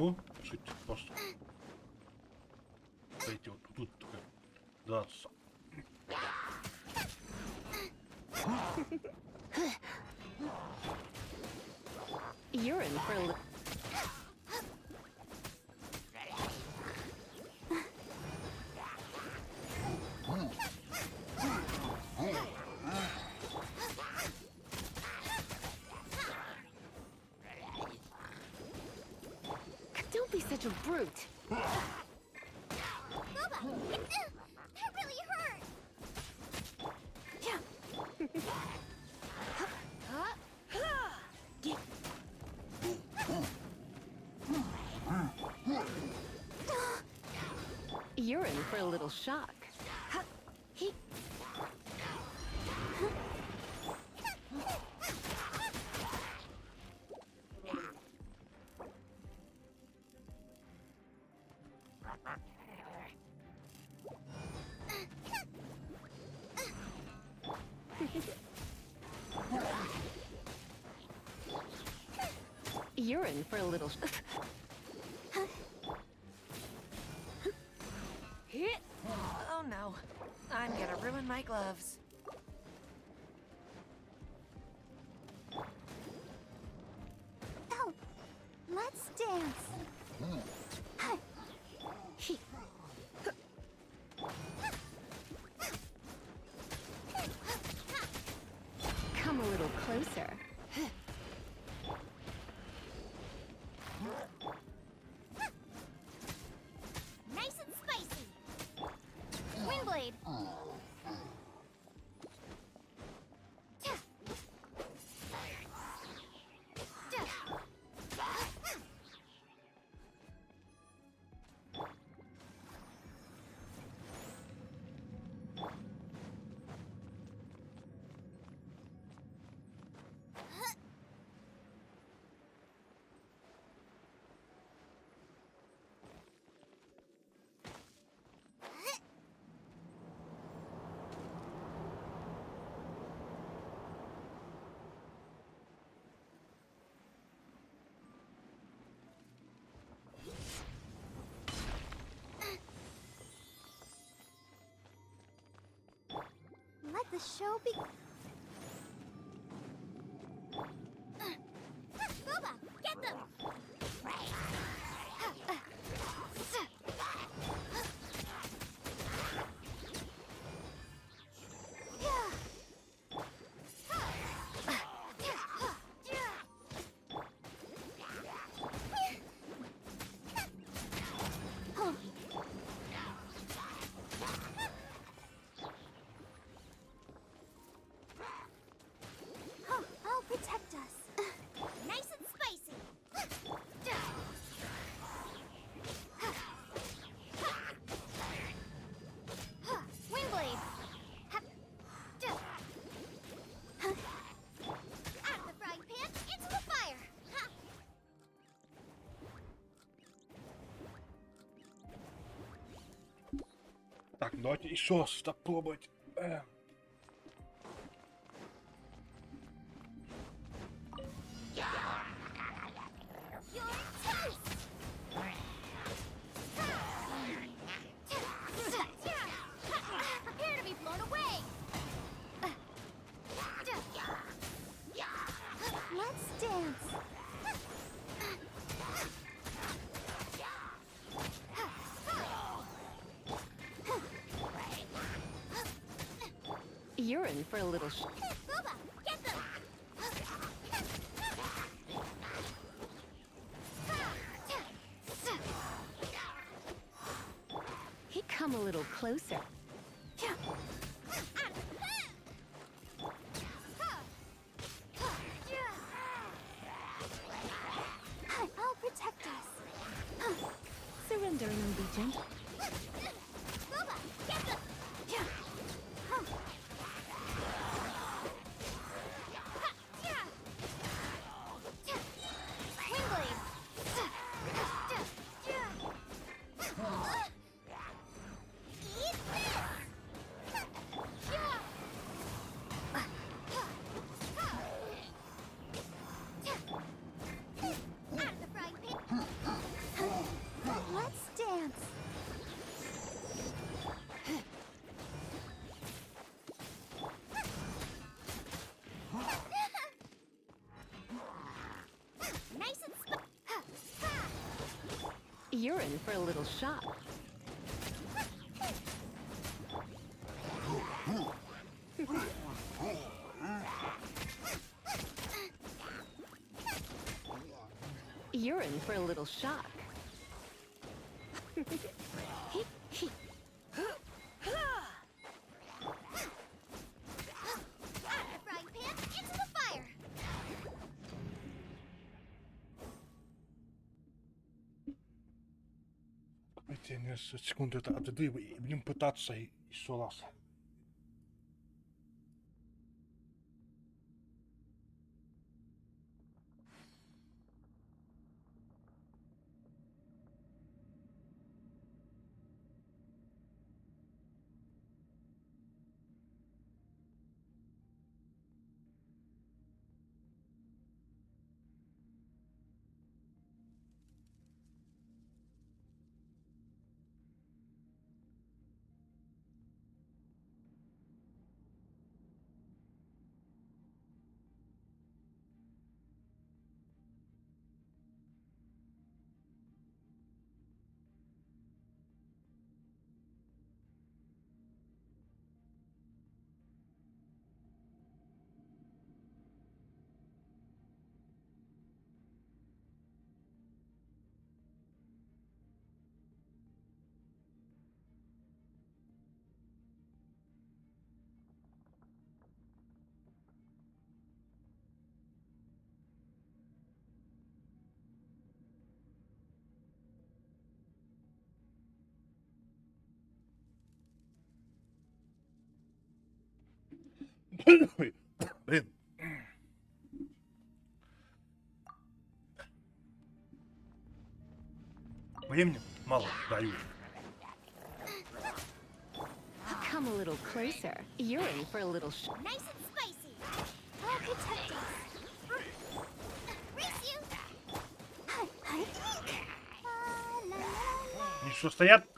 S3: ему жить просто. Пойти вот тут драться.
S18: You're in for a little. Don't be such a brute.
S2: Boba! That really hurt!
S18: You're in for a little shock. You're in for a little.
S1: Oh no, I'm gonna ruin my gloves.
S2: Oh, let's dance.
S18: Come a little closer.
S2: Nice and spicy. Windblade. Let the show be. Boba, get them! I'll protect us. Nice and spicy. Windblade. Out of the frying pan, into the fire.
S3: Так, давайте еще раз попробовать.
S2: You're toast! Prepare to be blown away! Let's dance!
S18: You're in for a little.
S2: Boba, get them!
S18: Hey, come a little closer.
S2: I'll protect us.
S18: Surrender and be gentle.
S2: Boba, get them! Windblade! Eat this! Out of the frying pan! chance.
S8: Nice and
S18: You're in for a little shock. You're in for a little shock.
S8: frying pan into the fire.
S3: Давайте я несколько секунд это отойду и будем пытаться еще раз. Ой, блин. Времени мало даю.
S18: Come a little closer. You're in for a little shock.
S8: Nice and spicy. Oh, protect us. Race you.
S3: Они что, стоят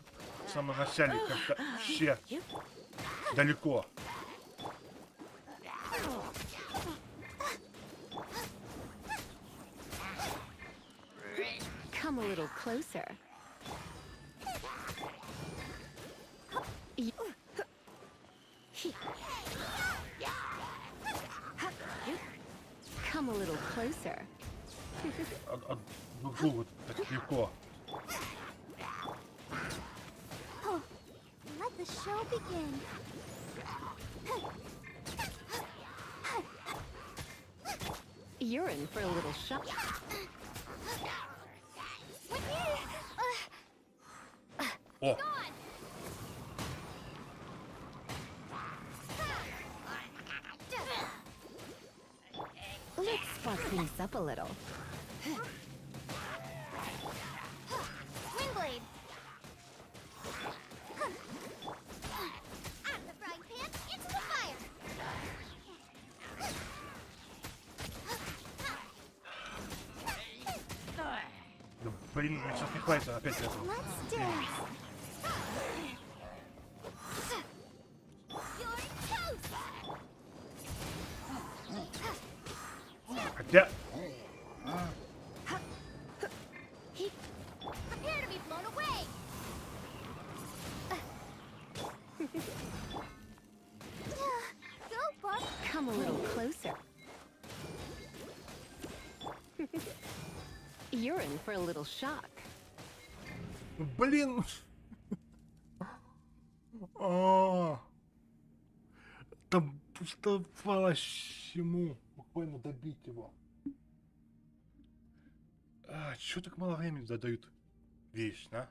S3: в самом начале как-то все далеко.
S18: Come a little closer. Come a little closer.
S3: От другу так легко.
S8: Let the show begin.
S18: You're in for a little shock.
S3: О!
S18: Let's spark things up a little.
S8: Windblade. Out of the frying pan into the fire.
S3: Да, блин, мне сейчас не хватит опять этого.
S8: Let's dance. You're toast.
S3: Хотя...
S8: Prepare to be blown away. Go, Buck.
S18: Come a little closer. You're in for a little shock.
S3: Блин! Там оставалось ему буквально добить его. Чё так мало времени задают? Вечно,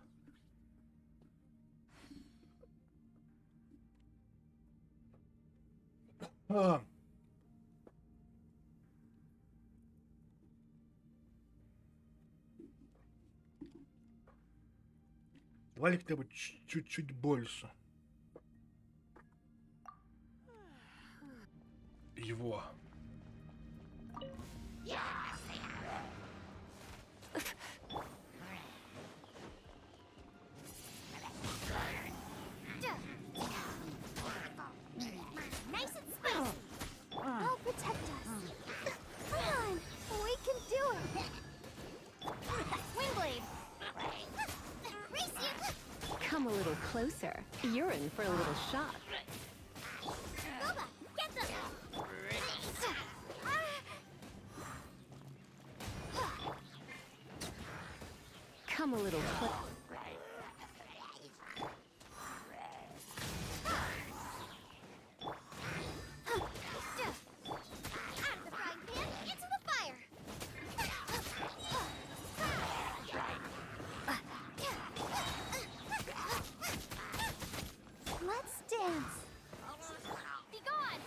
S3: а? Давай хотя бы чуть-чуть больше. Его.
S18: Come a little closer. You're in for a little shock.
S16: Booba, get them!
S18: Come a little closer.
S16: Out of the frying pan, into the fire!
S2: Let's dance.
S16: Be gone!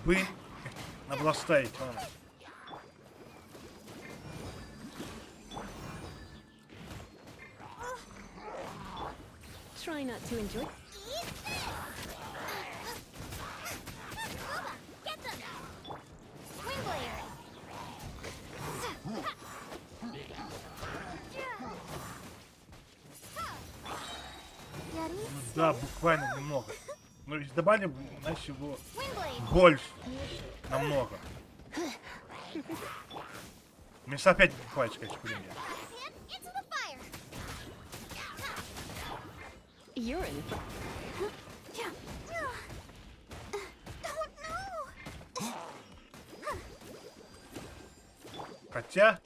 S3: Блин, надо было ставить, ладно.
S18: Try not to enjoy.
S16: Eat this! Booba, get them! Windblade!
S3: Да, буквально немного. Но ведь добавили, знаешь, его
S16: Windblade!
S3: больше. Намного. Мне опять не хватит, конечно, времени.
S16: Pan, into the fire!
S18: You're in for.
S3: Хотя...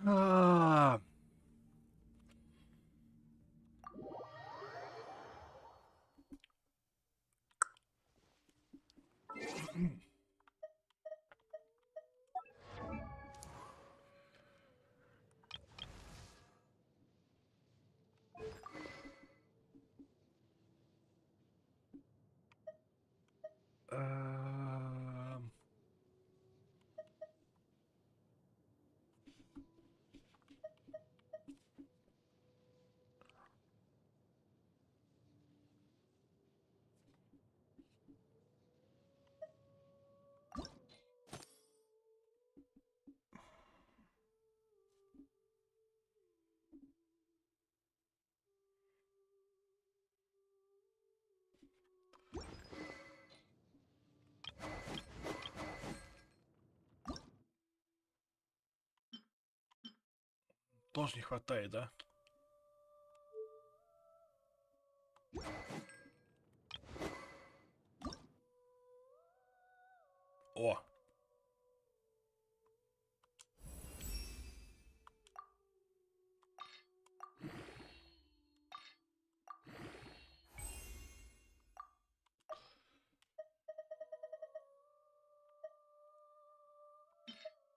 S3: А. Тоже не хватает, да? О!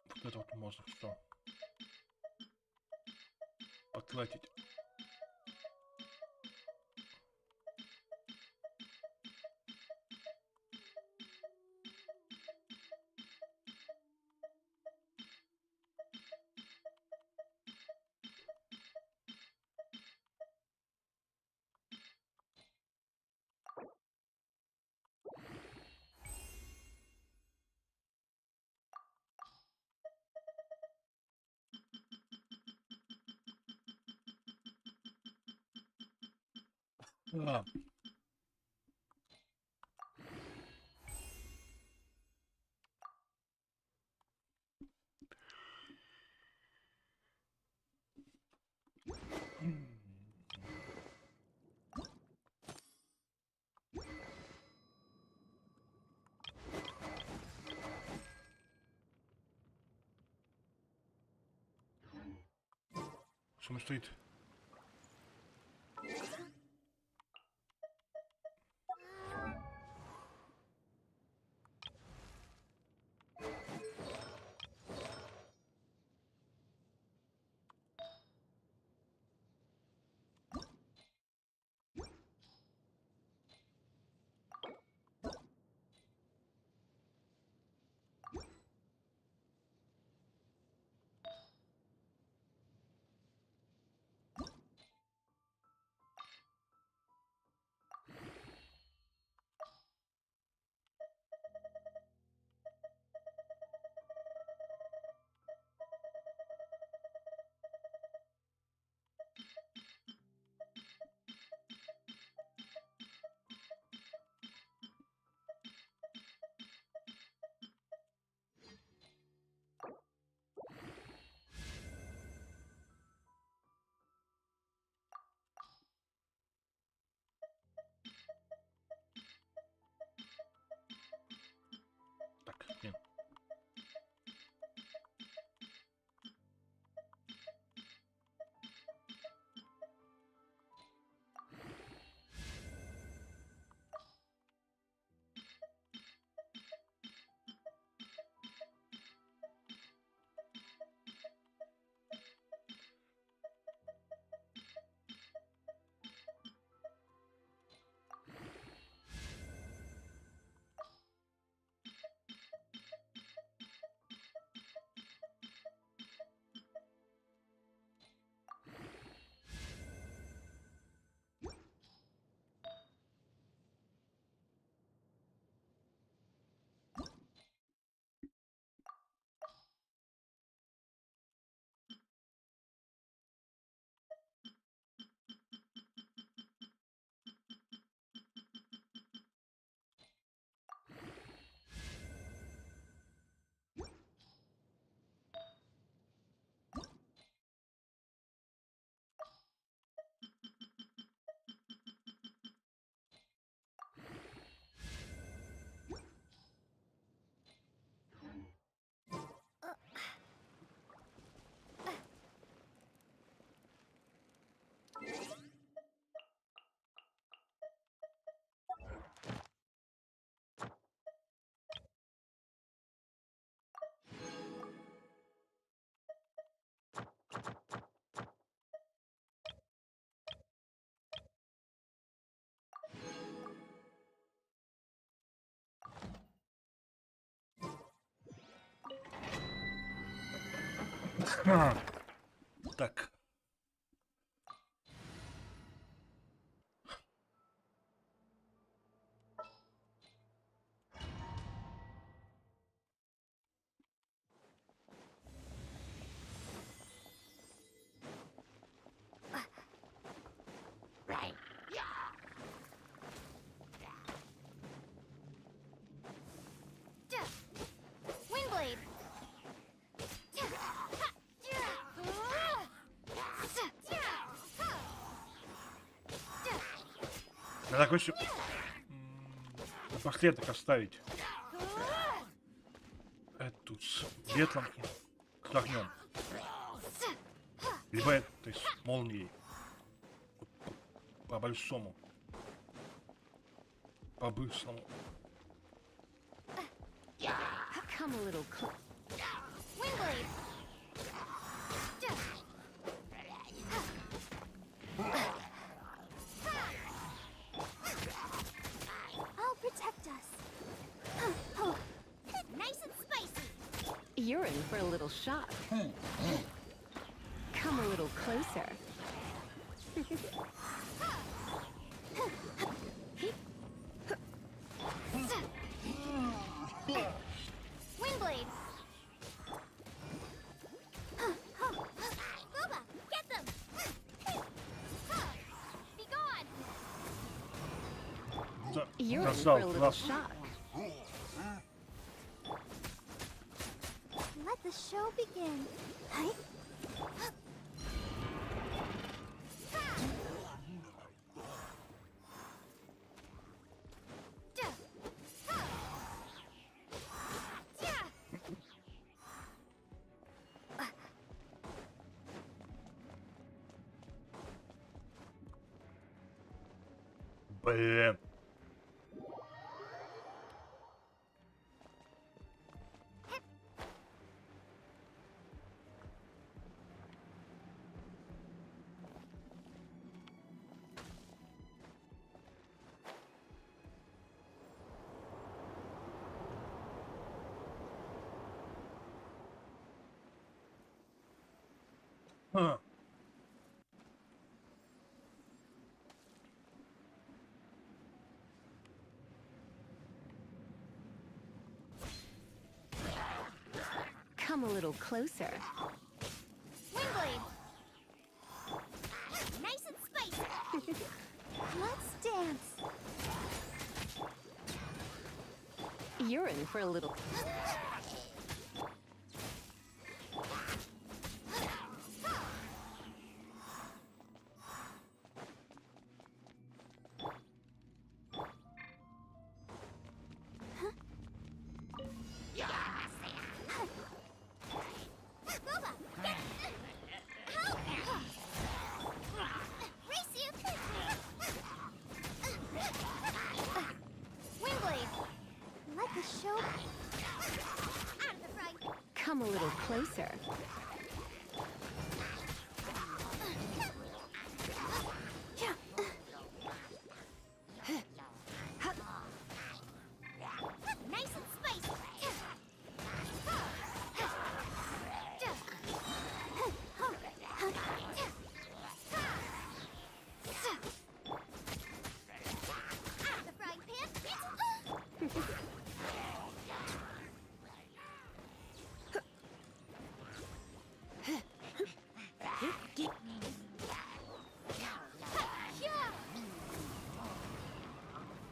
S3: Вот это вот можно что? Потратить. А. Что он стоит? Так.
S2: Windblade!
S3: Надо короче напоследок оставить эту с ветром и с огнем. Либо этой с молнией. По большому. По быстрому.
S18: Come a little closer.
S2: Windblade! I'll protect us. Nice and spicy.
S18: You're in for a little shock. Come a little closer.
S2: Windblade! Boba, get them! Be gone!
S18: You're in
S3: Nassau,
S18: for a little
S3: Nassau.
S18: shock.
S2: Let the show begin.
S3: Блин. Ха.
S18: Come a little closer.
S2: Windblade! Nice and spicy! Let's dance!
S18: You're in for a little.
S2: Boba, get help! Race you! Windblade! Let the show out of the frying.
S18: Come a little closer.
S2: Nice and spicy. Out of the frying pan.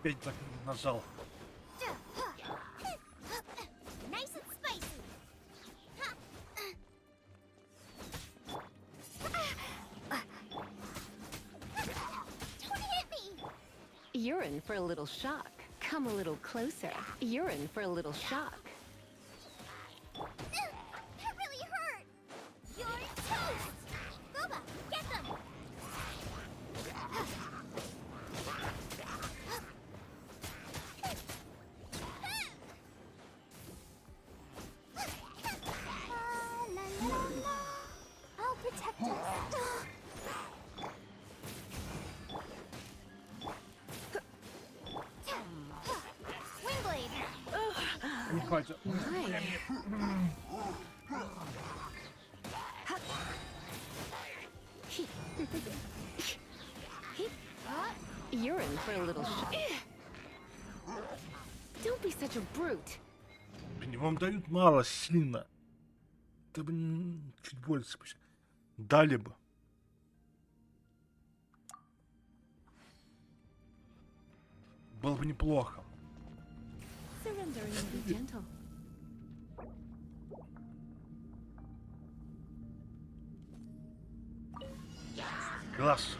S3: Опять так нажал.
S2: Nice and spicy. Don't hit me.
S18: You're in for a little shock. Come a little closer. You're in for a little shock.
S2: That really hurt. You're toast. Boba, get them. La, la, la. I'll protect us. Windblade!
S3: Не хватит.
S18: You're in for a little shock. Don't be such a brute.
S3: Блин, вам дают мало, сильно. Да блин, чуть больше. Дали бы. Было бы неплохо.
S18: Surrendering and be gentle.
S3: Класс.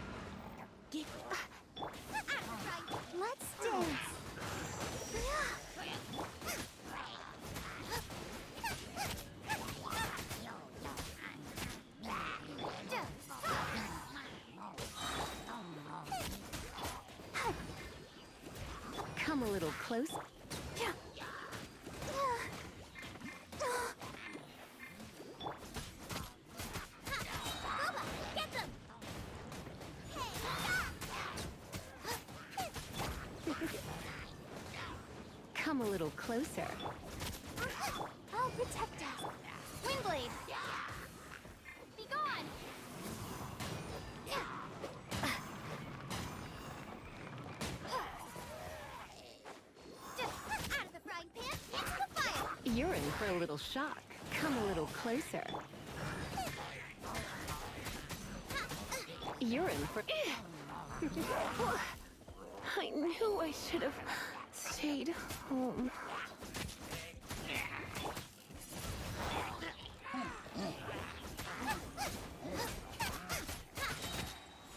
S2: Let's dance.
S18: Come a little close. Come a little closer.
S2: I'll protect us. Windblade. Be gone. Out of the frying pan, into the fire.
S18: You're in for a little shock. Come a little closer. You're in for... I knew I should have stayed home.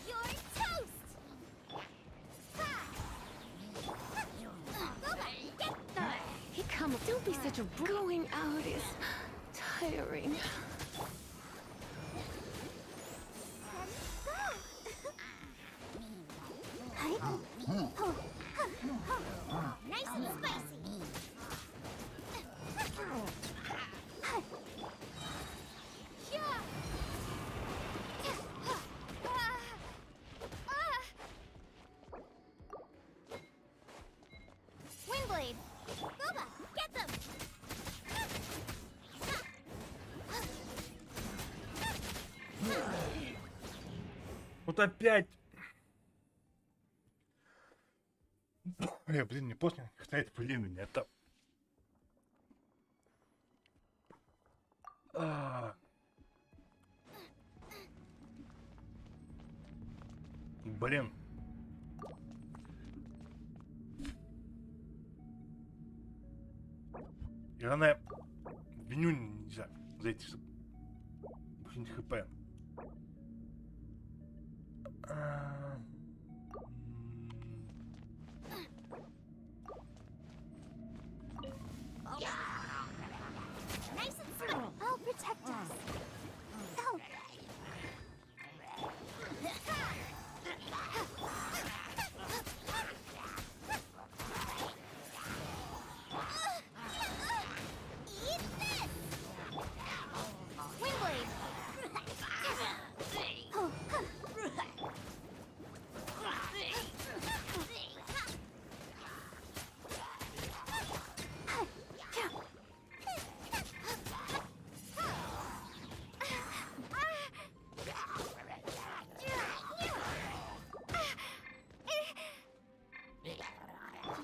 S2: You're toast.
S18: Hey, come, don't be such a... Going out is tiring.
S2: Nice and spicy. Windblade. Boba, get them.
S3: Вот опять. Блин, не поздно. Хватает времени. Это... Блин. И главное, виню нельзя за эти хп.
S2: Nice and smooth. I'll protect us. Oh. Eat this. Windblade.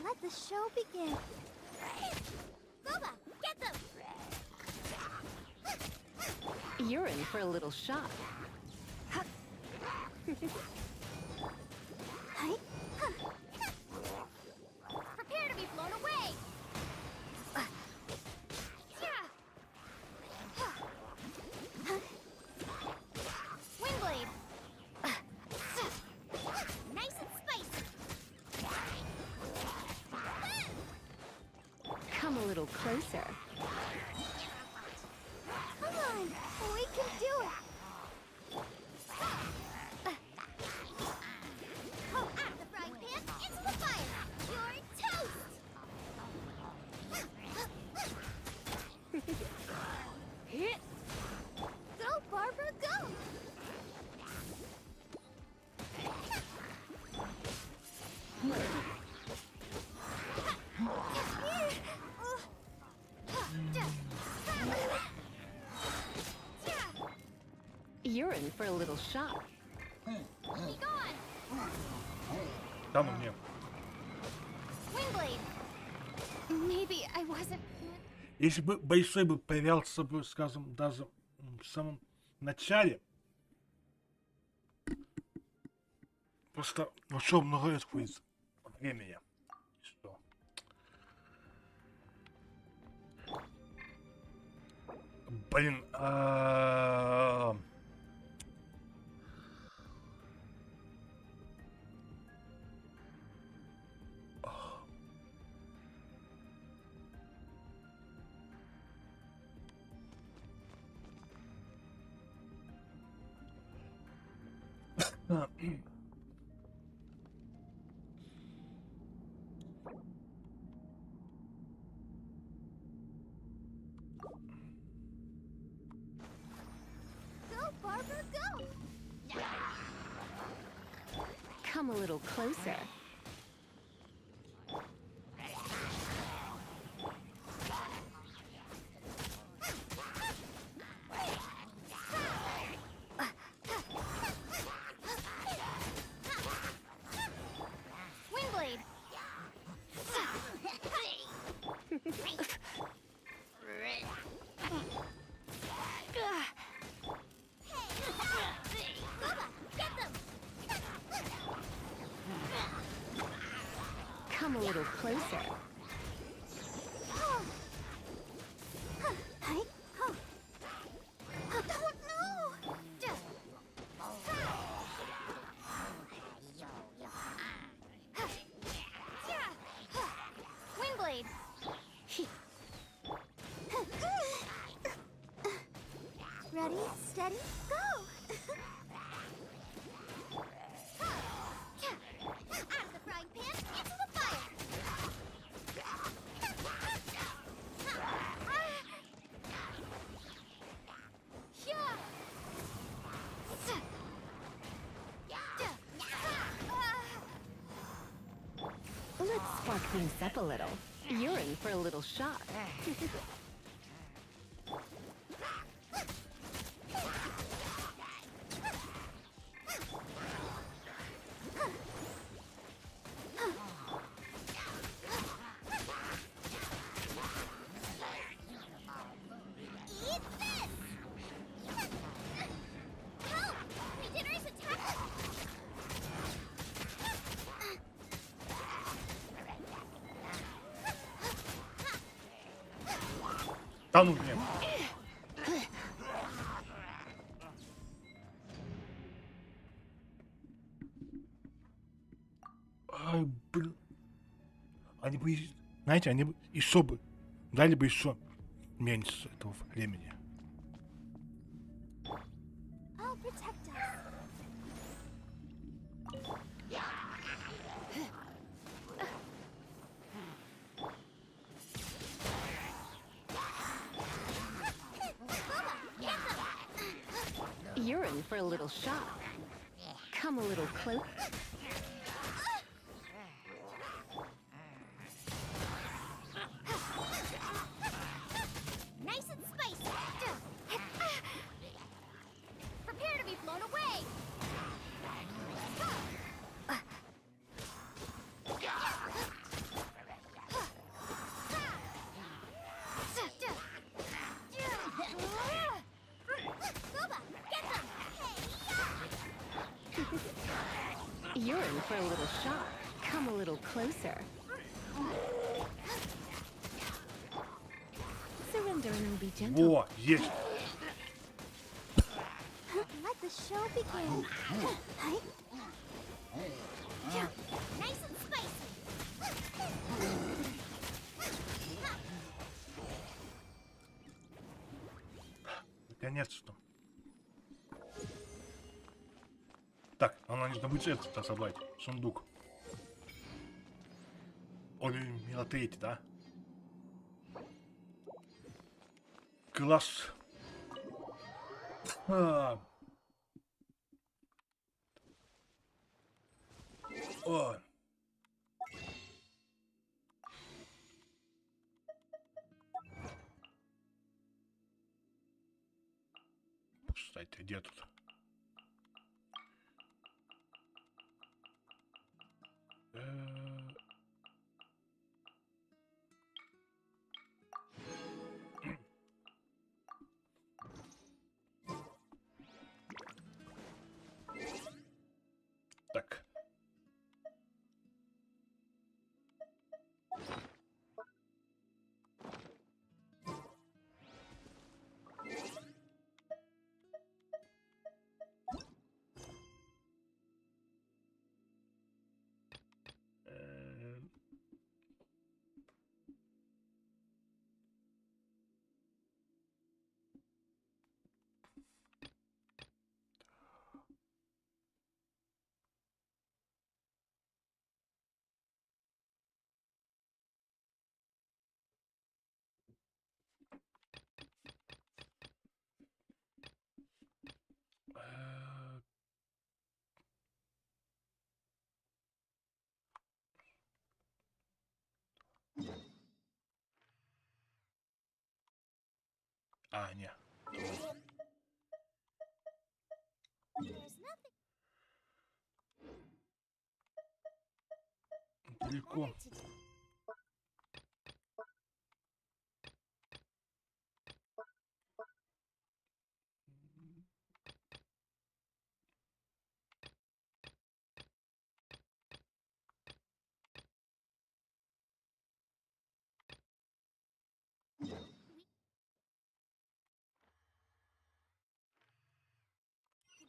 S2: Let the show begin. Boba, get them.
S18: You're in for a little shock.
S2: Prepare to be blown away. Windblade. Nice and spicy.
S18: Come a little closer.
S2: Come on, we can do it. Out of the frying pan, into the fire. You're toast. Go, Barbara, go.
S18: You're in for a little shock.
S2: Be gone!
S3: Да ну мне.
S2: Wingblade! Maybe I wasn't...
S3: Если бы большой бы появлялся бы, скажем, даже в самом начале, просто ушел много лет из времени. Что? Блин,
S2: Go, Barbara, go!
S18: Come a little closer.
S2: Wingblade!
S18: Come a little closer.
S2: Wingblade! Ready, steady, go! Out of the frying pan, into the fire!
S18: Let's spark things up a little. You're in for a little shock.
S2: Eat this! Help! My dinner is attacked!
S3: Да ну мне. Ай, блин. Они бы, знаете, они бы еще бы дали бы еще меньше этого времени.
S2: I'll protect us.
S18: You're in for a little shock. Come a little closer.
S2: Nice and spicy. Prepare to be blown away.
S18: You're in for a little shock. Come a little closer. Surrender and be gentle.
S3: Во, есть.
S2: Let the show begin. Nice and spicy.
S3: Наконец-то. Так, нам нужно будет это собрать. Сундук. Ой, мило третий, да? Класс. О. Кстати, где тут? А, не. Далеко.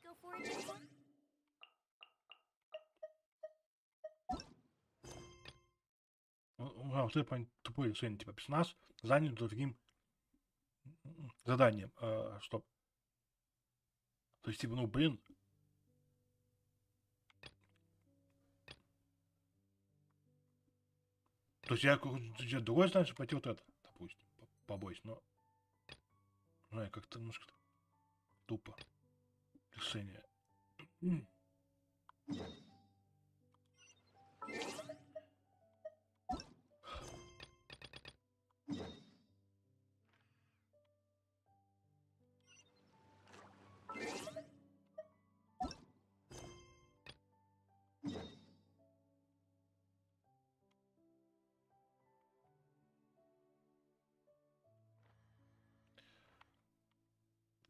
S16: Go foraging for?
S3: Вот это тупое решение. Типа персонаж занят другим заданием. Стоп. То есть, типа, ну, блин. То есть я другой знаю, что пойти вот это, допустим, побольше, но... Не знаю, как-то немножко тупо. Решение.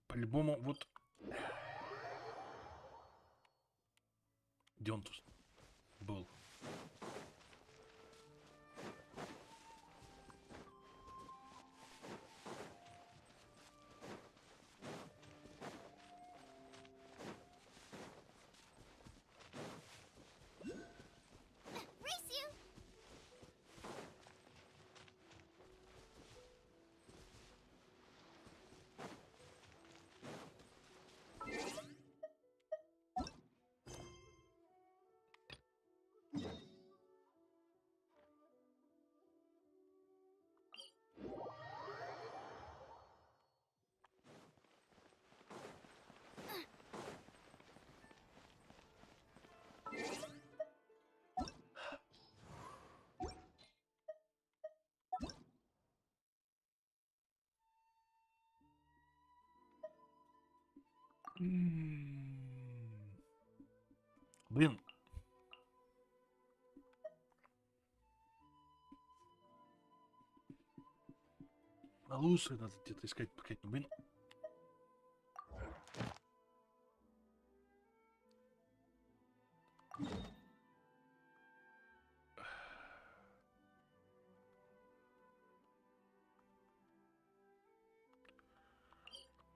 S3: По-любому, вот... Где он тут был?
S16: Race you!
S3: Блин. А лучше надо где-то искать, блин.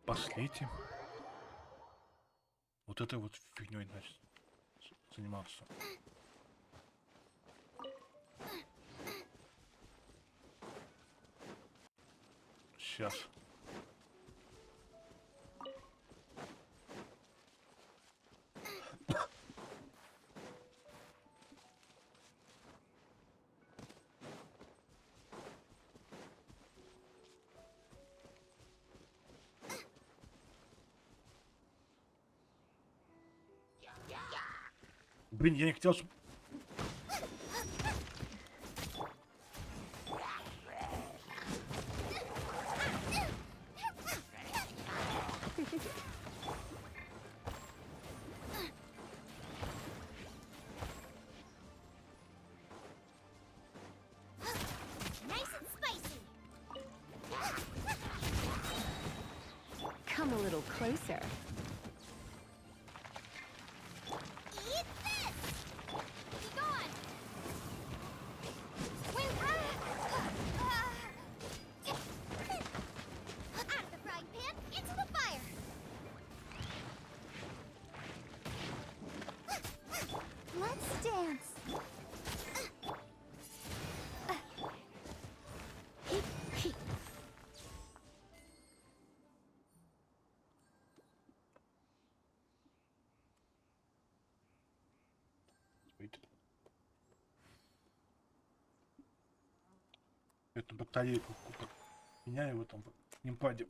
S3: Пошлите. Вот этой вот фигней, значит, заниматься. Сейчас. Блин, я не хотел, чтобы...
S16: Nice and spicy!
S18: Come a little closer.
S16: Eat this! Be gone! Swing! Out of the frying pan, into the fire!
S2: Let's dance.
S3: Эту батарейку меняю в этом геймпаде.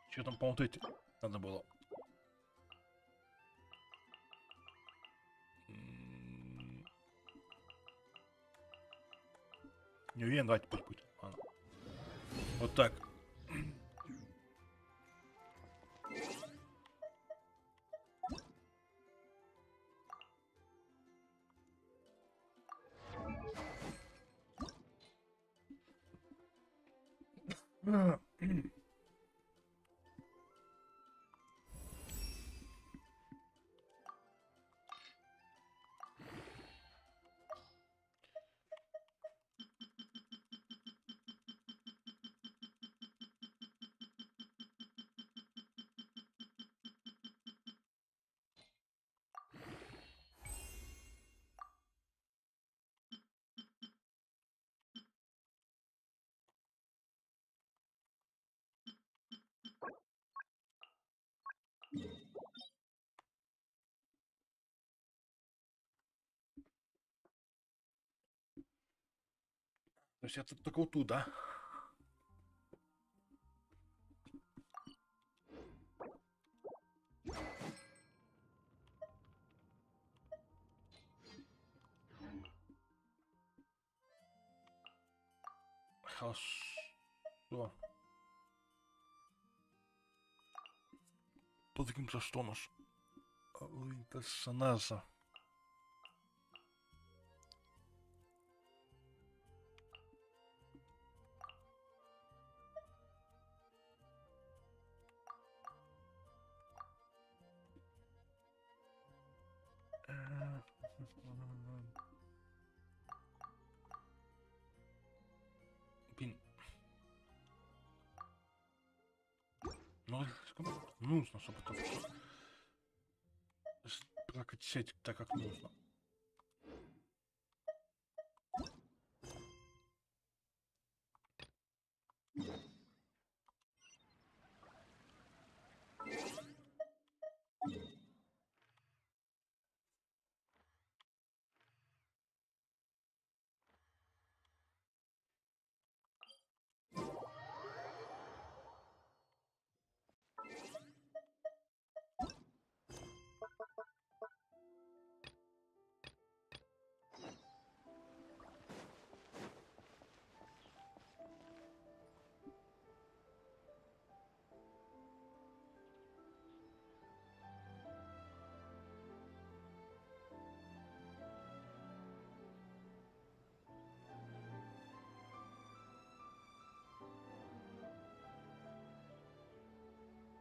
S3: Что там помутить надо было? Не уверен, давайте пусть будет. Ладно. Вот так. То есть это только вот тут, да? Хорошо. Подвигнуться что наш? Персонажа. Блин. Ну, нужно, чтобы это все прокачать так, как нужно.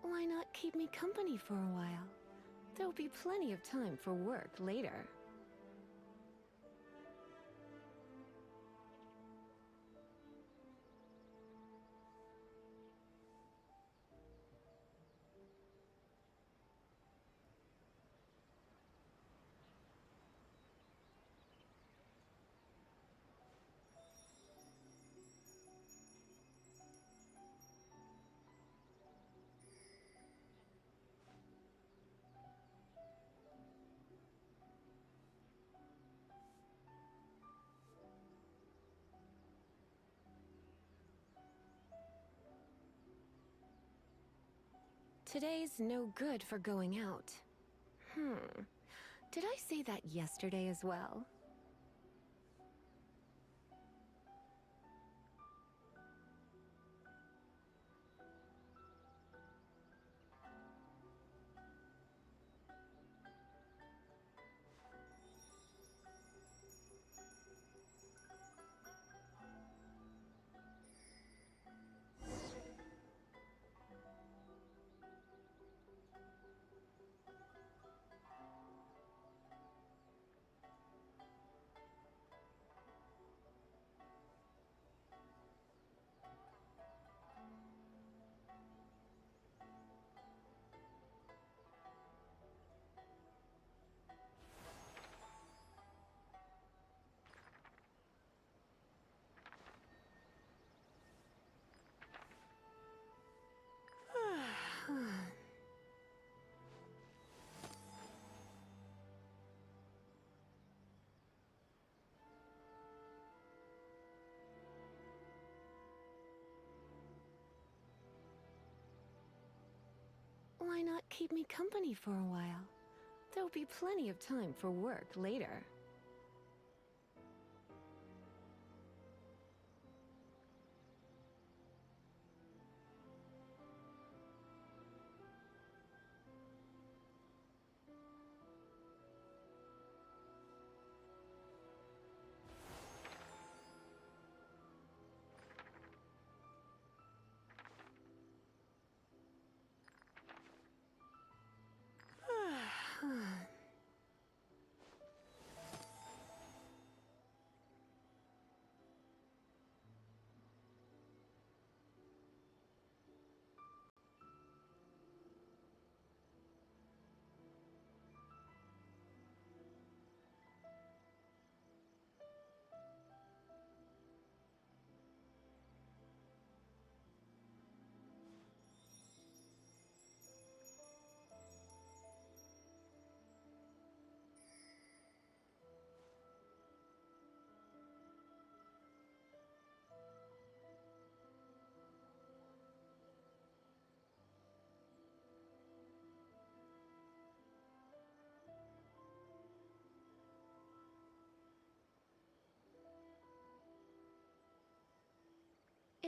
S18: Why not keep me company for a while? There'll be plenty of time for work later. Today's no good for going out. Did I say that yesterday as well? Why not keep me company for a while? There'll be plenty of time for work later.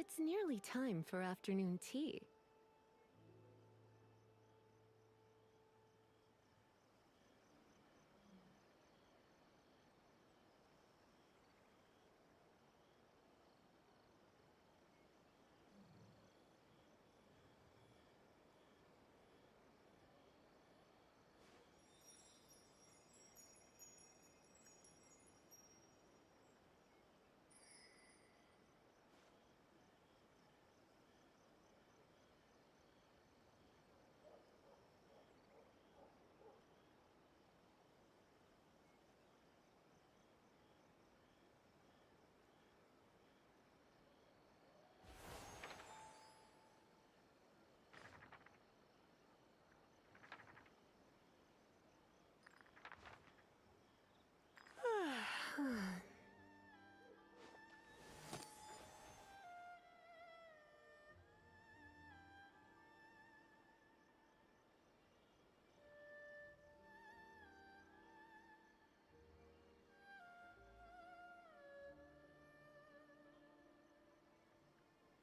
S18: It's nearly time for afternoon tea.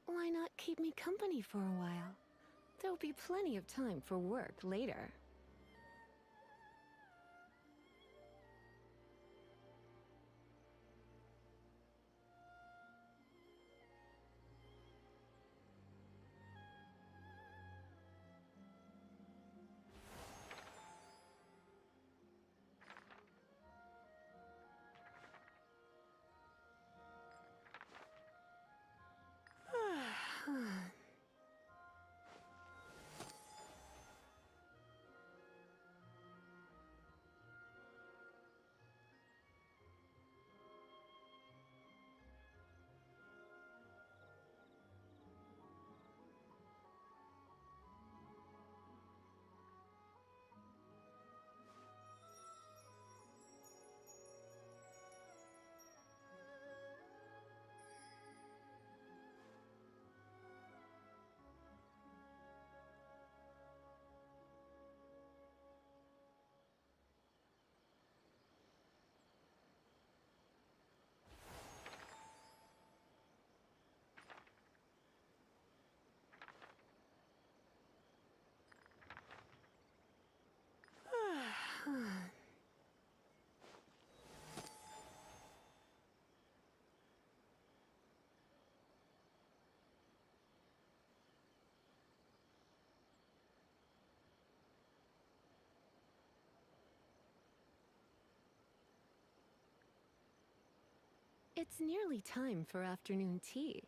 S18: Why not keep me company for a while? There'll be plenty of time for work later. It's nearly time for afternoon tea.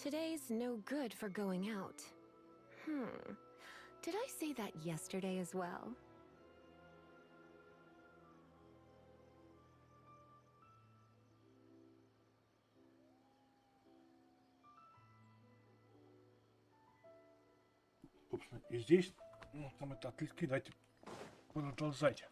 S18: Today's no good for going out. Did I say that yesterday as well?
S3: Собственно, и здесь, ну, там это отвлекли, давайте продолжать.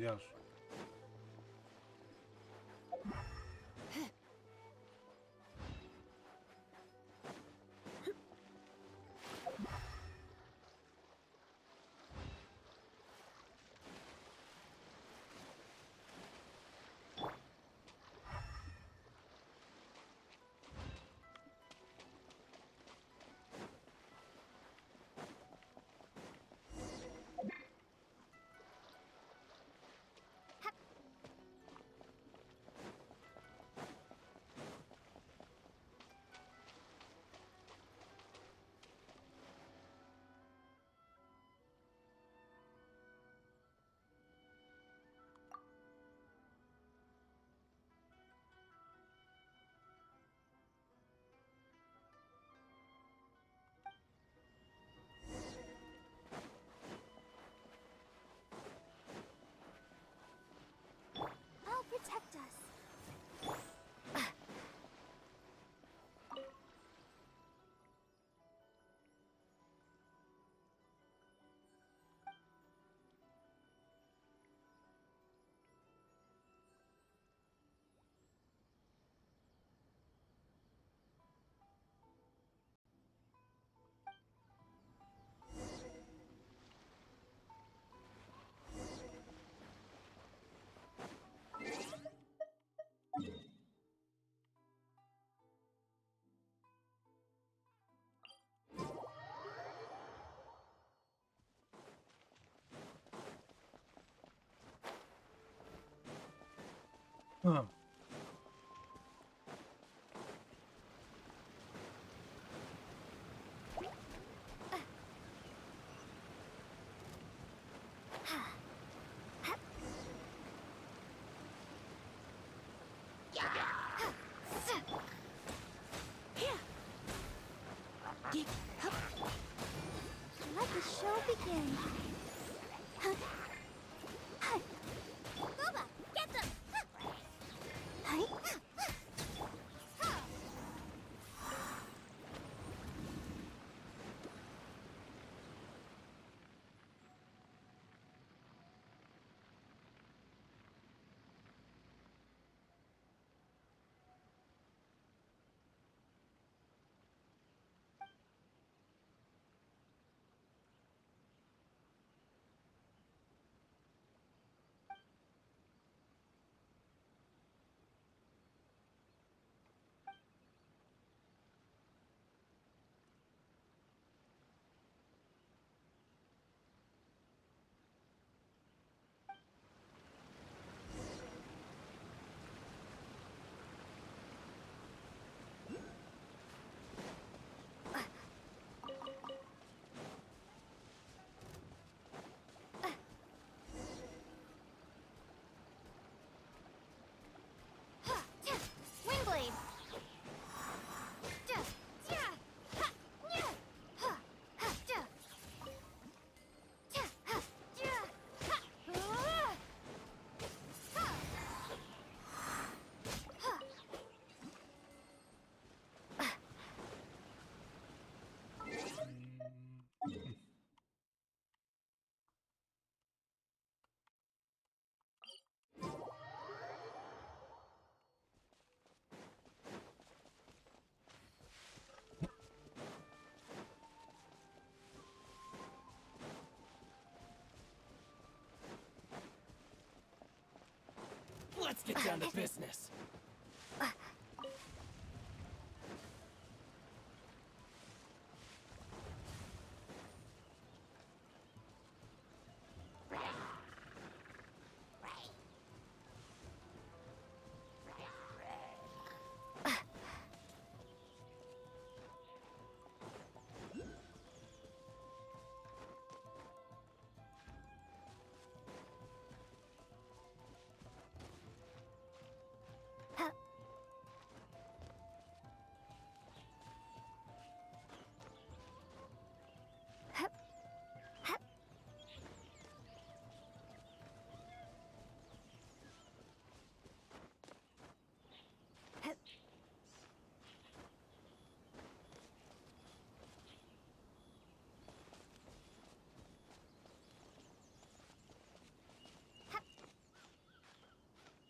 S3: рясу.
S2: I'll protect us.
S3: А.
S2: Let the show begin.
S16: Boba, get them! Windblade!
S4: Let's get down to business.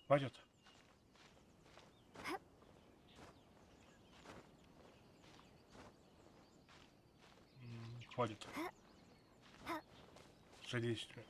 S3: Хватит? Хватит. Содействие.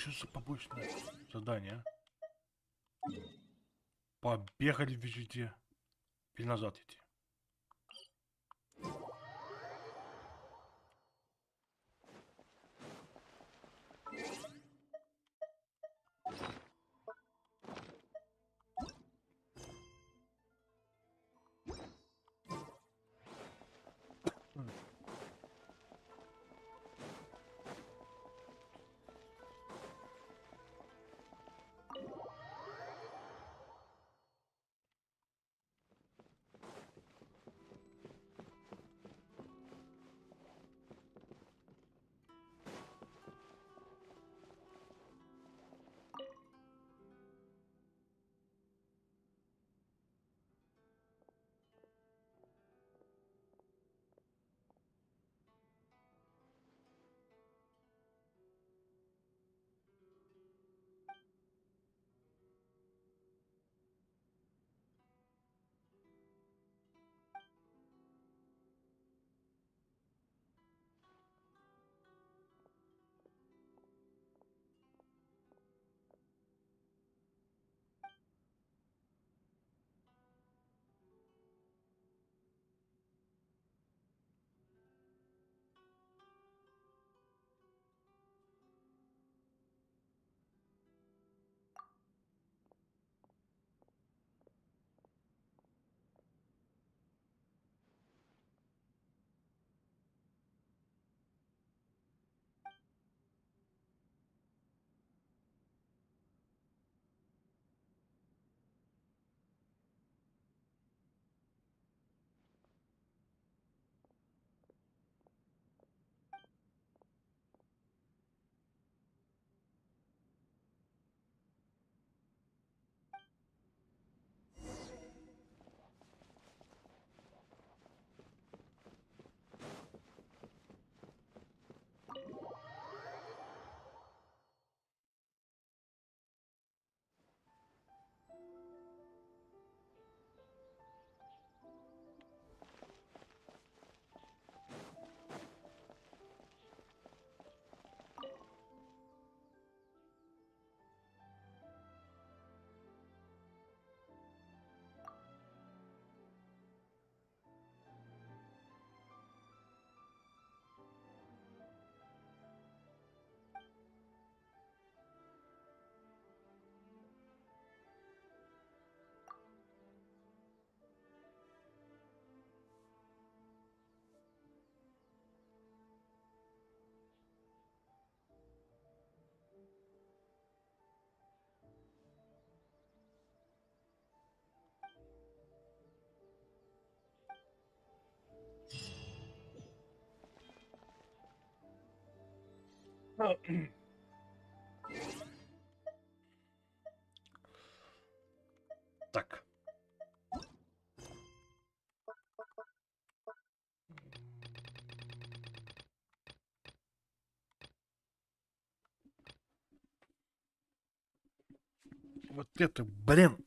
S3: Что за побочное задание, а? Побегали в везде. Или назад идти. Так. Вот это, блин.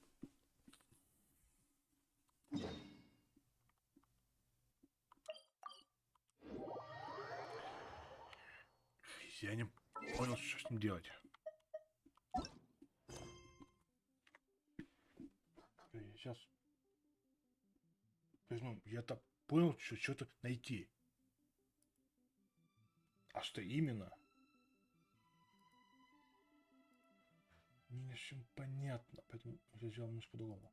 S3: Я не понял, что с ним делать. Сейчас. Ну, я-то понял, что что-то найти. А что именно? Не совсем понятно, поэтому я сделал немножко по-другому.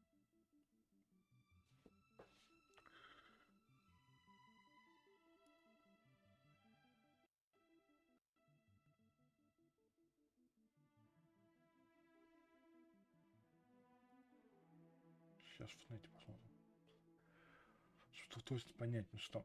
S3: Сейчас в нете посмотрим. Что точно понять, ну что.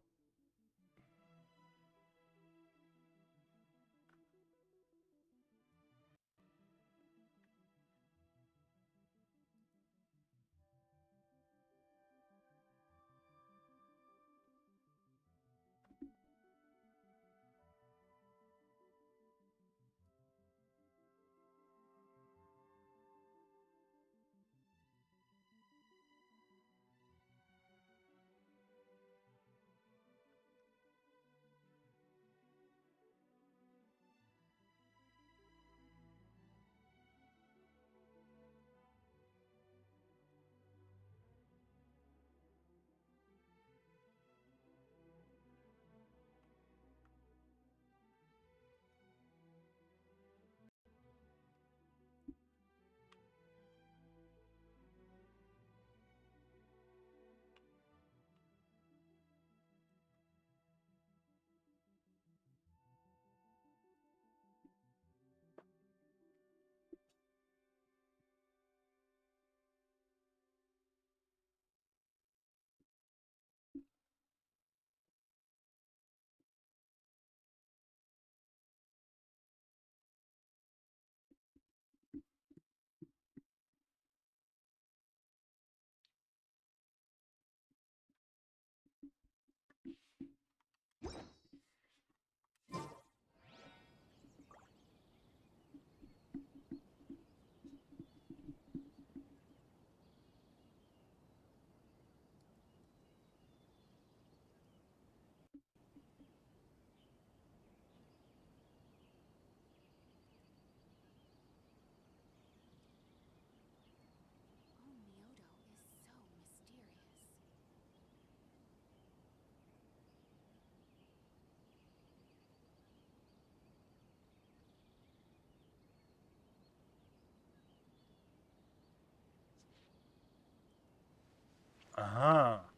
S3: Ага.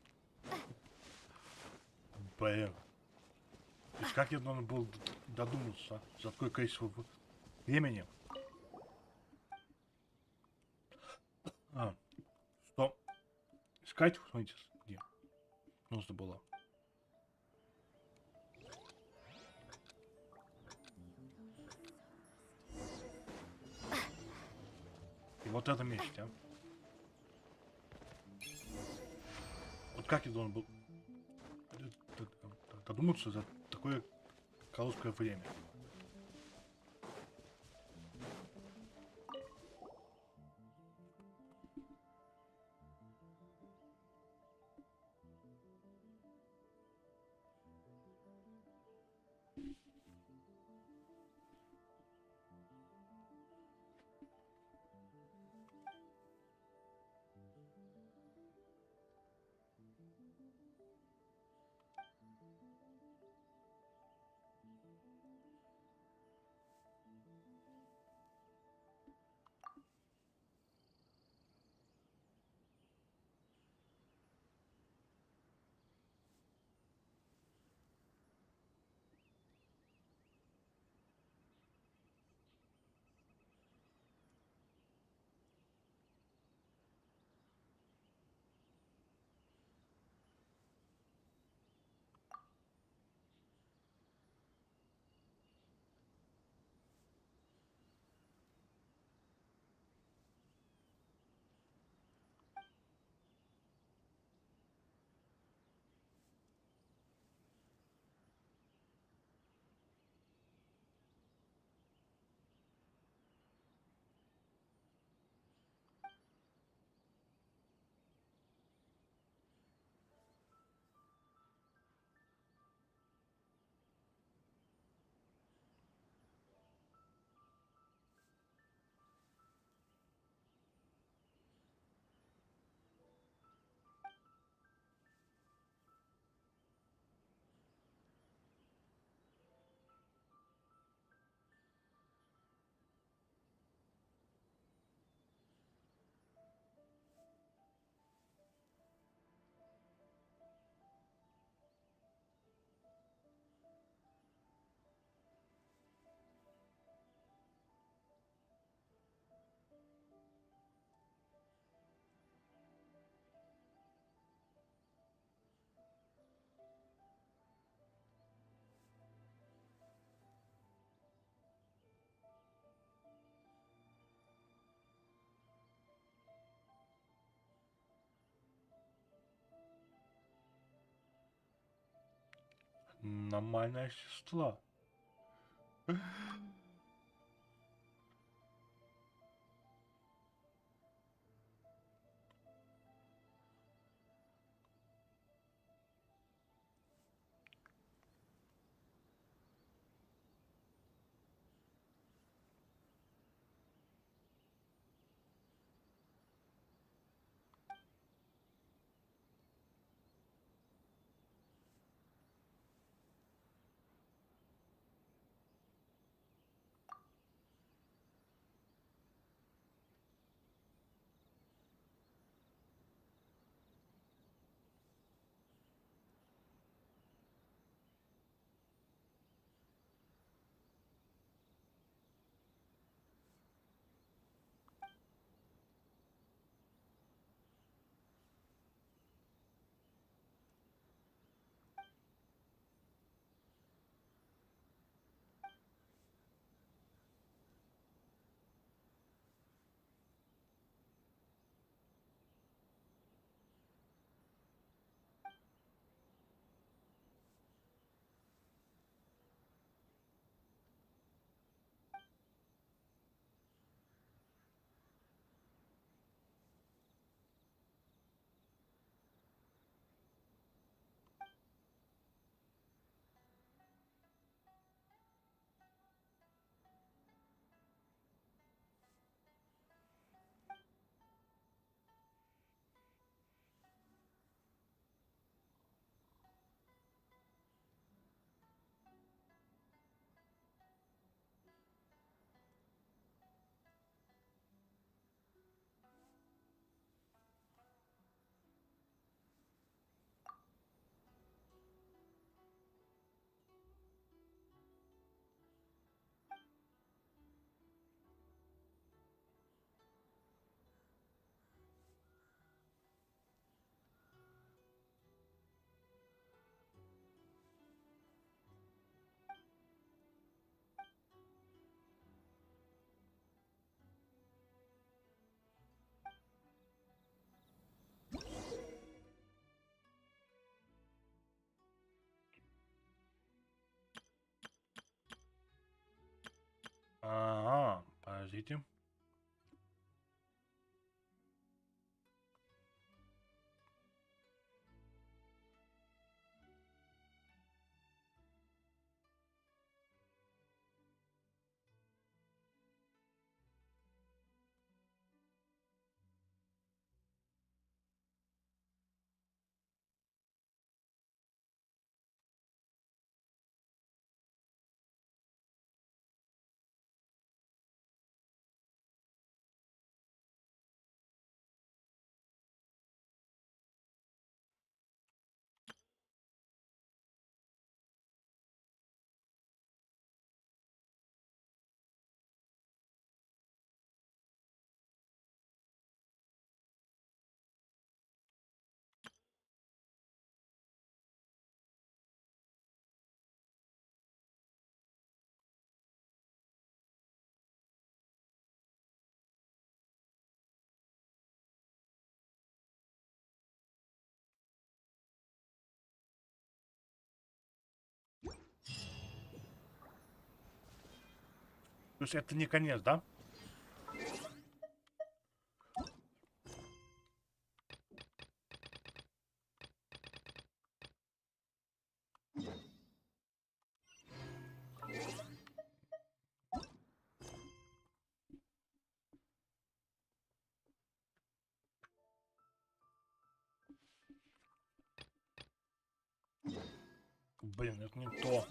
S3: Блин. То есть как я должен был додуматься за такое количество времени? А, что? Искать, смотрите, где нужно было. И вот в этом месте, а? Вот как я должен был додуматься за такое короткое время? Нормальная сестра. Ага, подождите. То есть это не конец, да? Блин, это не то.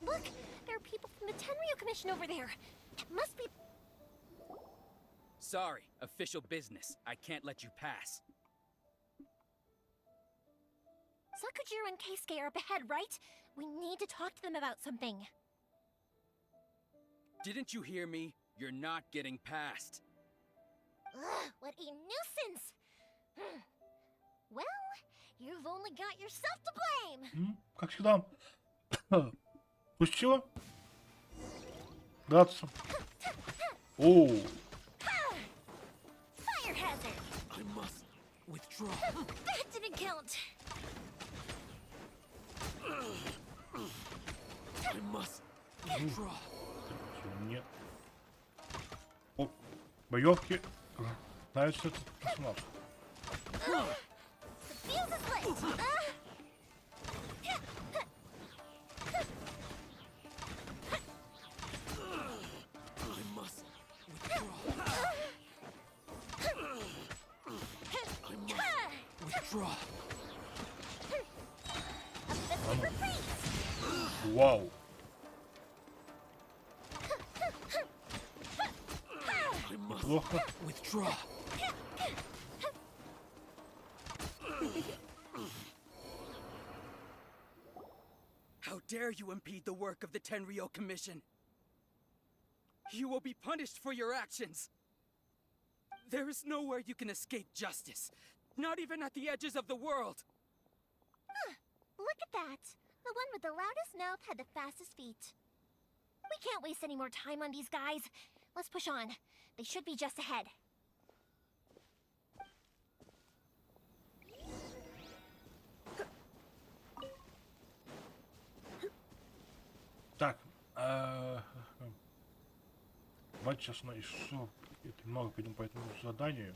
S2: Look! There are people from the Tenryu Commission over there! It must be...
S19: Sorry, official business. I can't let you pass.
S2: Sakujiro and Keisuke are up ahead, right? We need to talk to them about something.
S19: Didn't you hear me? You're not getting past.
S2: Ugh, what a nuisance! Well, You've only got yourself to blame.
S3: Как всегда. Пусть чего? Драться. О.
S2: Fire hazard.
S19: I must withdraw.
S2: That didn't count.
S19: I must withdraw.
S3: Нет. О, боевки. Нравится этот персонаж.
S2: The fuse is lit.
S19: I must withdraw. I must withdraw.
S3: Вау. Неплохо.
S19: Withdraw. How dare you impede the work of the Tenryou Commission? You will be punished for your actions. There is nowhere you can escape justice, not even at the edges of the world.
S2: Look at that. The one with the loudest mouth had the fastest feet. We can't waste any more time on these guys. Let's push on. They should be just ahead.
S3: Так. Давайте сейчас еще немного пойдем по этому заданию.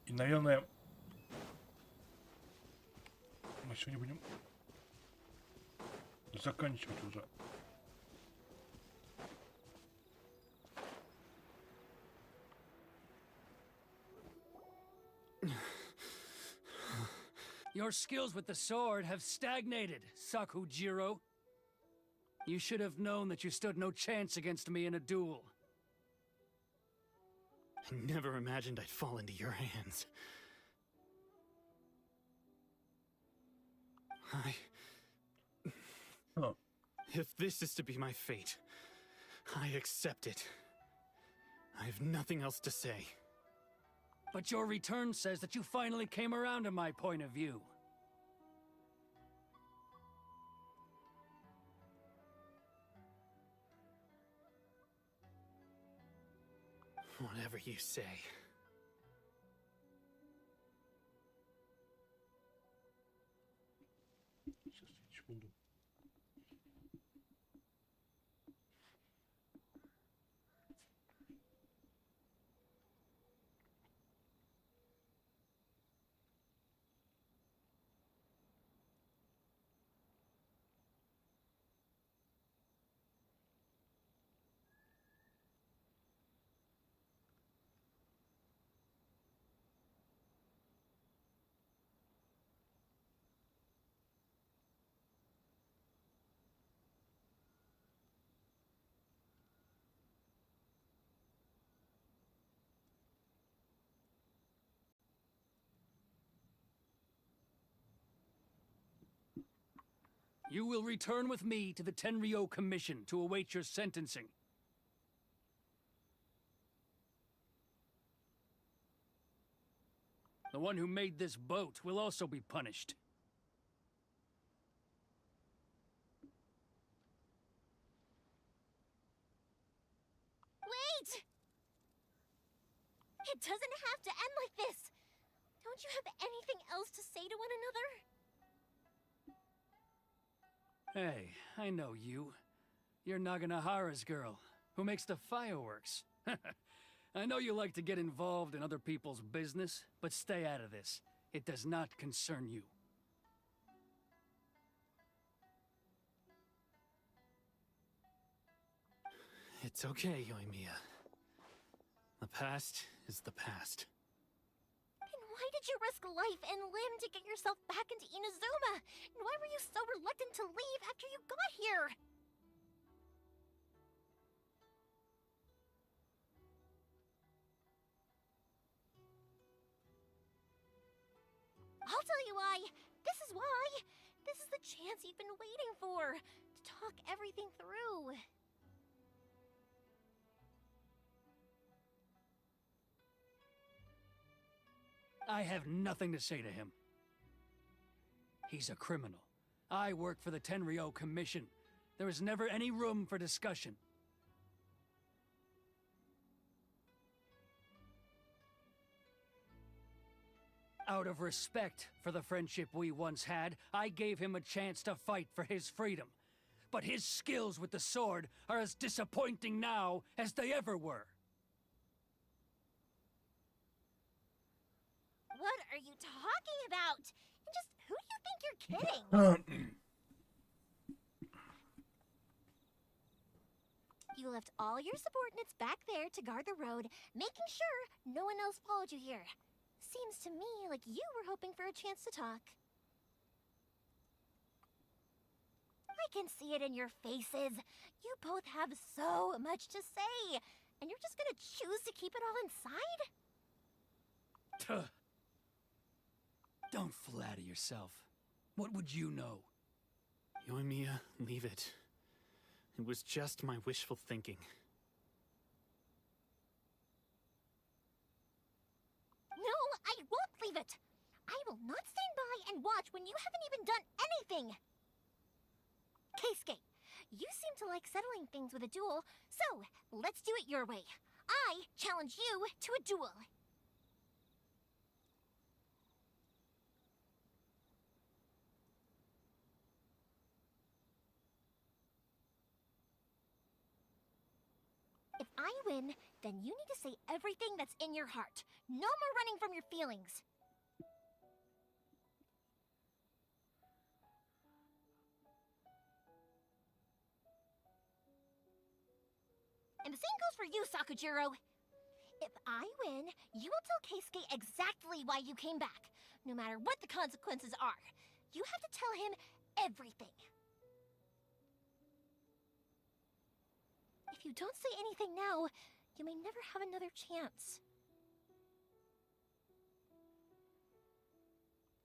S3: И, наверное, мы сегодня будем заканчивать уже.
S7: Your skills with the sword have stagnated, Sakujiro. You should have known that you stood no chance against me in a duel.
S14: I never imagined I'd fall into your hands. If this is to be my fate, I accept it. I have nothing else to say.
S7: But your return says that you finally came around to my point of view.
S14: Whatever you say.
S3: Сейчас, секунду.
S7: You will return with me to the Tenryou Commission to await your sentencing. The one who made this boat will also be punished.
S2: Wait! It doesn't have to end like this. Don't you have anything else to say to one another?
S7: Hey, I know you. You're Naganahara's girl, who makes the fireworks. I know you like to get involved in other people's business, but stay out of this. It does not concern you.
S14: It's okay, Yoimiya. The past is the past.
S2: Then why did you risk life and limb to get yourself back into Inazuma? And why were you so reluctant to leave after you got here? I'll tell you why. This is why. This is the chance you've been waiting for. To talk everything through.
S7: I have nothing to say to him. He's a criminal. I work for the Tenryou Commission. There is never any room for discussion. Out of respect for the friendship we once had, I gave him a chance to fight for his freedom. But his skills with the sword are as disappointing now as they ever were.
S2: What are you talking about? And just who do you think you're kidding? You left all your subordinates back there to guard the road, making sure no one else followed you here. Seems to me like you were hoping for a chance to talk. I can see it in your faces. You both have so much to say, and you're just gonna choose to keep it all inside?
S7: Tuh. Don't flatter yourself. What would you know?
S20: Yoimiya, leave it. It was just my wishful thinking.
S2: No, I won't leave it. I will not stand by and watch when you haven't even done anything. Keisuke, you seem to like settling things with a duel, so let's do it your way. I challenge you to a duel. If I win, then you need to say everything that's in your heart. No more running from your feelings. And the same goes for you, Sakujiro. If I win, you will tell Keisuke exactly why you came back, no matter what the consequences are. You have to tell him everything. If you don't say anything now, you may never have another chance.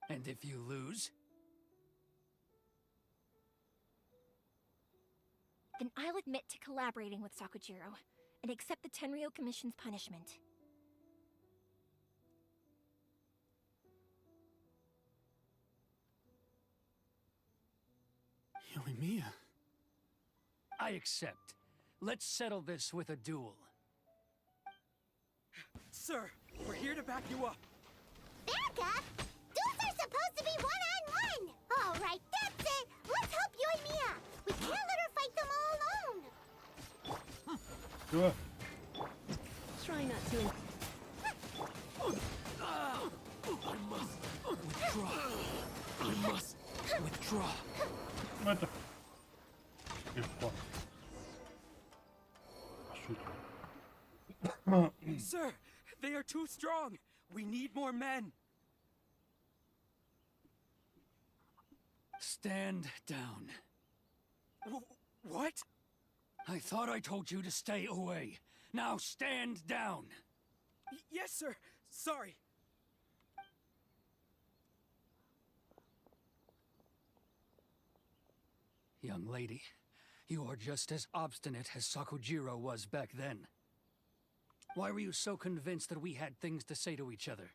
S7: And if you lose?
S2: Then I'll admit to collaborating with Sakujiro and accept the Tenryou Commission's punishment.
S20: Yoimiya.
S7: I accept. Let's settle this with a duel.
S19: Sir, we're here to back you up.
S8: Back up? Duels are supposed to be one-on-one! Alright, that's it! Let's help Yoimiya! We can't let her fight them all alone!
S3: Sure.
S18: Try not to.
S13: I must withdraw.
S3: Это... Легко.
S19: Sir, they are too strong. We need more men.
S7: Stand down.
S19: What?
S7: I thought I told you to stay away. Now stand down.
S19: Yes, sir. Sorry.
S7: Young lady, you are just as obstinate as Sakujiro was back then. Why were you so convinced that we had things to say to each other?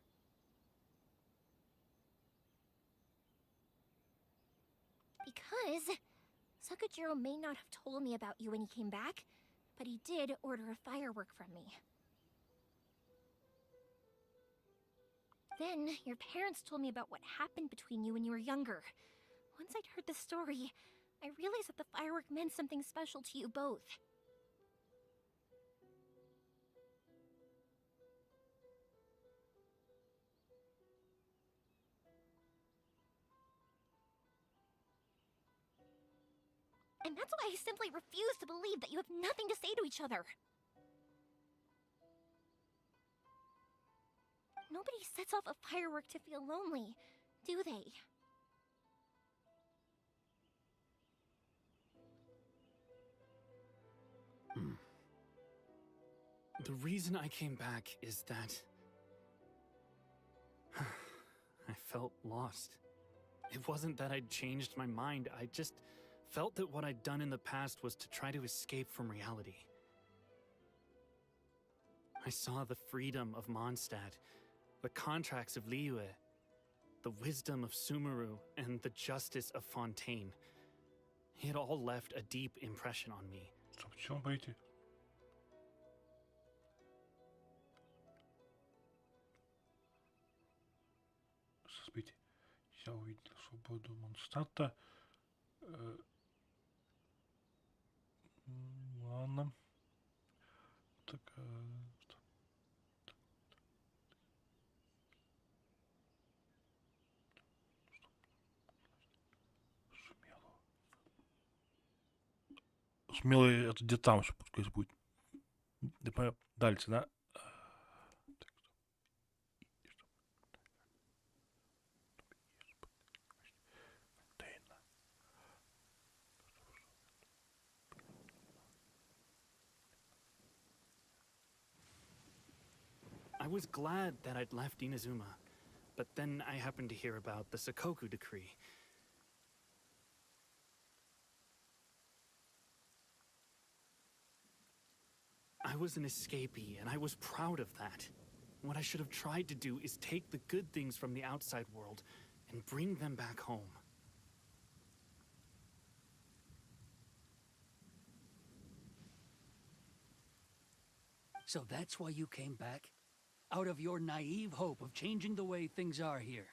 S2: Because Sakujiro may not have told me about you when he came back, but he did order a firework from me. Then, your parents told me about what happened between you when you were younger. Once I'd heard the story, I realized that the firework meant something special to you both. And that's why I simply refuse to believe that you have nothing to say to each other. Nobody sets off a firework to feel lonely, do they?
S20: The reason I came back is that... I felt lost. It wasn't that I'd changed my mind, I just felt that what I'd done in the past was to try to escape from reality. I saw the freedom of Mondstadt, the contracts of Liyue, the wisdom of Sumeru, and the justice of Fontaine. It all left a deep impression on me.
S3: Стоп, чего вы боитесь? Смотрите, я увидел свободу Монстарта. Ладно. Так, Смелый это где там, что пускай будет. Дальше, да?
S20: I was glad that I'd left Inazuma, but then I happened to hear about the Sakoku decree. I was an escapee, and I was proud of that. What I should have tried to do is take the good things from the outside world and bring them back home.
S7: So that's why you came back? Out of your naive hope of changing the way things are here?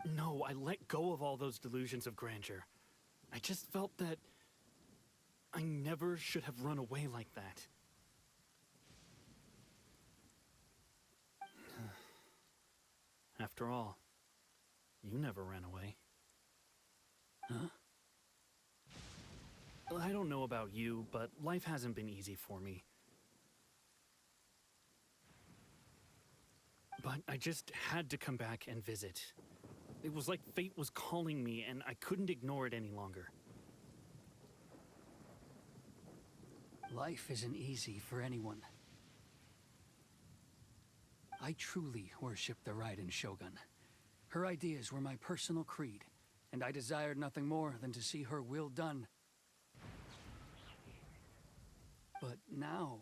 S20: No, I let go of all those delusions of grandeur. I just felt that I never should have run away like that. After all, you never ran away.
S7: Huh?
S20: I don't know about you, but life hasn't been easy for me. But I just had to come back and visit. It was like fate was calling me, and I couldn't ignore it any longer.
S7: Life isn't easy for anyone. I truly worshipped the Raiden Shogun. Her ideas were my personal creed, and I desired nothing more than to see her will done. But now,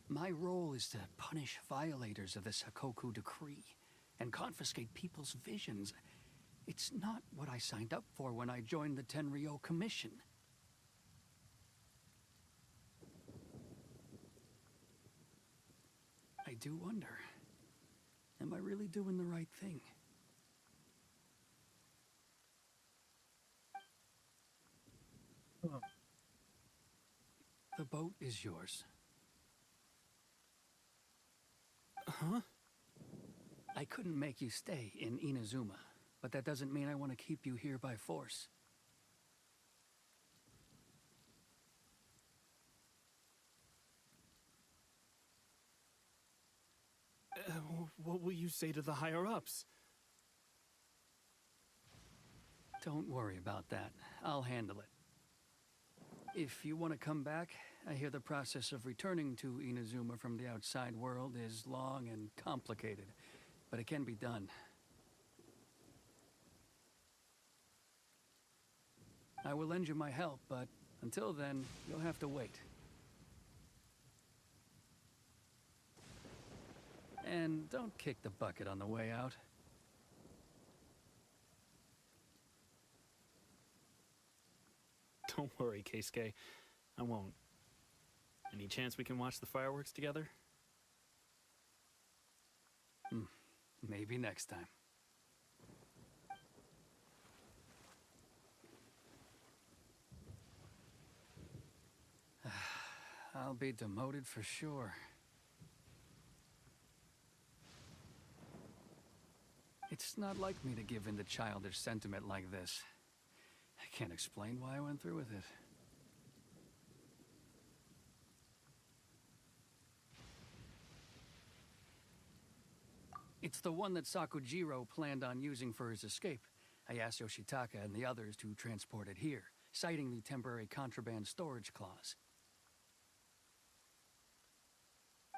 S7: my role is to punish violators of the Sakoku decree and confiscate people's visions. It's not what I signed up for when I joined the Tenryou Commission. I do wonder, am I really doing the right thing? The boat is yours.
S20: Huh?
S7: I couldn't make you stay in Inazuma, but that doesn't mean I want to keep you here by force.
S20: What will you say to the higher-ups?
S7: Don't worry about that. I'll handle it. If you want to come back, I hear the process of returning to Inazuma from the outside world is long and complicated, but it can be done. I will lend you my help, but until then, you'll have to wait. And don't kick the bucket on the way out.
S20: Don't worry, Keisuke. I won't. Any chance we can watch the fireworks together?
S7: Maybe next time. I'll be demoted for sure. It's not like me to give in to childish sentiment like this. I can't explain why I went through with it. It's the one that Sakujiro planned on using for his escape. I asked Yoshitaka and the others to transport it here, citing the temporary contraband storage clause.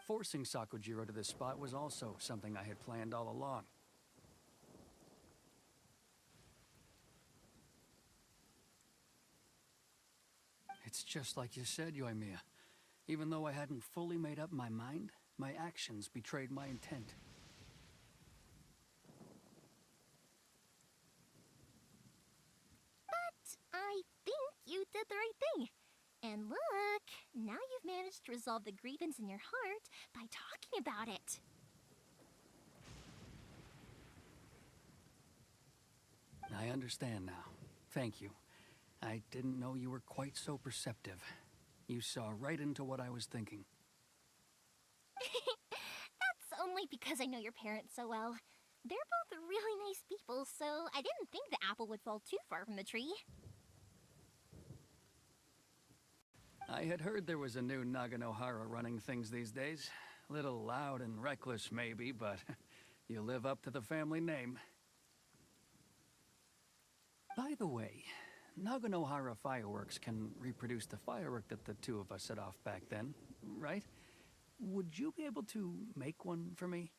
S7: Forcing Sakujiro to this spot was also something I had planned all along. It's just like you said, Yoimiya. Even though I hadn't fully made up my mind, My actions betrayed my intent.
S2: But I think you did the right thing. And look, now you've managed to resolve the grievance in your heart by talking about it.
S7: I understand now. Thank you. I didn't know you were quite so perceptive. You saw right into what I was thinking.
S2: That's only because I know your parents so well. They're both really nice people, so I didn't think the apple would fall too far from the tree.
S7: I had heard there was a new Naganohara running things these days. Little loud and reckless, maybe, but you live up to the family name. By the way, Naganohara fireworks can reproduce the firework that the two of us set off back then, right? Would you be able to make one for me?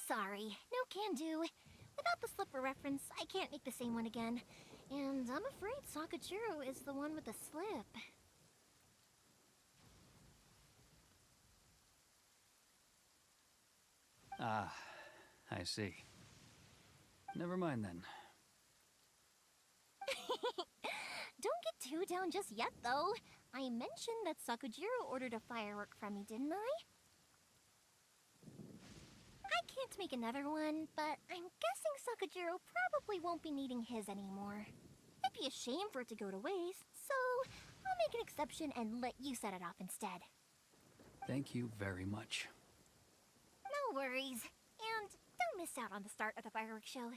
S2: Sorry, no can do. Without the slipper reference, I can't make the same one again. And I'm afraid Sakujiro is the one with the slip.
S7: Ah, I see. Never mind then.
S2: Don't get too down just yet, though. I mentioned that Sakujiro ordered a firework from me, didn't I? I can't make another one, but I'm guessing Sakujiro probably won't be needing his anymore. It'd be a shame for it to go to waste, so I'll make an exception and let you set it off instead.
S7: Thank you very much.
S2: No worries. And don't miss out on the start of the fireworks show.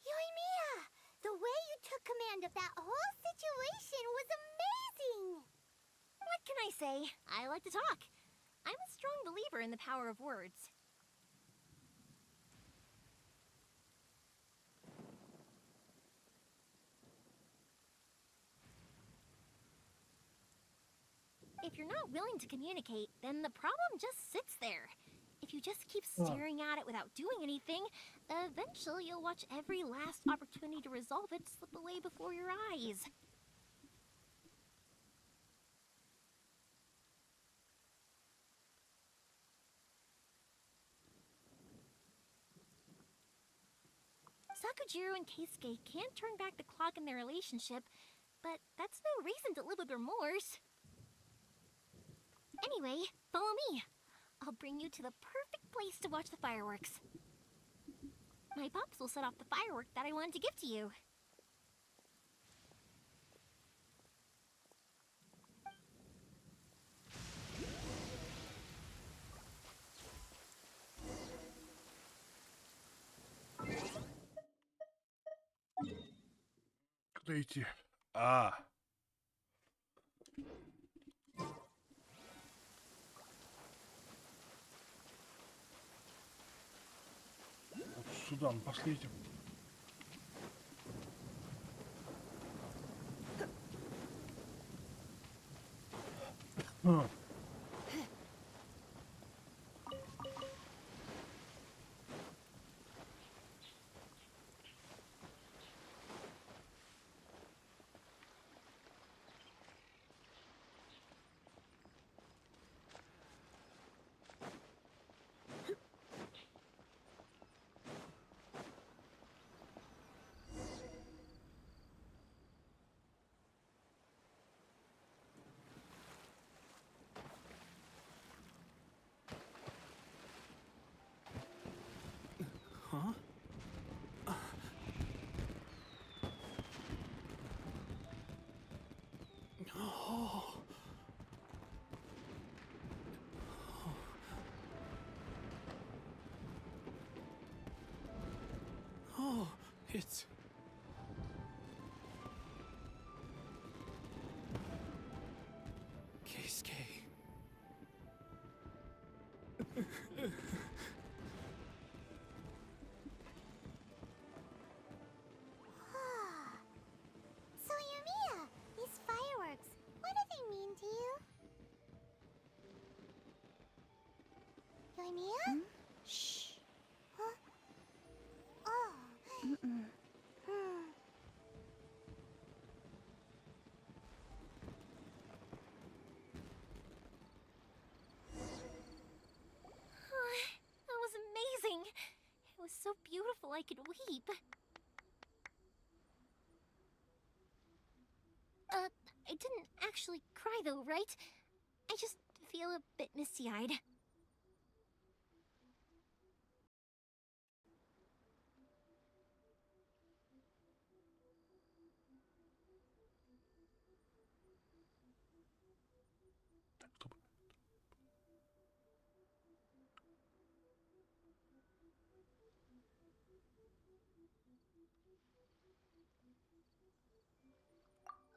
S8: Yoimiya! The way you took command of that whole situation was amazing!
S2: What can I say? I like to talk. I'm a strong believer in the power of words. If you're not willing to communicate, then the problem just sits there. If you just keep staring at it without doing anything, eventually you'll watch every last opportunity to resolve it slip away before your eyes. Sakujiro and Keisuke can't turn back the clock in their relationship, but that's no reason to live with remorse. Anyway, follow me. I'll bring you to the perfect place to watch the fireworks. My pops will set off the firework that I wanted to give to you.
S3: Куда идти? А. Вот сюда, ну пошли идем.
S20: Huh? Oh. Oh, it's... Keisuke.
S8: So, Yoimiya, these fireworks, what do they mean to you? Yoimiya? Shh. Huh? Oh.
S2: I could weep. I didn't actually cry though, right? I just feel a bit misty-eyed.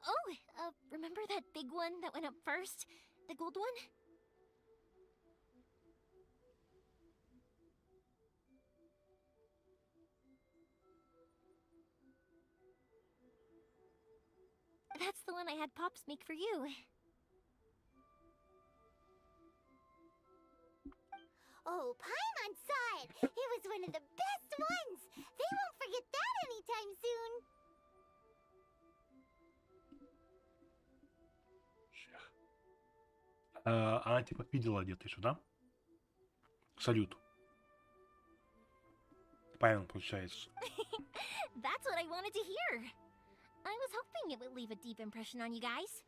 S2: Oh, remember that big one that went up first? The gold one? That's the one I had Pops make for you.
S8: Oh, Paimon saw it! It was one of the best ones! They won't forget that anytime soon!
S3: Она типа видела где-то еще, да? Салют. Павел, получается.
S2: That's what I wanted to hear. I was hoping it would leave a deep impression on you guys.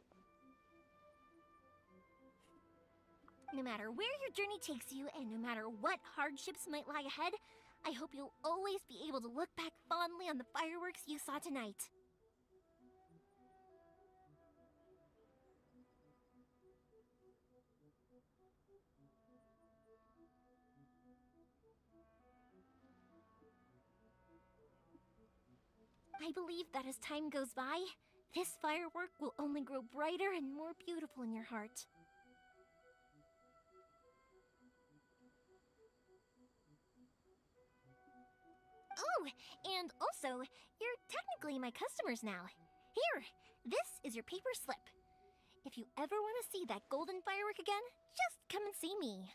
S2: No matter where your journey takes you, and no matter what hardships might lie ahead, I hope you'll always be able to look back fondly on the fireworks you saw tonight. I believe that as time goes by, this firework will only grow brighter and more beautiful in your heart. Oh, and also, you're technically my customers now. Here, this is your paper slip. If you ever want to see that golden firework again, just come and see me.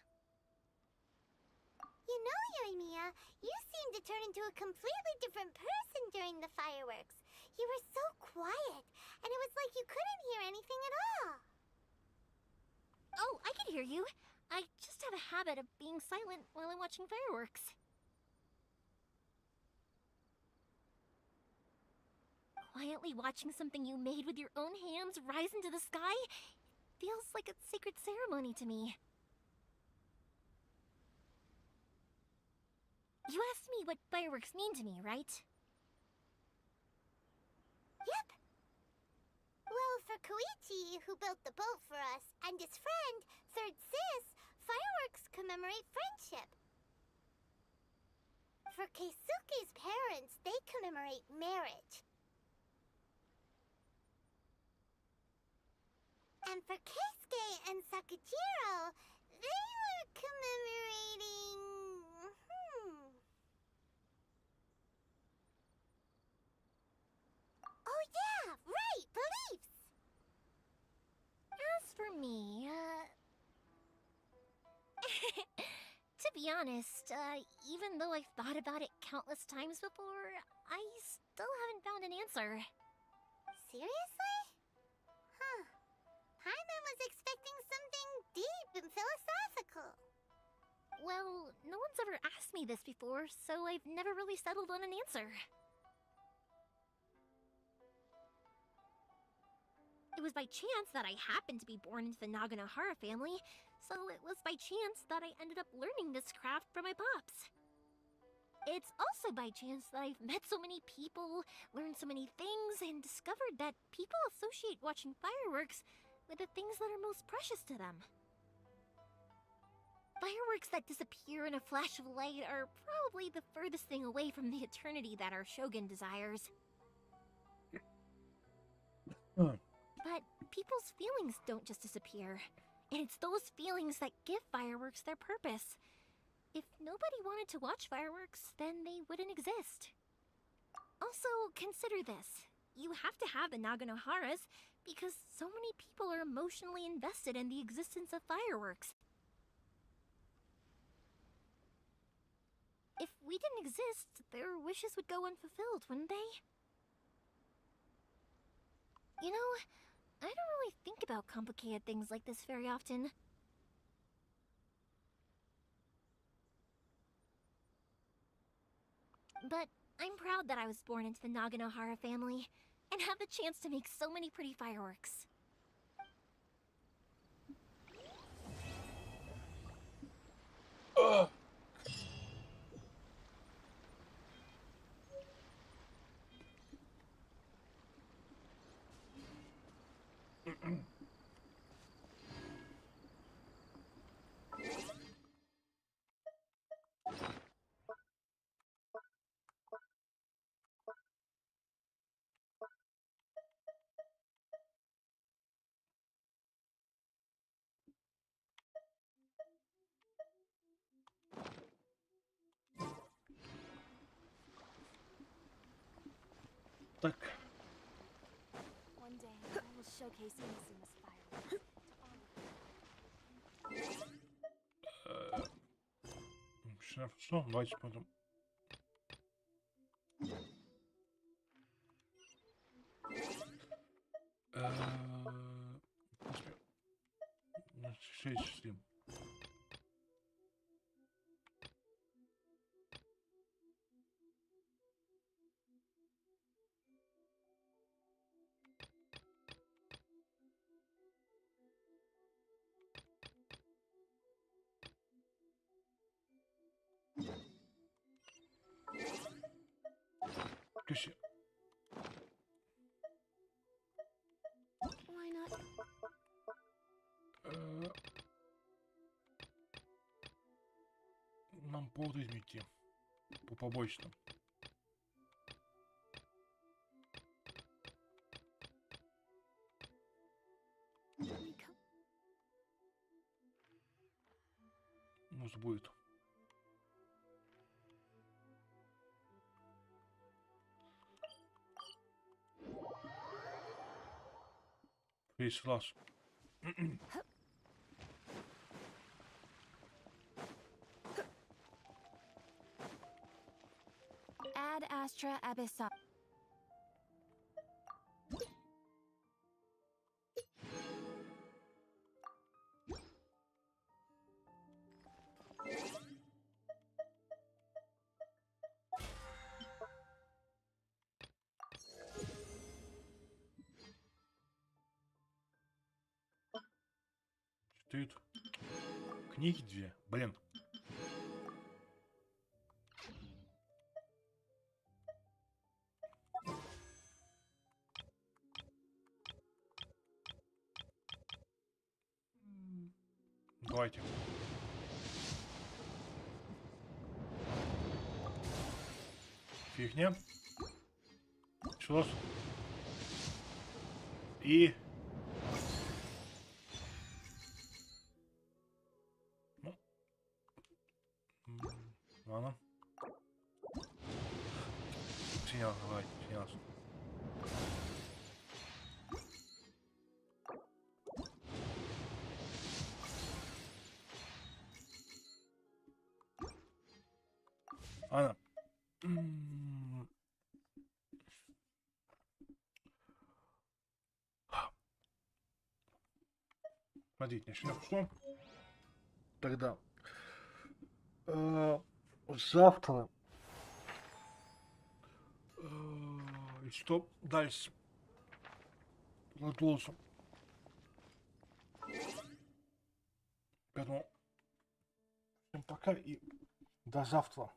S8: You know, Yoimiya, you seemed to turn into a completely different person during the fireworks. You were so quiet, and it was like you couldn't hear anything at all.
S2: Oh, I can hear you. I just have a habit of being silent while I'm watching fireworks. Quietly watching something you made with your own hands rise into the sky feels like a sacred ceremony to me. You asked me what fireworks mean to me, right?
S8: Yep. Well, for Koichi, who built the boat for us, and his friend, Third Sis, fireworks commemorate friendship. For Keisuke's parents, they commemorate marriage. And for Keisuke and Sakujiro, they were commemorating... Oh yeah, right, beliefs!
S2: As for me, to be honest, even though I've thought about it countless times before, I still haven't found an answer.
S8: Seriously? Huh. Paimon was expecting something deep and philosophical.
S2: Well, no one's ever asked me this before, so I've never really settled on an answer. It was by chance that I happened to be born into the Naganohara family, so it was by chance that I ended up learning this craft from my pops. It's also by chance that I've met so many people, learned so many things, and discovered that people associate watching fireworks with the things that are most precious to them. Fireworks that disappear in a flash of light are probably the furthest thing away from the eternity that our shogun desires. But people's feelings don't just disappear, and it's those feelings that give fireworks their purpose. If nobody wanted to watch fireworks, then they wouldn't exist. Also, consider this. You have to have the Naganoharas because so many people are emotionally invested in the existence of fireworks. If we didn't exist, their wishes would go unfulfilled, wouldn't they? You know, I don't really think about complicated things like this very often. but I'm proud that I was born into the Naganohara family and have the chance to make so many pretty fireworks.
S3: Так.
S6: One day, I will showcase Inazuma fireworks to all of
S3: Начинаем все. Давайте посмотрим. Restream. Кэши.
S17: Why not?
S3: Нам повод изменить по побочным. У нас будет. Весь раз.
S5: Ad Astra Abyssal.
S3: Стоит. Книги две. Блин. Давайте. Фигня. Что? И... Ну. Ладно. Снял, давай, снял. Ладно. Смотрите, начнем что? Тогда завтра и что дальше? Продолжим. Поэтому всем пока и до завтра.